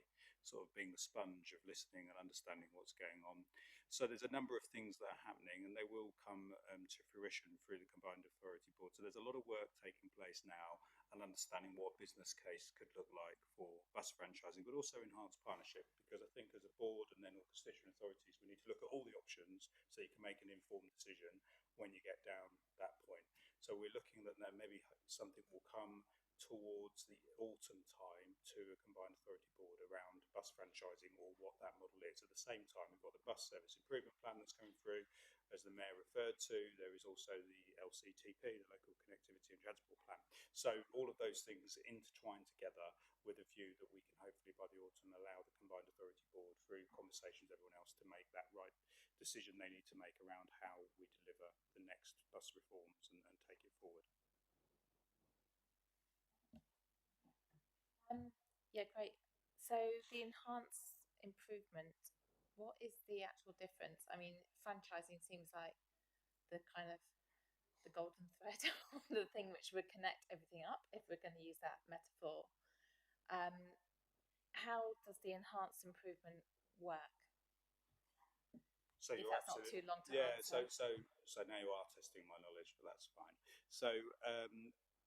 being the sponge of listening and understanding what's going on. So there's a number of things that are happening, and they will come to fruition through the Combined Authority Board. So there's a lot of work taking place now and understanding what a business case could look like for bus franchising, but also enhanced partnership, because I think as a board and then all constituent authorities, we need to look at all the options so you can make an informed decision when you get down that point. So we're looking that maybe something will come towards the autumn time to a combined authority board around bus franchising or what that model is. At the same time, we've got the bus service improvement plan that's coming through, as the mayor referred to. There is also the LCTP, the local connectivity and transport plan. So all of those things intertwine together with a view that we can hopefully by the autumn allow the combined authority board, through conversations with everyone else, to make that right decision they need to make around how we deliver the next bus reforms and take it forward. Yeah, great. So the enhanced improvement, what is the actual difference? I mean, franchising seems like the kind of the golden thread, the thing which would connect everything up, if we're going to use that metaphor. How does the enhanced improvement work? So if you're that's not too long to answer. answer. So now you are testing my knowledge, but that's fine. So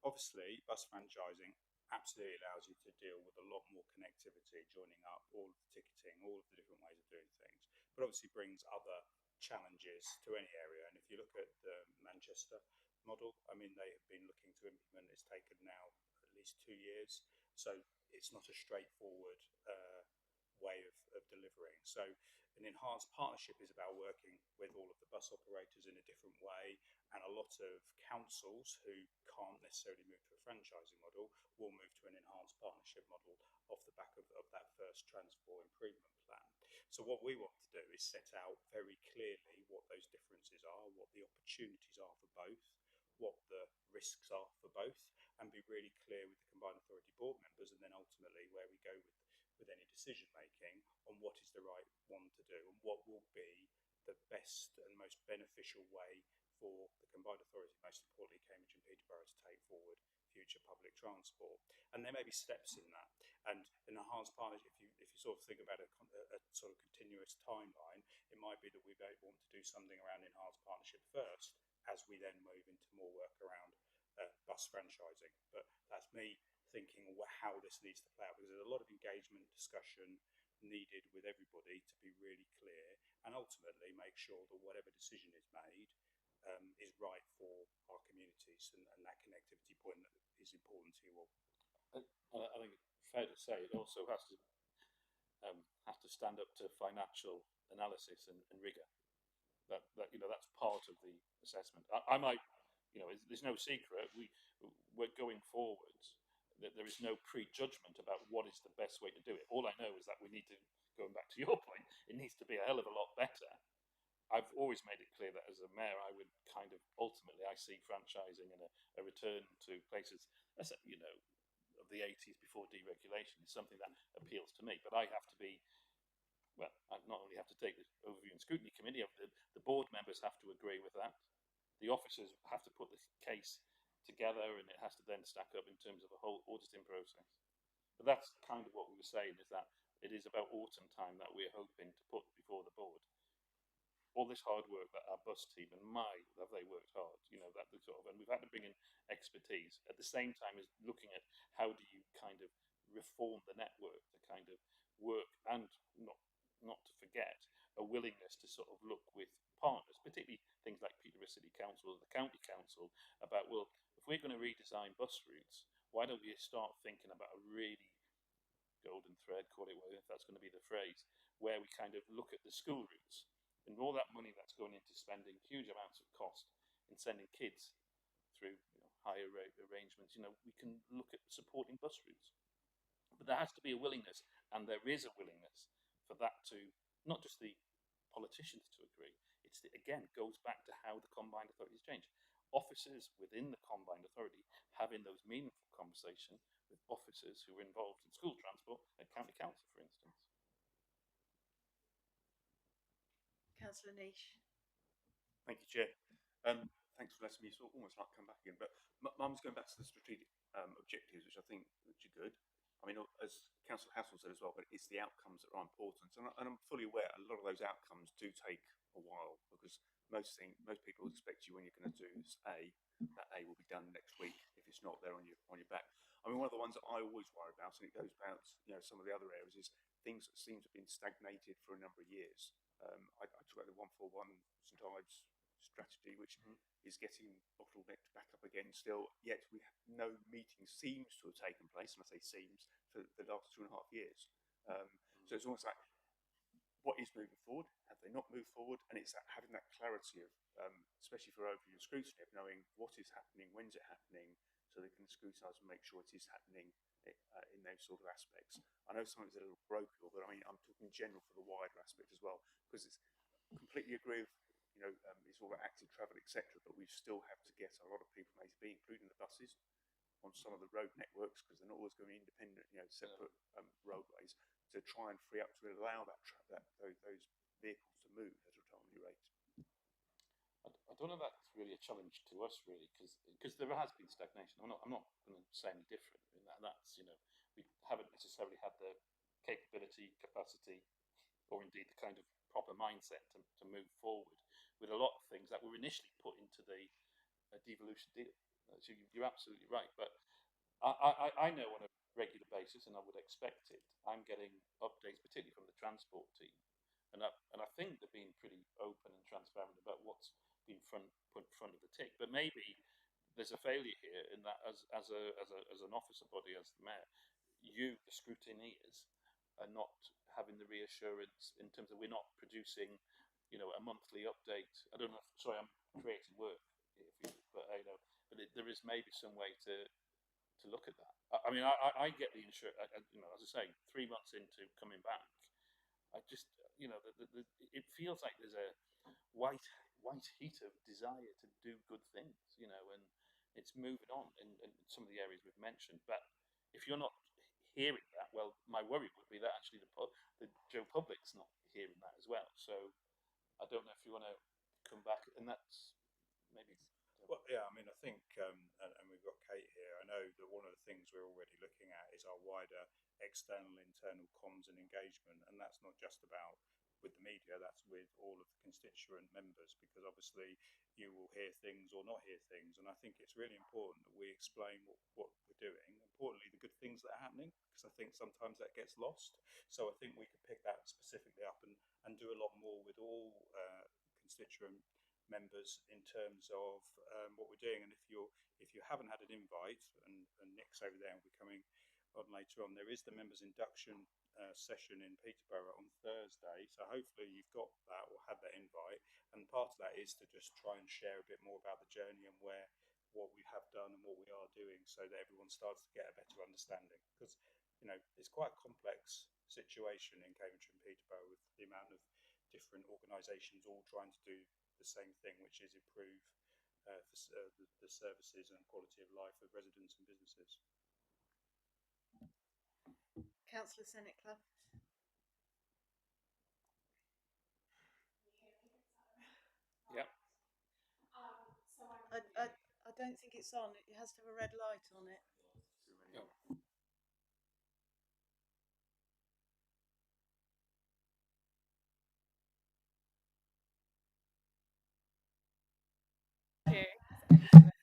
obviously, bus franchising absolutely allows you to deal with a lot more connectivity, joining up all of the ticketing, all of the different ways of doing things, but obviously brings other challenges to any area. And if you look at the Manchester model, I mean, they have been looking to implement, it's taken now at least 2 years. So it's not a straightforward way of delivering. So an enhanced partnership is about working with all of the bus operators in a different way, and a lot of councils who can't necessarily move to a franchising model will move to an enhanced partnership model off the back of that first transport improvement plan. So what we want to do is set out very clearly what those differences are, what the opportunities are for both, what the risks are for both, and be really clear with the combined authority board members, and then ultimately where we go with any decision making on what is the right one to do and what will be the best and most beneficial way for the combined authority, most importantly Cambridge and Peterborough, to take forward future public transport. And there may be steps in that. And an enhanced partnership, if you sort of think about a sort of continuous timeline, it might be that we may want to do something around enhanced partnership first, as we then move into more work around bus franchising. But that's me thinking how this needs to play out, because there's a lot of engagement, discussion needed with everybody to be really clear and ultimately make sure that whatever decision is made is right for our communities, and that connectivity point that is important to you all. I think it's fair to say it also has to stand up to financial analysis and rigour. That that's part of the assessment. I might, there's no secret. We're going forwards. That there is no prejudgment about what is the best way to do it. All I know is that we need to, going back to your point, it needs to be a hell of a lot better. I've always made it clear that as a mayor, I would kind of ultimately, I see franchising and a return to places, of the 80s before deregulation is something that appeals to me. But I have to be, well, I not only have to take the overview and scrutiny committee, the board members have to agree with that. The officers have to put the case together, and it has to then stack up in terms of a whole auditing process. But that's kind of what we were saying, is that it is about autumn time that we're hoping to put before the board all this hard work that our bus team, and have they worked hard, that the sort of, and we've had to bring in expertise at the same time as looking at how do you kind of reform the network to kind of work, and not to forget a willingness to sort of look with partners, particularly things like Peterborough City Council or the County Council, about, well, if we're going to redesign bus routes, why don't we start thinking about a really golden thread, call it whatever, if that's going to be the phrase, where we kind of look at the school routes and all that money that's going into spending huge amounts of cost in sending kids through higher rate arrangements. We can look at supporting bus routes, but there has to be a willingness, and there is a willingness for that to, not just the politicians to agree. Again, goes back to how the combined authorities change. Officers within the combined authority having those meaningful conversations with officers who are involved in school transport at county council, for instance. Councillor Niche. Thank you, Chair. Thanks for letting me almost like come back again. But mine was going back to the strategic objectives, which I think are good. I mean, as Councillor Hassel said as well, but it's the outcomes that are important. And I'm fully aware a lot of those outcomes do take a while, because most people expect you, when you're going to do A, that A will be done next week. If it's not, they're on your back. I mean, one of the ones that I always worry about, and it goes about some of the other areas, is things that seem to have been stagnated for a number of years. I talk about the 141 St Ives strategy, which is getting bottlenecked back up again still, yet no meeting seems to have taken place, and I say seems, for the last 2.5 years. So it's almost like, what is moving forward? Have they not moved forward? And it's having that clarity of, especially for overview scrutiny, of knowing what is happening, when's it happening, so they can scrutinise and make sure it is happening in those sort of aspects. I know sometimes it's a little parochial, but I mean, I'm talking general for the wider aspect as well, because it's completely agree with, it's all about active travel, etc. But we still have to get a lot of people, maybe including the buses, on some of the road networks, because they're not always going to be independent, separate roadways, to try and free up to allow those vehicles to move at a timely rate. I don't know if that's really a challenge to us, really, because there has been stagnation. I'm not going to say any different. I mean, that's we haven't necessarily had the capability, capacity, or indeed the kind of proper mindset to move forward with a lot of things that were initially put into the devolution deal. So you're absolutely right, but I know on a regular basis, and I would expect it, I'm getting updates, particularly from the transport team, and I think they're being pretty open and transparent about what's been put in front of the tick. But maybe there's a failure here in that, as an officer body, as the mayor, the scrutineers, are not having the reassurance in terms of we're not producing, a monthly update. I don't know. Sorry, I'm creating work, but there is maybe some way to look at that. I mean, I get the insurance. As I say, 3 months into coming back, I just, it feels like there's a white heat of desire to do good things, and it's moving on in some of the areas we've mentioned. But if you're not hearing that, well, my worry would be that actually the Joe public's not hearing that as well. So I don't know if you want to come back, and that's maybe. Well, yeah, I mean, I think, and we've got Kate here, I know that one of the things we're already looking at is our wider external, internal comms and engagement, and that's not just about with the media, that's with all of the constituent members, because obviously you will hear things or not hear things, and I think it's really important that we explain what we're doing, importantly the good things that are happening, because I think sometimes that gets lost. So I think we could pick that specifically up and do a lot more with all constituent members in terms of what we're doing. And if you haven't had an invite, and Nick's over there and will be coming on later on, there is the members induction session in Peterborough on Thursday, so hopefully you've got that or had that invite, and part of that is to just try and share a bit more about the journey and what we have done and what we are doing, so that everyone starts to get a better understanding, because it's quite a complex situation in Cambridge and Peterborough, with the amount of different organisations all trying to do the same thing, which is improve the services and quality of life of residents and businesses. Councillor Senetcliffe. Yeah. I don't think it's on. It has to have a red light on it. No.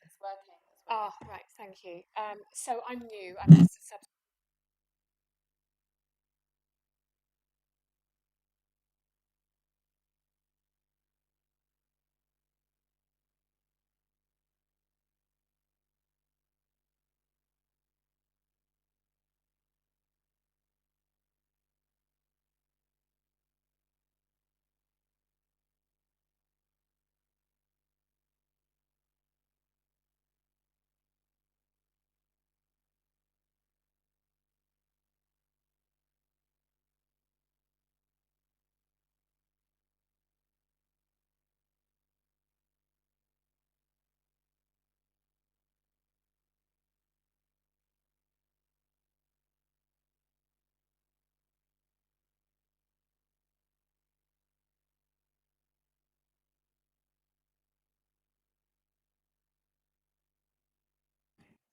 It's working. Ah, right, thank you. So I'm new. I'm just a sub.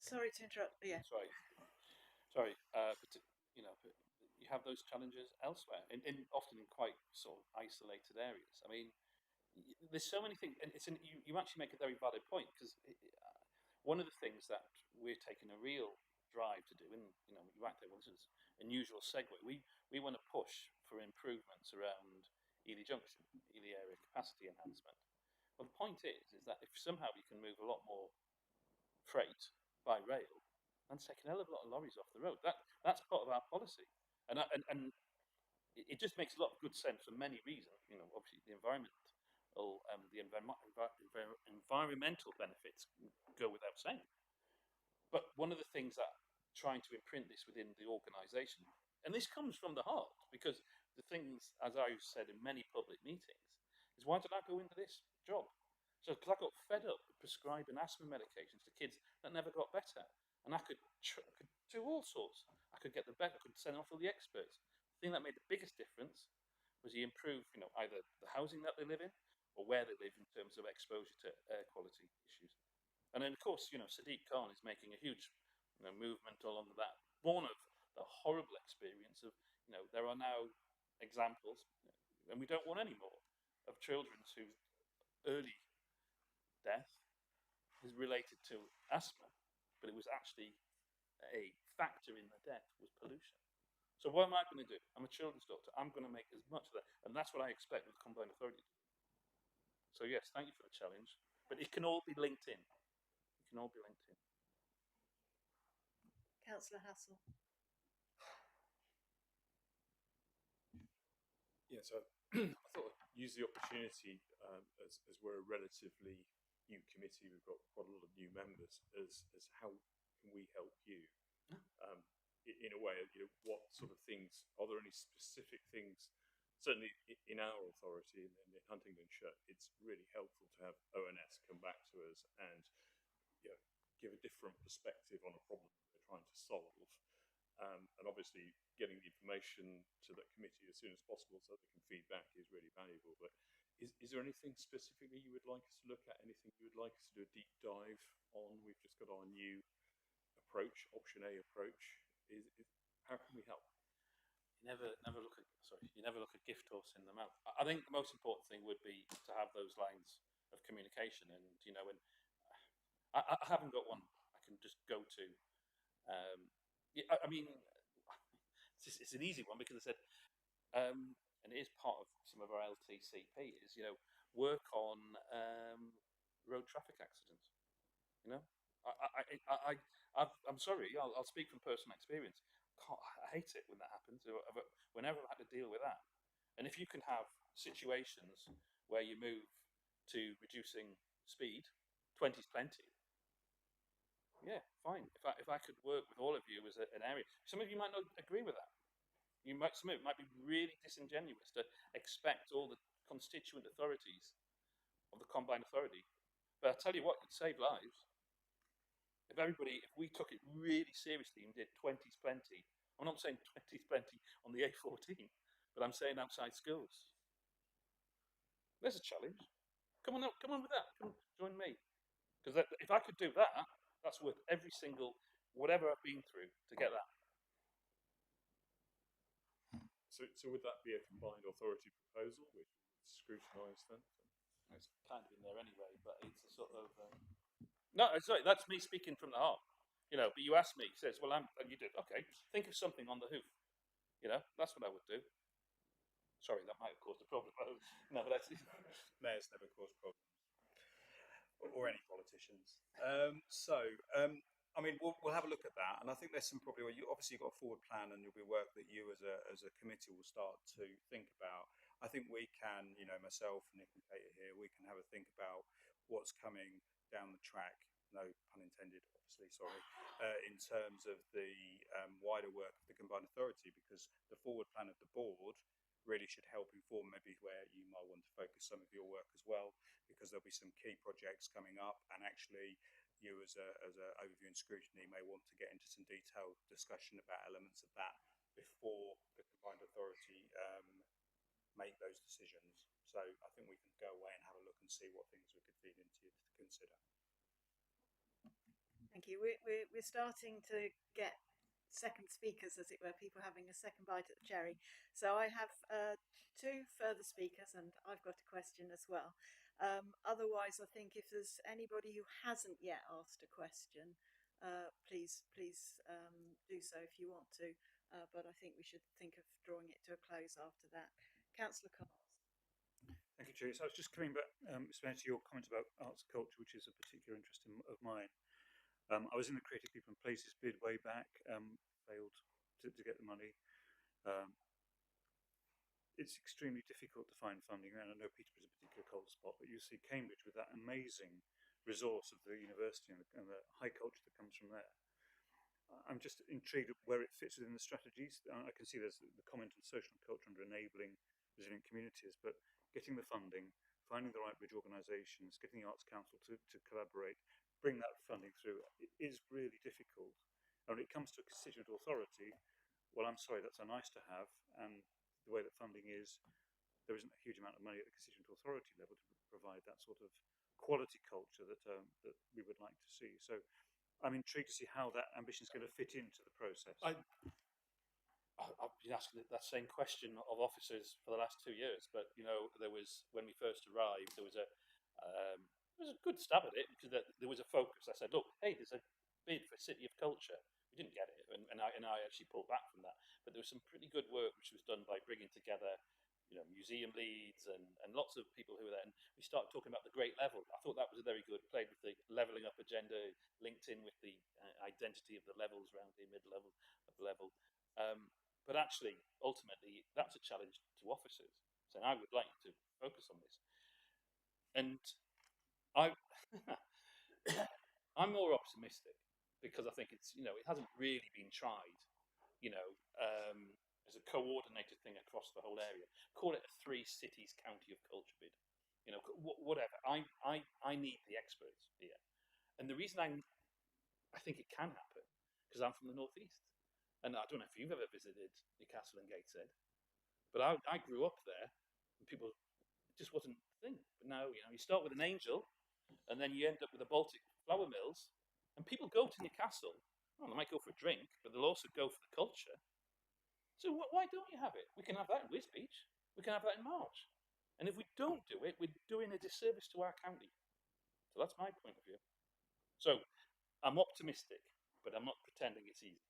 Sorry to interrupt. Yeah. Sorry. sorry, but you know, but you have those challenges elsewhere, in often in quite sort of isolated areas. I mean, there's so many things, and you actually make a very valid point because one of the things that we're taking a real drive to do, and you know, you act there, well, this is an unusual segue. We want to push for improvements around Ely Junction, Ely area capacity enhancement. Well, the point is that if somehow you can move a lot more freight by rail, and taking a hell of a lot of lorries off the road, that's part of our policy, and it just makes a lot of good sense for many reasons. You know, obviously the environmental benefits go without saying. But one of the things that trying to imprint this within the organisation, and this comes from the heart, because the things, as I've said in many public meetings, is why did I go into this job? So, because I got fed up with prescribing asthma medications to kids that never got better, and I could do all sorts. I could get the better. I could send off all the experts. The thing that made the biggest difference was he improved, you know, either the housing that they live in or where they live in terms of exposure to air quality issues. And then, of course, you know, Sadiq Khan is making a huge, you know, movement along that. Born of the horrible experience of, you know, there are now examples, and we don't want any more, of children whose early death is related to asthma, but it was actually a factor in the death was pollution. So what am I going to do? I'm a children's doctor. I'm going to make as much of that, and that's what I expect with the combined authority. So yes, thank you for the challenge, but it can all be linked in. It can all be linked in. Councillor Hassel. Yeah, so I thought I'd use the opportunity as we're a relatively new committee, we've got quite a lot of new members, as how can we help you? In a way, you know, what sort of things, are there any specific things, certainly in our authority in Huntingdonshire, it's really helpful to have ONS come back to us and, you know, give a different perspective on a problem that we're trying to solve. And obviously getting the information to that committee as soon as possible so they can feed back is really valuable. But is there anything specifically you would like us to look at, anything you would like us to do a deep dive on? We've just got our new approach, option A approach. How can we help? You never look a gift horse in the mouth. I think the most important thing would be to have those lines of communication, and you know, when I haven't got one I can just go to. Yeah, I mean, it's an easy one because I said, and it is part of some of our LTCP is, you know, work on road traffic accidents. You know, I'm sorry, I'll speak from personal experience. I hate it when that happens. Whenever I've had to deal with that, and if you can have situations where you move to reducing speed, 20 is plenty. Yeah, fine. If I could work with all of you as an area, some of you might not agree with that. Some of it might be really disingenuous to expect all the constituent authorities of the combined authority. But I tell you what, it'd save lives. If we took it really seriously and did 20's plenty, I'm not saying 20's plenty on the A14, but I'm saying outside schools. There's a challenge. Come on with that. Come join me. Because if I could do that, that's worth every single whatever I've been through to get that. So would that be a combined authority proposal, which would scrutinise then? It's kind of in there anyway, but it's a sort of... No, sorry, that's me speaking from the heart. You know, but you asked me, he says, well, you did, okay, think of something on the hoof. You know, that's what I would do. Sorry, that might have caused a problem. No, but that's... Mayors never cause problems. Or any politicians. I mean, we'll have a look at that, and I think there's some probably. Obviously, you've got a forward plan, and there'll be work that you as a committee will start to think about. I think we can, you know, myself, Nick and Kate are here. We can have a think about what's coming down the track. No pun intended, obviously. Sorry. In terms of the wider work of the combined authority, because the forward plan of the board really should help inform maybe where you might want to focus some of your work as well, because there'll be some key projects coming up, and actually you as a overview and scrutiny may want to get into some detailed discussion about elements of that before the combined authority make those decisions. So I think we can go away and have a look and see what things we could feed into you to consider. Thank you. We're starting to get second speakers, as it were, people having a second bite at the cherry. So I have two further speakers, and I've got a question as well. Otherwise, I think if there's anybody who hasn't yet asked a question, please do so if you want to. But I think we should think of drawing it to a close after that. Councillor Cox. Thank you, Chair. So I was just coming back, to your comment about arts and culture, which is a particular interest of mine. I was in the Creative People and Places bid way back, failed to get the money. It's extremely difficult to find funding, and I know Peterborough is a particular cold spot, but you see Cambridge with that amazing resource of the university and the high culture that comes from there. I'm just intrigued at where it fits within the strategies. I can see there's the comment on social and culture under enabling resilient communities, but getting the funding, finding the right bridge organisations, getting the Arts Council to collaborate, bring that funding through is really difficult. And when it comes to a constituent authority, well, I'm sorry, that's a nice to have, and the way that funding is, there isn't a huge amount of money at the constituent authority level to provide that sort of quality culture that we would like to see. So I'm intrigued to see how that ambition is going to fit into the process. I've been asking that same question of officers for the last 2 years, but there was, when we first arrived, there was a good stab at it because there was a focus. I said, look, hey, there's a bid for City of Culture. We didn't get it, and I actually pulled back from that. But there was some pretty good work which was done by bringing together museum leads and lots of people who were there. And we started talking about the Great Level. I thought that was a very good, played with the levelling up agenda, linked in with the identity of the levels around the mid-level, level. But actually, ultimately, that's a challenge to officers. So I would like to focus on this. And I'm more optimistic because I think it's, it hasn't really been tried, as a coordinated thing across the whole area. Call it a 3 cities county of culture bid, whatever. I need the experts here. And the reason I think it can happen, because I'm from the northeast, and I don't know if you've ever visited Newcastle and Gateshead, but I grew up there, and people, it just wasn't the thing. But now, you start with an Angel, and then you end up with the Baltic flour mills, and people go to Newcastle. Well, they might go for a drink, but they'll also go for the culture. So why don't you have it? We can have that in Wisbech. We can have that in March. And if we don't do it, we're doing a disservice to our county. So that's my point of view. So I'm optimistic, but I'm not pretending it's easy.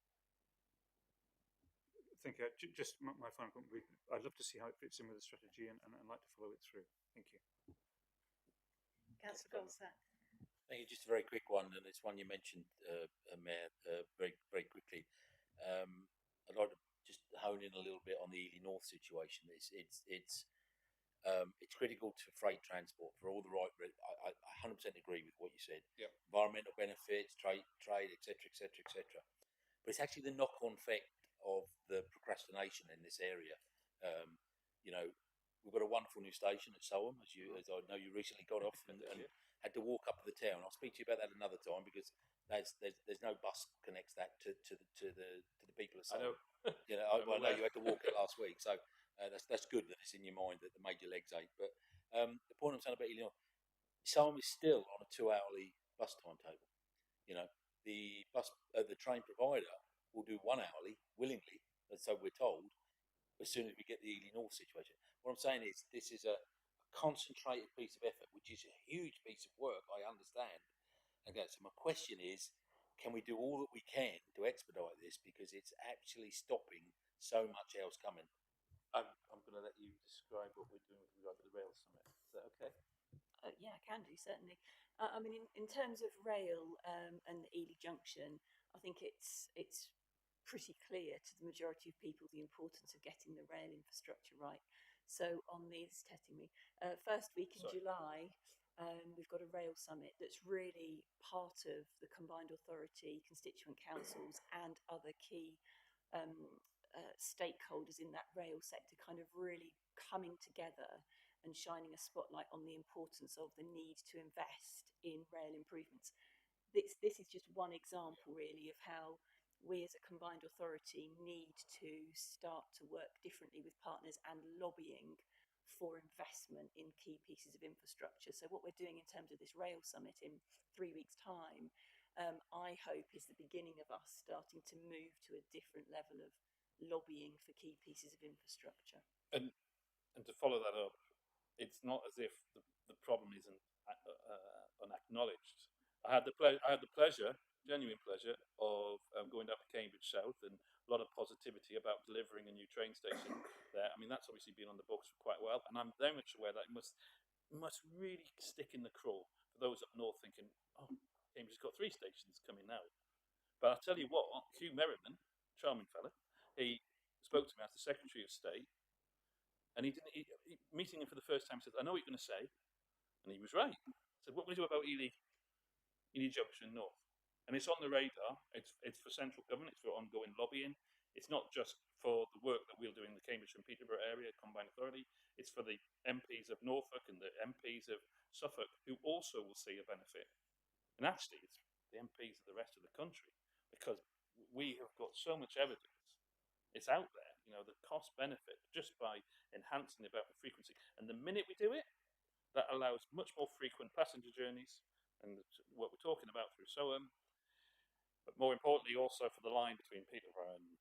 Thank you. Just my final point. I'd love to see how it fits in with the strategy and like to follow it through. Thank you. Councillor Goldsat. Thank you. Just a very quick one, and it's one you mentioned, Mayor, very quickly. I'd like to just hone in a little bit on the Ely North situation. It's critical to freight transport for all the right. I 100% agree with what you said. Yep. Environmental benefits, trade, etc., etc., etc. But it's actually the knock-on effect of the procrastination in this area. We've got a wonderful new station at Soham, as I know you recently got off and had to walk up to the town. I'll speak to you about that another time because there's no bus connects that to the people of Soham. I know. I know you had to walk it last week, so that's good that it's in your mind that the major legs ache. But the point I'm saying about Illinois, Soham is still on a 2-hourly bus timetable. The train provider will do 1 hourly willingly, and so we're told, as soon as we get the Ely North situation. What I'm saying is this is a concentrated piece of effort, which is a huge piece of work, I understand. Okay, so my question is, can we do all that we can to expedite this, because it's actually stopping so much else coming? I'm going to let you describe what we're doing with regard to the rail summit. Is that okay? Yeah, I can do, certainly. In terms of rail and Ely Junction, I think it's pretty clear to the majority of people the importance of getting the rail infrastructure right. So on this first week in July, we've got a rail summit that's really part of the combined authority, constituent councils and other key stakeholders in that rail sector kind of really coming together and shining a spotlight on the importance of the need to invest in rail improvements. This is just one example really of how we as a combined authority need to start to work differently with partners and lobbying for investment in key pieces of infrastructure. So what we're doing in terms of this rail summit in 3 weeks' time I hope is the beginning of us starting to move to a different level of lobbying for key pieces of infrastructure. And to follow that up, it's not as if the problem isn't unacknowledged. I had the pleasure, genuine pleasure, of going down to Cambridge South, and a lot of positivity about delivering a new train station there. I mean, that's obviously been on the books for quite a while, and I'm very much aware that it must really stick in the craw for those up north thinking, oh, Cambridge's got 3 stations coming now. But I'll tell you what, Hugh Merriman, charming fella, he spoke to me as the Secretary of State, and meeting him for the first time, said, I know what you're going to say, and he was right. I said, what will you do about Ely Junction North? And it's on the radar. It's for central government. It's for ongoing lobbying. It's not just for the work that we'll do in the Cambridge and Peterborough area combined authority. It's for the MPs of Norfolk and the MPs of Suffolk, who also will see a benefit. And actually, it's the MPs of the rest of the country, because we have got so much evidence. It's out there, you know, the cost benefit just by enhancing the amount of frequency. And the minute we do it, that allows much more frequent passenger journeys, and what we're talking about through Soham, but more importantly also for the line between Peterborough and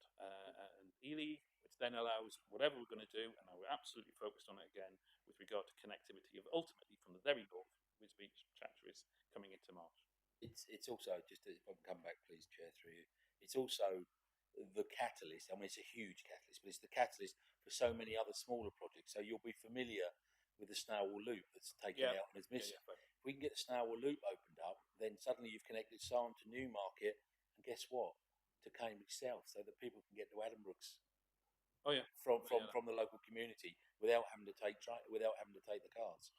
Ely, which then allows whatever we're going to do, and we're absolutely focused on it again with regard to connectivity of ultimately from the very north, Wisbech, Chatteris, coming into March. It's also, just if I can come back please, Chair, through you, it's also the catalyst. I mean, it's a huge catalyst, but it's the catalyst for so many other smaller projects. So you'll be familiar with the Snowell Loop that's taken out and is missing. If we can get the Snowell Loop opened up, then suddenly you've connected Soham to Newmarket, and guess what? To Cambridge South, so that people can get to Addenbrooke's. Oh yeah, from the local community without having to take the cars.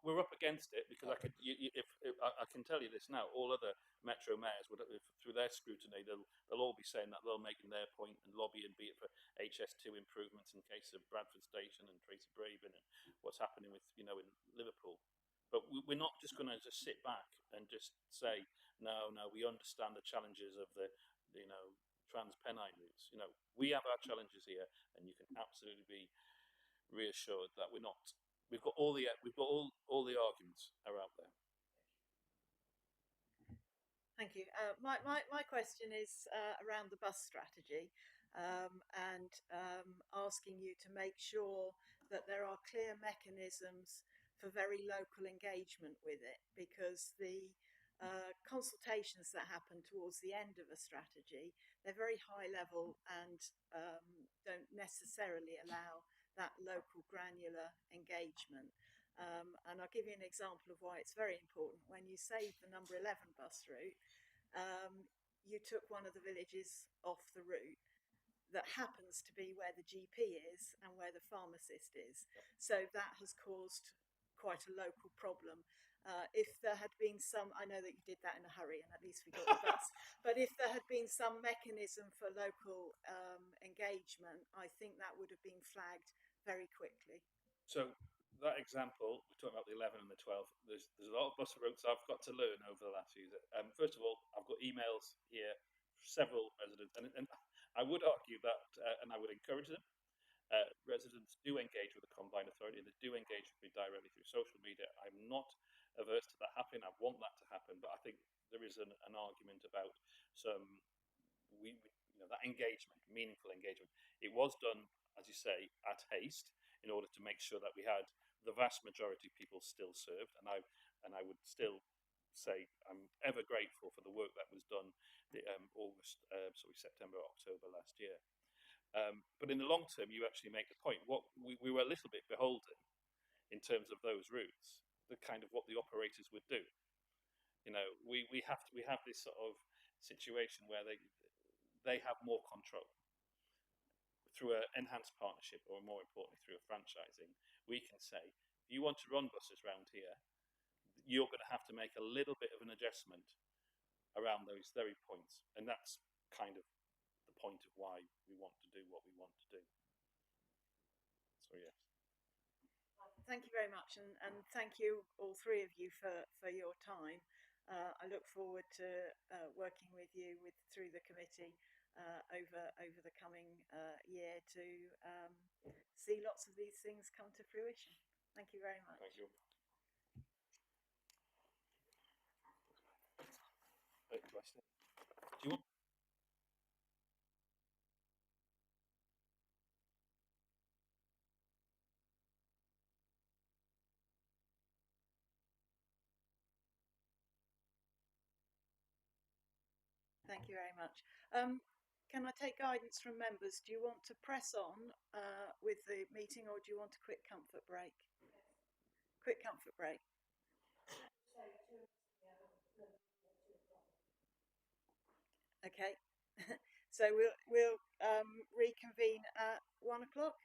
We're up against it because I can tell you this now. All other metro mayors would, through their scrutiny, they'll all be saying that they're making their point and lobbying, be it for HS2 improvements in case of Bradford Station and Tracy Braben and what's happening with in Liverpool. But we're not just going to just sit back and just say no. We understand the challenges of the Trans-Pennine routes. We have our challenges here, and you can absolutely be reassured that we're not. We've got all the arguments are out there. Thank you. My question is around the bus strategy, and asking you to make sure that there are clear mechanisms for very local engagement with it, because the consultations that happen towards the end of a strategy, they're very high level and don't necessarily allow that local granular engagement. And I'll give you an example of why it's very important. When you saved the number 11 bus route, you took one of the villages off the route that happens to be where the GP is and where the pharmacist is. So that has caused quite a local problem. If there had been some, I know that you did that in a hurry and at least we got the bus, but if there had been some mechanism for local engagement, I think that would have been flagged very quickly. So that example, we're talking about the 11 and the 12, there's a lot of bus routes I've got to learn over the last few years. First of all, I've got emails here, several residents, and I would argue that, and I would encourage them, residents do engage with the combined authority, and they do engage with me directly through social media. I'm not averse to that happening. I want that to happen, but I think there is an argument about that engagement, meaningful engagement. It was done, as you say, at haste in order to make sure that we had the vast majority of people still served, and I would still say I'm ever grateful for the work that was done September, October last year. But in the long term, you actually make the point. What we were a little bit beholden in terms of those routes, the kind of what the operators would do. We have this sort of situation where they have more control through an enhanced partnership, or more importantly through a franchising. We can say, if you want to run buses around here, you're going to have to make a little bit of an adjustment around those very points, and that's kind of the point of why we want to do what we want to do. So yes. Thank you very much, and thank you all three of you for your time. I look forward to working with you through the committee over the coming year to see lots of these things come to fruition. Thank you very much. Thank you. question. Do you want? Thank you very much. Can I take guidance from members? Do you want to press on with the meeting, or do you want a quick comfort break? Quick comfort break. Okay. So we'll reconvene at 1 o'clock.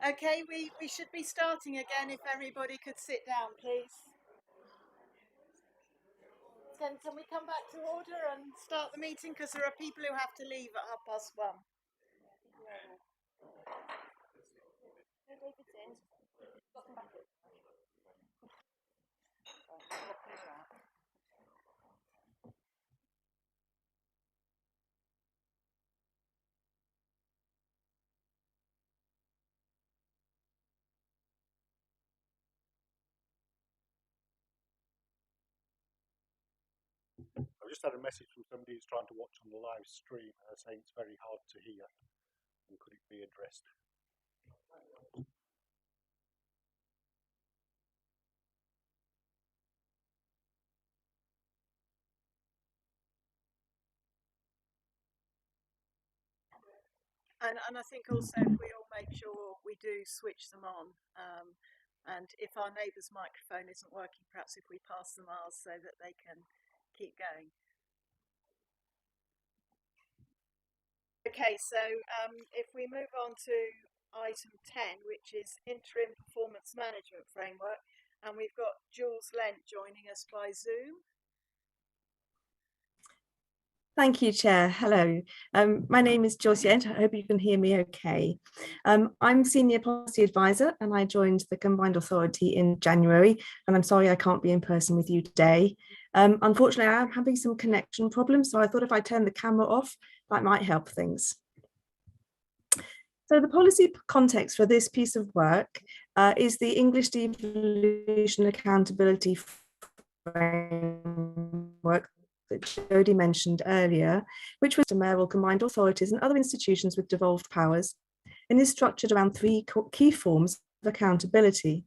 Okay, we should be starting again if everybody could sit down, please. Can we come back to order and start the meeting? Because there are people who have to leave at 1:30. I've just had a message from somebody who's trying to watch on the live stream saying it's very hard to hear, and could it be addressed? And I think also if we all make sure we do switch them on, and if our neighbour's microphone isn't working, perhaps if we pass them ours so that they can keep going. Okay, so if we move on to item 10, which is interim performance management framework, and we've got Jules Lent joining us by Zoom. Thank you, Chair. Hello. My name is Joyce Yent. I hope you can hear me okay. I'm Senior Policy Advisor and I joined the Combined Authority in January, and I'm sorry I can't be in person with you today. Unfortunately, I am having some connection problems, so I thought if I turn the camera off, that might help things. So the policy context for this piece of work is the English Devolution Accountability Framework that Jodie mentioned earlier, which was to mayoral combined authorities and other institutions with devolved powers, and is structured around three key forms of accountability: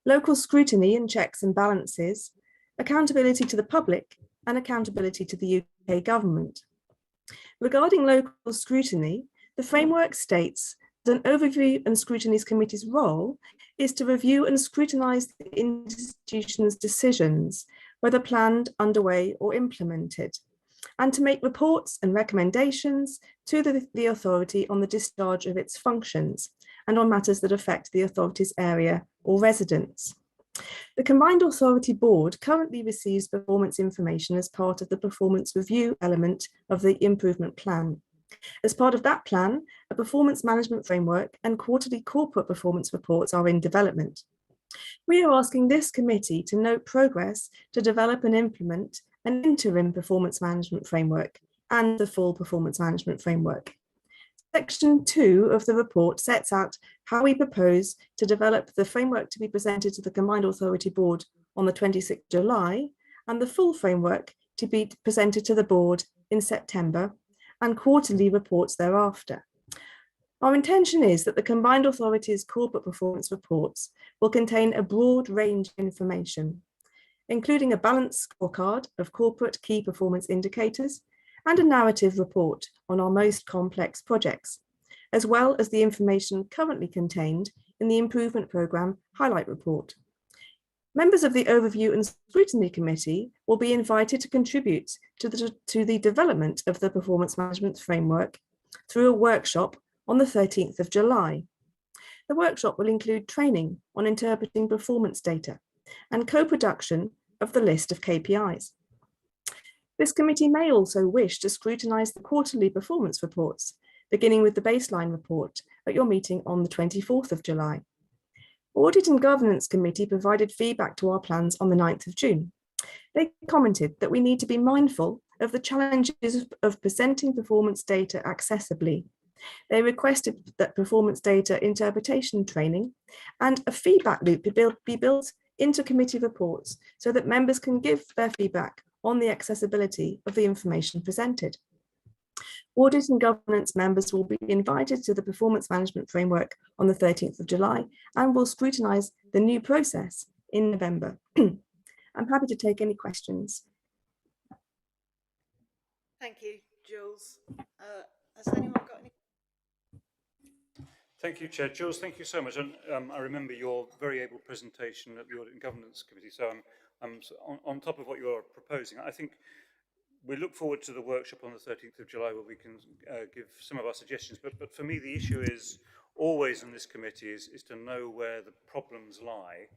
local scrutiny and checks and balances, accountability to the public, and accountability to the UK government. Regarding local scrutiny, the framework states that an overview and scrutinies committee's role is to review and scrutinise the institution's decisions, whether planned, underway or implemented, and to make reports and recommendations to the authority on the discharge of its functions and on matters that affect the authority's area or residents. The Combined Authority Board currently receives performance information as part of the performance review element of the improvement plan. As part of that plan, a performance management framework and quarterly corporate performance reports are in development. We are asking this committee to note progress to develop and implement an interim performance management framework and the full performance management framework. Section 2 of the report sets out how we propose to develop the framework to be presented to the Combined Authority Board on the 26th of July and the full framework to be presented to the board in September and quarterly reports thereafter. Our intention is that the Combined Authority's corporate performance reports will contain a broad range of information, including a balanced scorecard of corporate key performance indicators and a narrative report on our most complex projects, as well as the information currently contained in the Improvement Programme Highlight Report. Members of the Overview and Scrutiny Committee will be invited to contribute to the development of the Performance Management Framework through a workshop on the 13th of July. The workshop will include training on interpreting performance data and co-production of the list of KPIs. This committee may also wish to scrutinise the quarterly performance reports, beginning with the baseline report at your meeting on the 24th of July. Audit and Governance Committee provided feedback to our plans on the 9th of June. They commented that we need to be mindful of the challenges of presenting performance data accessibly. They requested that performance data interpretation training and a feedback loop be built into committee reports so that members can give their feedback on the accessibility of the information presented. Audit and Governance members will be invited to the Performance Management Framework on the 13th of July and will scrutinise the new process in November. I'm happy to take any questions. Thank you, Jules. Has anyone got any? Thank you, Chair. Jules, thank you so much. And I remember your very able presentation at the Audit and Governance Committee. So I'm on top of what you are proposing. I think we look forward to the workshop on the 13th of July where we can give some of our suggestions. But for me, the issue is always in this committee is to know where the problems lie,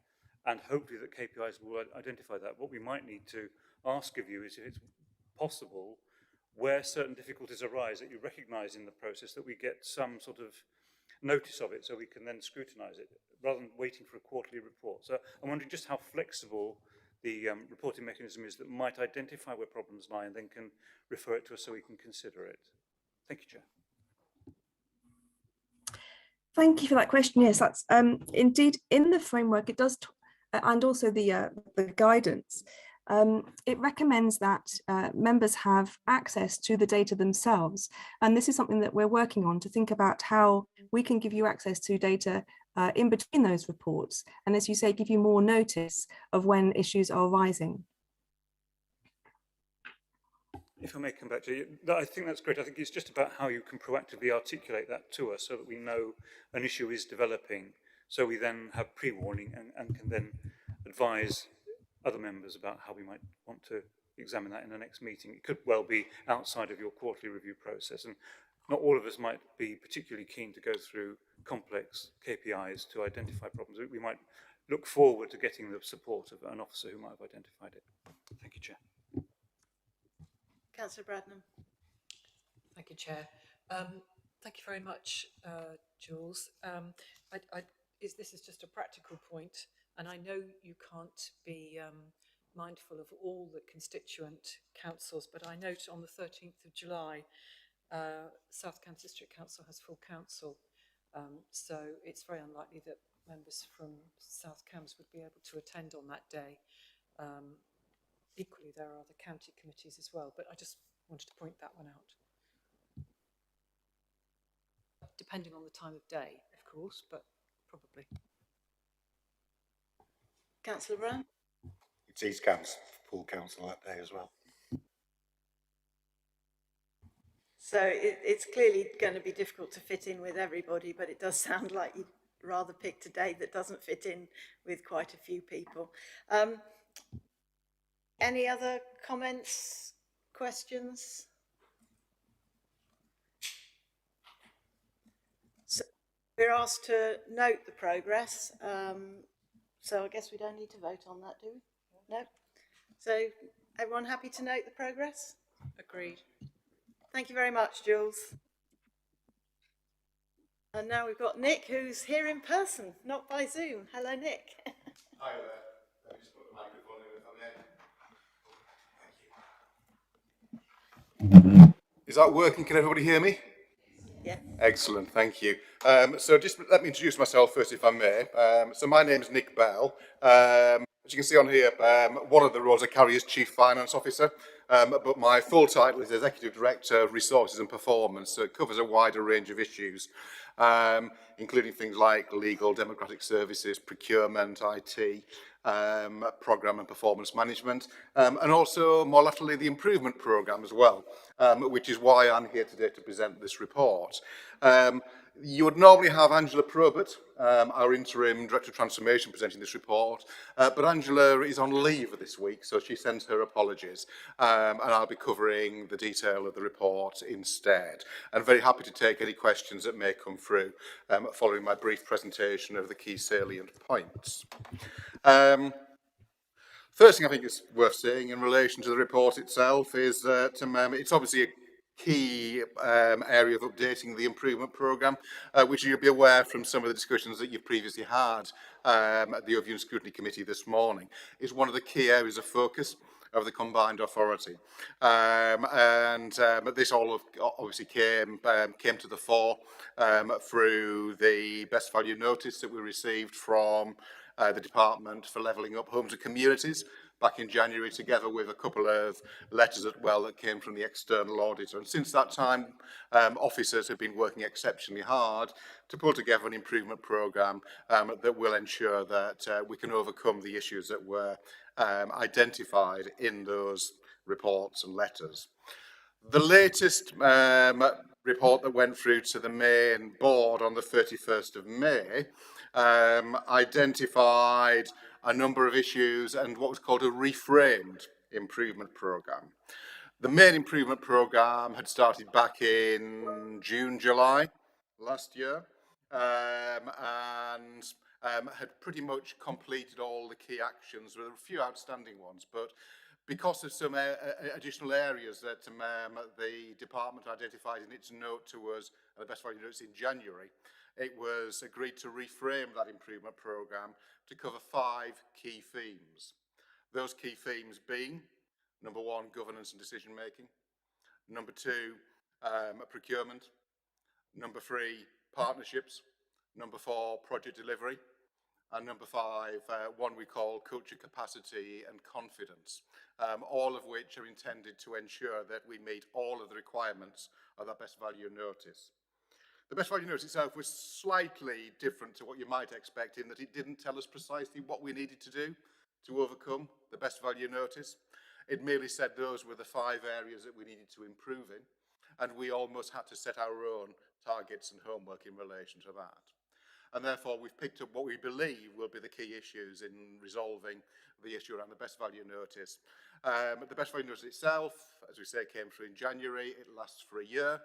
and hopefully that KPIs will identify that. What we might need to ask of you is, if it's possible, where certain difficulties arise that you recognise in the process, that we get some sort of notice of it so we can then scrutinise it, rather than waiting for a quarterly report. So I'm wondering just how flexible the reporting mechanism is that might identify where problems lie and then can refer it to us so we can consider it. Thank you, Chair. Thank you for that question. Yes, that's indeed in the framework. It does, and also the guidance. It recommends that members have access to the data themselves, and this is something that we're working on to think about how we can give you access to data in between those reports, and as you say, give you more notice of when issues are rising. If I may come back to you, I think that's great. I think it's just about how you can proactively articulate that to us so that we know an issue is developing, so we then have pre-warning and can then advise other members about how we might want to examine that in the next meeting. It could well be outside of your quarterly review process, and not all of us might be particularly keen to go through complex KPIs to identify problems. We might look forward to getting the support of an officer who might have identified it. Thank you, Chair. Councillor Bradnam. Thank you, Chair. Thank you very much, Jules. This is just a practical point, and I know you can't be mindful of all the constituent councils, but I note on the 13th of July, South Cambs District Council has full council, so it's very unlikely that members from South Cambs would be able to attend on that day. Equally, there are other county committees as well, but I just wanted to point that one out. Depending on the time of day, of course, but probably. Councillor Brown. It's East Cambs full council that day as well. So it's clearly going to be difficult to fit in with everybody, but it does sound like you'd rather pick a day that doesn't fit in with quite a few people. Any other comments, questions? So we're asked to note the progress. So I guess we don't need to vote on that, do we? No. So everyone happy to note the progress? Agreed. Thank you very much, Jules. And now we've got Nick, who's here in person, not by Zoom. Hello, Nick. Hi there. Let me just put the microphone in if I'm there. Is that working? Can everybody hear me? Yeah. Excellent, thank you. So just let me introduce myself first, if I may. So my name is Nick Bell. As you can see on here, one of the roles I carry is Chief Finance Officer, but my full title is Executive Director of Resources and Performance, so it covers a wider range of issues, including things like legal, democratic services, procurement, IT, programme and performance management, and also more latterly the improvement programme as well, which is why I'm here today to present this report. You would normally have Angela Probert, our interim Director of Transformation, presenting this report, but Angela is on leave this week, so she sends her apologies, and I'll be covering the detail of the report instead. And very happy to take any questions that may come through following my brief presentation of the key salient points. First thing I think is worth saying in relation to the report itself is that it's obviously a key area of updating the improvement programme, which you'll be aware from some of the discussions that you've previously had at the Overview and Scrutiny Committee this morning, is one of the key areas of focus of the combined authority. This all obviously came to the fore through the best value notice that we received from the Department for Levelling Up Homes and Communities back in January, together with a couple of letters as well that came from the external auditor. And since that time, officers have been working exceptionally hard to pull together an improvement programme that will ensure that we can overcome the issues that were identified in those reports and letters. The latest report that went through to the main board on the 31st of May identified a number of issues and what was called a reframed improvement programme. The main improvement programme had started back in June, July last year, and had pretty much completed all the key actions. There were a few outstanding ones, but because of some additional areas that the department identified in its note to us, and the best value notes in January, it was agreed to reframe that improvement programme to cover 5 key themes. Those key themes being, number 1, governance and decision making, number 2, procurement, number 3, partnerships, number 4, project delivery, and number 5, one we call culture, capacity and confidence, all of which are intended to ensure that we meet all of the requirements of that best value notice. The best value notice itself was slightly different to what you might expect in that it didn't tell us precisely what we needed to do to overcome the best value notice. It merely said those were the 5 areas that we needed to improve in, and we almost had to set our own targets and homework in relation to that. And therefore we've picked up what we believe will be the key issues in resolving the issue around the best value notice. The best value notice itself, as we say, came through in January. It lasts for a year.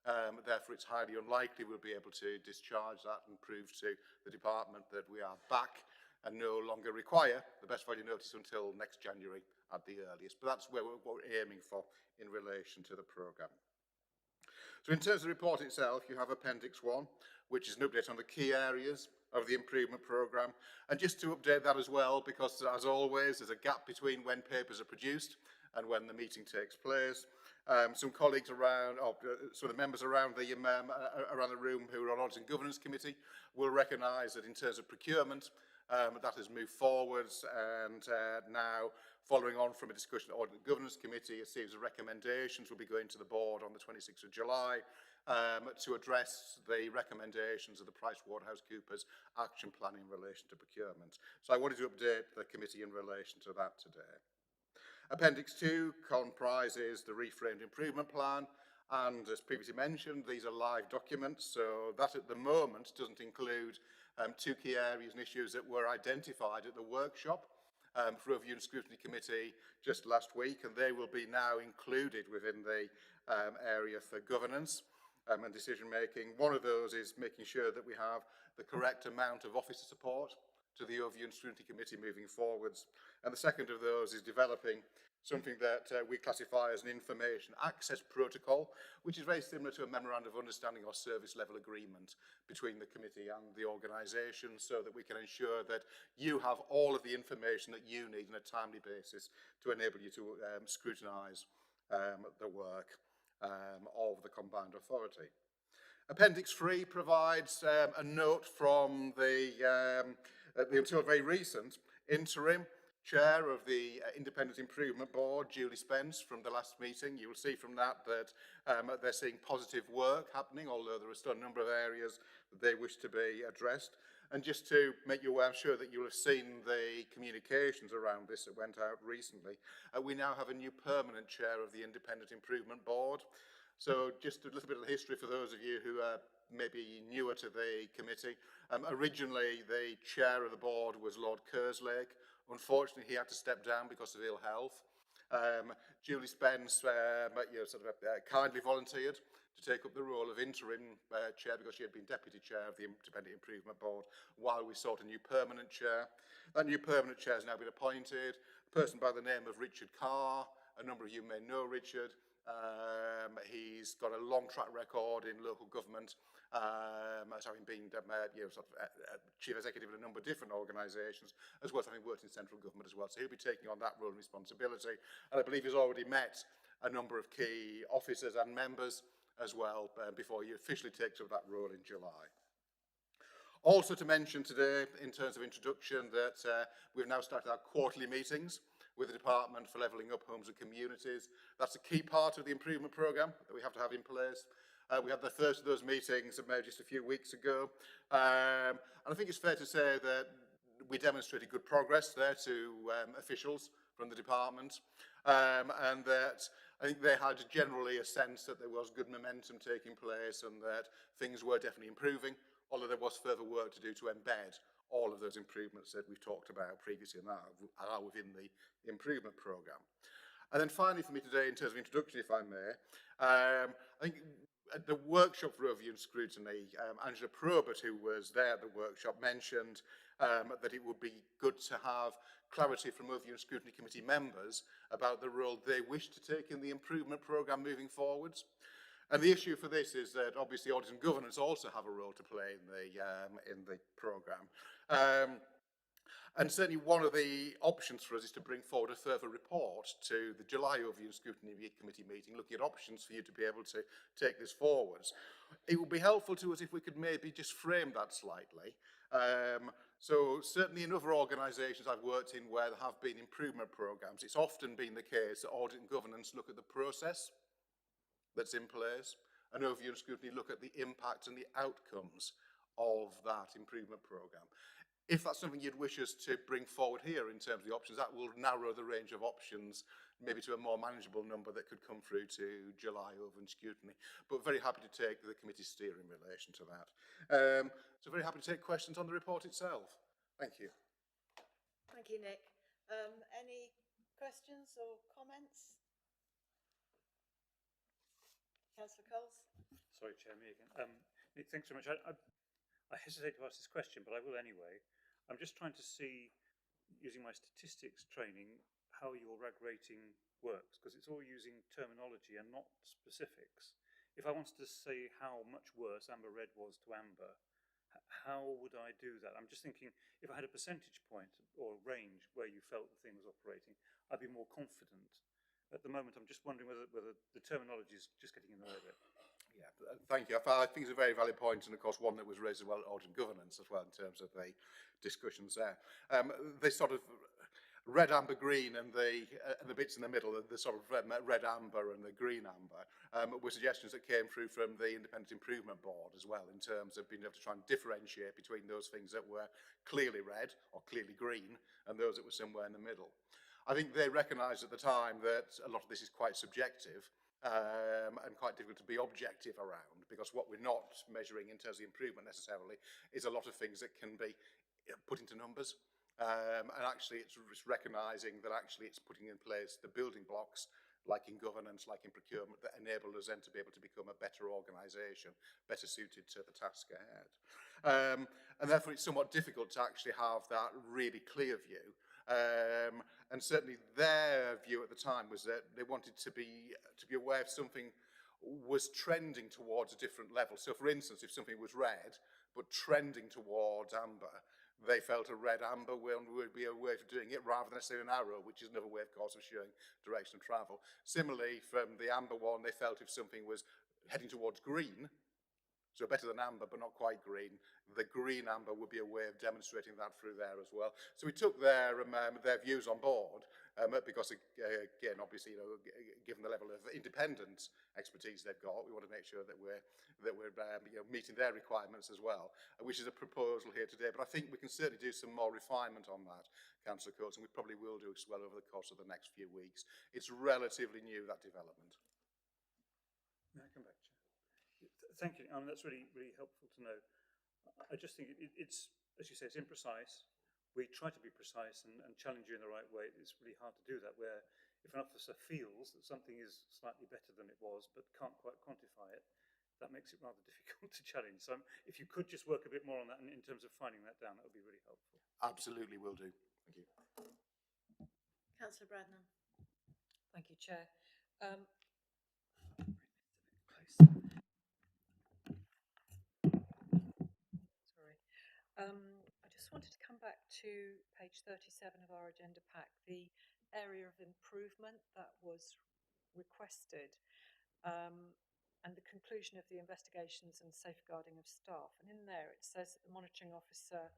Therefore, it's highly unlikely we'll be able to discharge that and prove to the department that we are back and no longer require the best value notice until next January at the earliest. But that's what we're aiming for in relation to the programme. So in terms of the report itself, you have Appendix 1, which is an update on the key areas of the improvement programme. And just to update that as well, because as always, there's a gap between when papers are produced and when the meeting takes place. Some colleagues around, or some of the members around the room who are on Audit and Governance Committee will recognise that in terms of procurement, that has moved forwards, and now, following on from a discussion at Audit and Governance Committee, a series of recommendations will be going to the board on the 26th of July to address the recommendations of the PricewaterhouseCoopers action plan in relation to procurement. So I wanted to update the committee in relation to that today. Appendix 2 comprises the reframed improvement plan, and as previously mentioned, these are live documents, so that at the moment doesn't include 2 key areas and issues that were identified at the workshop for Review and Scrutiny Committee just last week, and they will be now included within the area for governance and decision making. One of those is making sure that we have the correct amount of officer support to the Review and Scrutiny Committee moving forwards. And the second of those is developing something that we classify as an information access protocol, which is very similar to a memorandum of understanding or service level agreement between the committee and the organisation, so that we can ensure that you have all of the information that you need on a timely basis to enable you to scrutinise the work of the combined authority. Appendix 3 provides a note from the until very recent interim chair of the Independent Improvement Board, Julie Spence, from the last meeting. You will see from that that they're seeing positive work happening, although there are still a number of areas that they wish to be addressed. And just to make you aware, I'm sure that you'll have seen the communications around this that went out recently. We now have a new permanent chair of the Independent Improvement Board. So just a little bit of the history for those of you who are maybe newer to the committee. Originally, the chair of the board was Lord Kerslake. Unfortunately, he had to step down because of ill health. Julie Spence kindly volunteered to take up the role of interim chair because she had been deputy chair of the Independent Improvement Board while we sought a new permanent chair. That new permanent chair has now been appointed. A person by the name of Richard Carr. A number of you may know Richard. He's got a long track record in local government, as having been chief executive in a number of different organisations, as well as having worked in central government as well. So he'll be taking on that role and responsibility. And I believe he's already met a number of key officers and members as well before he officially takes up that role in July. Also to mention today, in terms of introduction, that we've now started our quarterly meetings with the Department for Levelling Up Homes and Communities. That's a key part of the improvement programme that we have to have in place. We had the first of those meetings just a few weeks ago. And I think it's fair to say that we demonstrated good progress there to officials from the department, and that I think they had generally a sense that there was good momentum taking place and that things were definitely improving, although there was further work to do to embed all of those improvements that we've talked about previously and that are within the improvement programme. And then finally for me today, in terms of introduction, if I may, I think at the workshop for Review and Scrutiny, Angela Probert, who was there at the workshop, mentioned that it would be good to have clarity from Review and Scrutiny Committee members about the role they wish to take in the improvement programme moving forwards. And the issue for this is that obviously audit and governance also have a role to play in the programme. And certainly one of the options for us is to bring forward a further report to the July Review and Scrutiny Committee meeting, looking at options for you to be able to take this forwards. It would be helpful to us if we could maybe just frame that slightly. So certainly in other organisations I've worked in where there have been improvement programmes, it's often been the case that audit and governance look at the process that's in place, and Review and Scrutiny look at the impact and the outcomes of that improvement programme. If that's something you'd wish us to bring forward here in terms of the options, that will narrow the range of options, maybe to a more manageable number that could come through to July over and Scrutiny. But very happy to take the committee's steer in relation to that. So very happy to take questions on the report itself. Thank you. Thank you, Nick. Any questions or comments? Councillor Coles. Sorry, Chair, me again. Nick, thanks very much. I hesitate to ask this question, but I will anyway. I'm just trying to see, using my statistics training, how your RAG rating works, because it's all using terminology and not specifics. If I wanted to say how much worse Amber Red was to Amber, how would I do that? I'm just thinking, if I had a percentage point or a range where you felt the thing was operating, I'd be more confident. At the moment, I'm just wondering whether the terminology is just getting in the way of it. Yeah, thank you. I think it's a very valid point, and of course one that was raised as well at audit and governance as well in terms of the discussions there. The sort of red, amber, green, and the bits in the middle, the sort of red, amber, and the green, amber, were suggestions that came through from the Independent Improvement Board as well in terms of being able to try and differentiate between those things that were clearly red or clearly green and those that were somewhere in the middle. I think they recognised at the time that a lot of this is quite subjective. And quite difficult to be objective around, because what we're not measuring in terms of the improvement necessarily is a lot of things that can be put into numbers. And actually it's recognising that actually it's putting in place the building blocks, like in governance, like in procurement, that enable us then to be able to become a better organisation, better suited to the task ahead. And therefore it's somewhat difficult to actually have that really clear view. And certainly their view at the time was that they wanted to be aware if something was trending towards a different level. So for instance, if something was red but trending towards amber, they felt a red amber one would be a way of doing it rather than necessarily an arrow, which is another way of course of showing direction of travel. Similarly, from the amber one, they felt if something was heading towards green, so better than amber, but not quite green, the green amber would be a way of demonstrating that through there as well. So we took their views on board, because again, obviously, given the level of independent expertise they've got, we want to make sure that we're meeting their requirements as well, which is a proposal here today. But I think we can certainly do some more refinement on that, Councillor Coates, and we probably will do as well over the course of the next few weeks. It's relatively new, that development. May I come back, Chair? Thank you. That's really, really helpful to know. I just think it's, as you say, it's imprecise. We try to be precise and challenge you in the right way. It's really hard to do that, where if an officer feels that something is slightly better than it was, but can't quite quantify it, that makes it rather difficult to challenge. So if you could just work a bit more on that in terms of finding that down, that would be really helpful. Absolutely will do. Thank you. Councillor Bradnam. Thank you, Chair. I just wanted to come back to page 37 of our agenda pack, the area of improvement that was requested, and the conclusion of the investigations and safeguarding of staff. And in there it says that the monitoring officer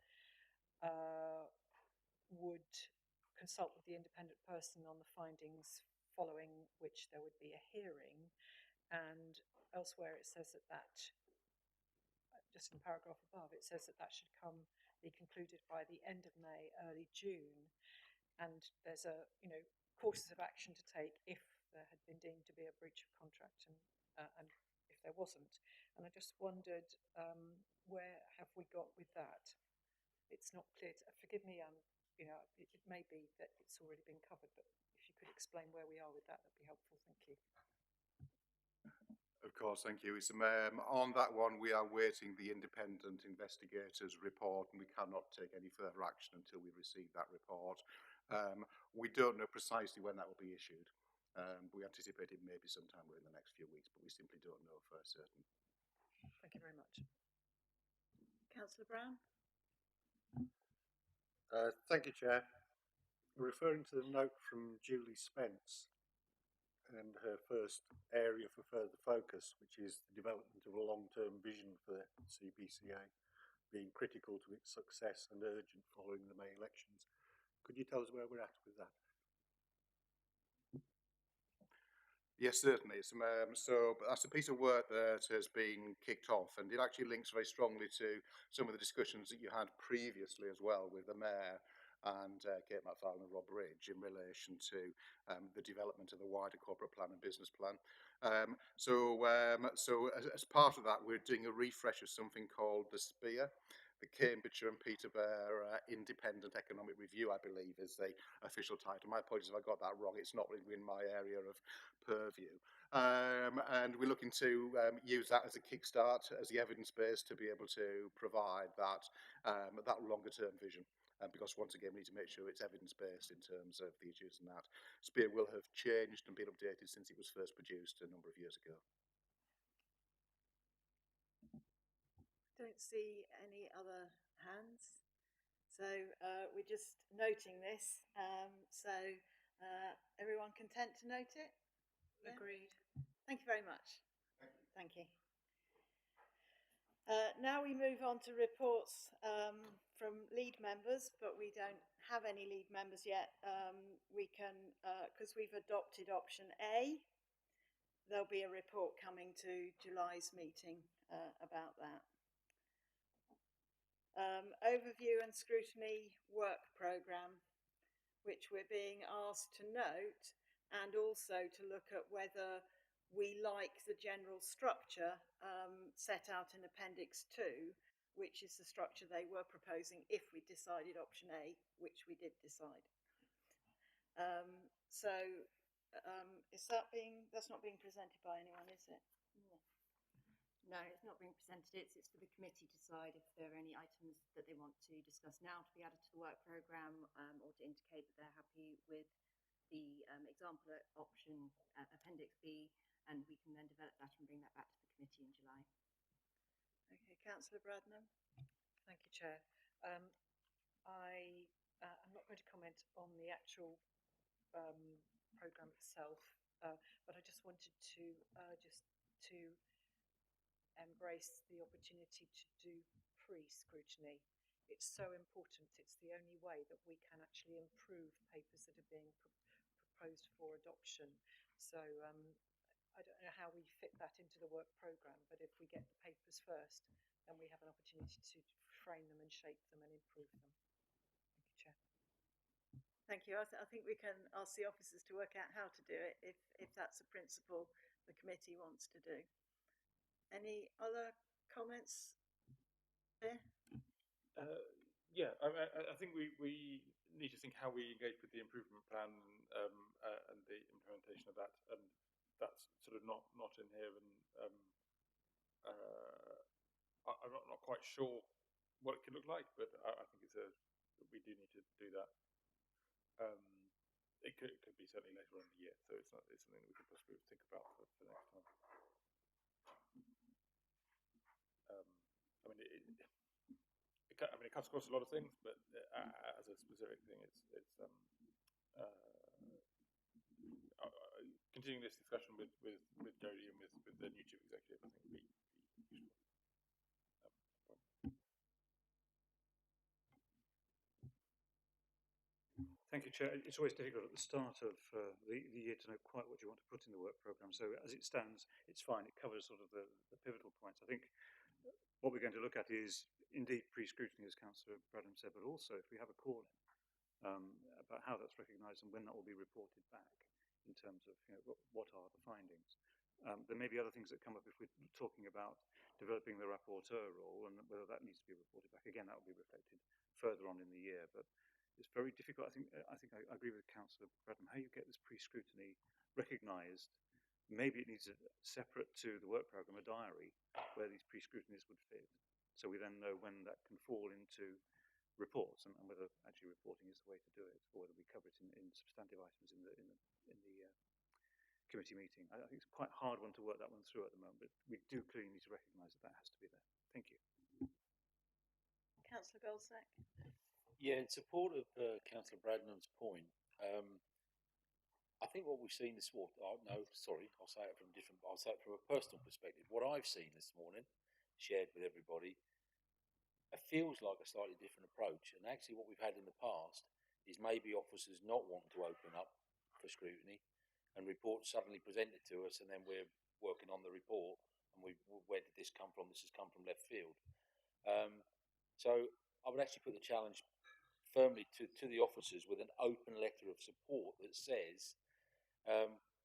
would consult with the independent person on the findings, following which there would be a hearing. And elsewhere it says that just in the paragraph above, it says that should be concluded by the end of May, early June. And there's courses of action to take if there had been deemed to be a breach of contract and if there wasn't. And I just wondered, where have we got with that? It's not clear. Forgive me, it may be that it's already been covered, but if you could explain where we are with that, that'd be helpful. Thank you. Of course, thank you. It's, on that one, we are waiting the independent investigators' report, and we cannot take any further action until we receive that report. We don't know precisely when that will be issued. We anticipate it may be sometime within the next few weeks, but we simply don't know for certain. Thank you very much. Councillor Brown? Thank you, Chair. Referring to the note from Julie Spence and her first area for further focus, which is the development of a long-term vision for the CPCA being critical to its success and urgent following the May elections. Could you tell us where we're at with that? Yes, certainly. So that's a piece of work that has been kicked off, and it actually links very strongly to some of the discussions that you had previously as well with the Mayor and Kate McFarlane and Rob Ridge in relation to the development of the wider corporate plan and business plan. So as part of that, we're doing a refresh of something called the SPEAR, the Cambridgeshire and Peterborough Independent Economic Review, I believe, is the official title. My apologies if I got that wrong. It's not really in my area of purview. And we're looking to use that as a kickstart, as the evidence base to be able to provide that, that longer term vision. Because once again, we need to make sure it's evidence based in terms of the issues and that. SPEAR will have changed and been updated since it was first produced a number of years ago. Don't see any other hands. So we're just noting this. Everyone content to note it? Yeah? Agreed. Thank you very much. Thank you. Now we move on to reports from lead members, but we don't have any lead members yet. We can, because we've adopted option A, there'll be a report coming to July's meeting about that. Overview and scrutiny work programme, which we're being asked to note, and also to look at whether we like the general structure set out in Appendix 2, which is the structure they were proposing if we decided option A, which we did decide. That's not being presented by anyone, is it? No, it's not being presented. It's for the committee to decide if there are any items that they want to discuss now to be added to the work programme, or to indicate that they're happy with the example option Appendix B, and we can then develop that and bring that back to the committee in July. Okay, Councillor Bradnam. Thank you, Chair. I'm not going to comment on the actual programme itself, but I just wanted to embrace the opportunity to do pre-scrutiny. It's so important. It's the only way that we can actually improve papers that are being proposed for adoption. So I don't know how we fit that into the work programme, but if we get the papers first, then we have an opportunity to frame them and shape them and improve them. Thank you, Chair. Thank you. I think we can ask the officers to work out how to do it if that's a principle the committee wants to do. Any other comments there? Yeah, I think we need to think how we engage with the improvement plan and the implementation of that, and that's sort of not in here. And I'm not quite sure what it could look like, but I think we do need to do that. It could be certainly later on in the year, so it's something that we could possibly think about for next time. It cuts across a lot of things, but as a specific thing, continuing this discussion with Jodie and with the new chief executive, I think would be useful. Thank you, Chair. It's always difficult at the start of the year to know quite what you want to put in the work programme. So as it stands, it's fine. It covers sort of the pivotal points. I think what we're going to look at is indeed pre-scrutiny, as Councillor Bradham said, but also if we have a call-in about how that's recognised and when that will be reported back in terms of what are the findings. There may be other things that come up if we're talking about developing the rapporteur role and whether that needs to be reported back. Again, that will be reflected further on in the year, but it's very difficult. I think I agree with Councillor Bradham. How you get this pre-scrutiny recognised maybe it needs a separate to the work programme, a diary, where these pre-scrutinies would fit. So we then know when that can fall into reports and whether actually reporting is the way to do it, or whether we cover it in substantive items in the committee meeting. I think it's quite a hard one to work that one through at the moment, but we do clearly need to recognise that has to be there. Thank you. Councillor Goldsack. Yeah, in support of Councillor Bradnam's point, I think what we've seen this morning, I'll say it from a personal perspective. What I've seen this morning, shared with everybody, it feels like a slightly different approach. And actually what we've had in the past is maybe officers not wanting to open up for scrutiny and reports suddenly presented to us, and then we're working on the report and where did this come from? This has come from left field. So I would actually put the challenge firmly to the officers with an open letter of support that says,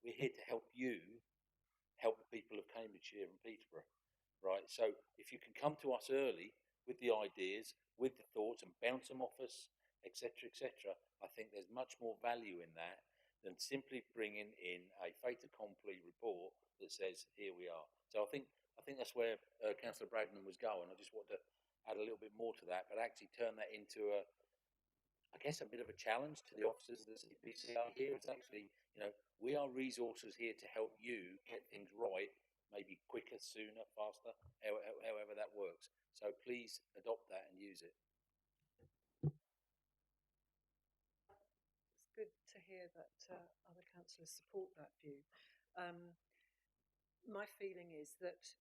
we're here to help you help the people of Cambridgeshire and Peterborough, right? So if you can come to us early with the ideas, with the thoughts, and bounce them off us, etc., I think there's much more value in that than simply bringing in a fait accompli report that says, here we are. So I think that's where Councillor Bradnam was going. I just want to add a little bit more to that, but actually turn that into a bit of a challenge to the officers of the CPCA here. It's actually, we are resources here to help you get things right, maybe quicker, sooner, faster, however that works. So please adopt that and use it. It's good to hear that other councillors support that view. My feeling is that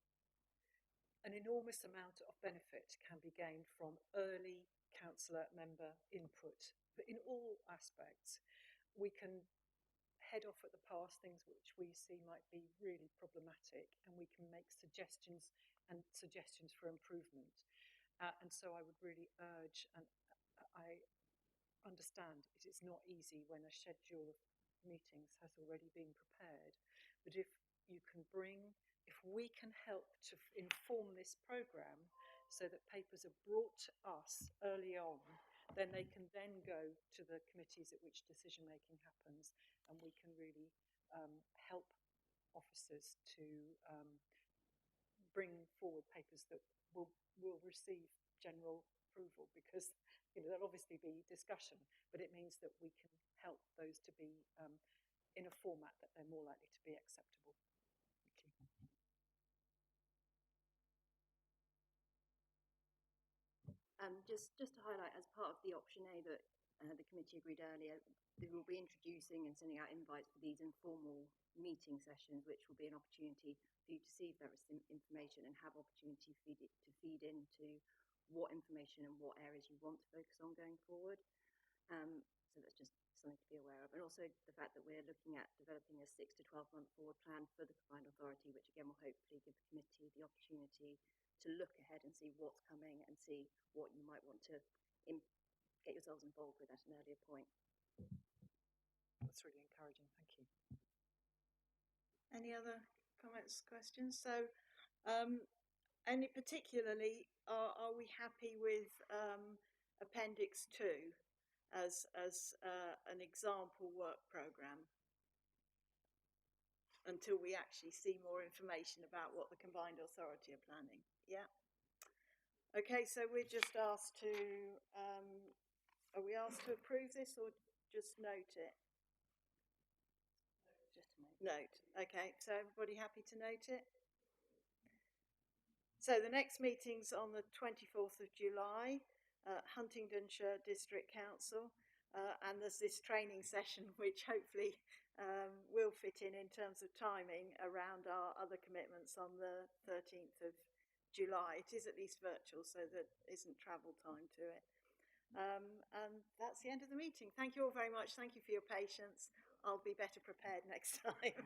an enormous amount of benefit can be gained from early councillor member input, but in all aspects. We can head off at the pass things which we see might be really problematic, and we can make suggestions for improvement. And so I would really urge, and I understand it is not easy when a schedule of meetings has already been prepared, but if we can help to inform this programme so that papers are brought to us early on, then they can then go to the committees at which decision making happens, and we can really help officers to bring forward papers that will receive general approval, because there'll obviously be discussion, but it means that we can help those to be in a format that they're more likely to be acceptable. Thank you. Just to highlight, as part of the option A that the committee agreed earlier, we will be introducing and sending out invites for these informal meeting sessions, which will be an opportunity for you to see if there is some information and have opportunity to feed into what information and what areas you want to focus on going forward. So that's just something to be aware of. And also the fact that we're looking at developing a 6 to 12 month forward plan for the combined authority, which again will hopefully give the committee the opportunity to look ahead and see what's coming and see what you might want to get yourselves involved with at an earlier point. That's really encouraging. Thank you. Any other comments, questions? So, and particularly, are we happy with Appendix 2 as an example work programme until we actually see more information about what the combined authority are planning? Yeah. Okay, so we're just asked to, are we asked to approve this or just note it? Just to note. Okay, so everybody happy to note it? So the next meeting's on the 24th of July, Huntingdonshire District Council, and there's this training session which hopefully will fit in terms of timing around our other commitments on the 13th of July. It is at least virtual, so there isn't travel time to it. And that's the end of the meeting. Thank you all very much. Thank you for your patience. I'll be better prepared next time.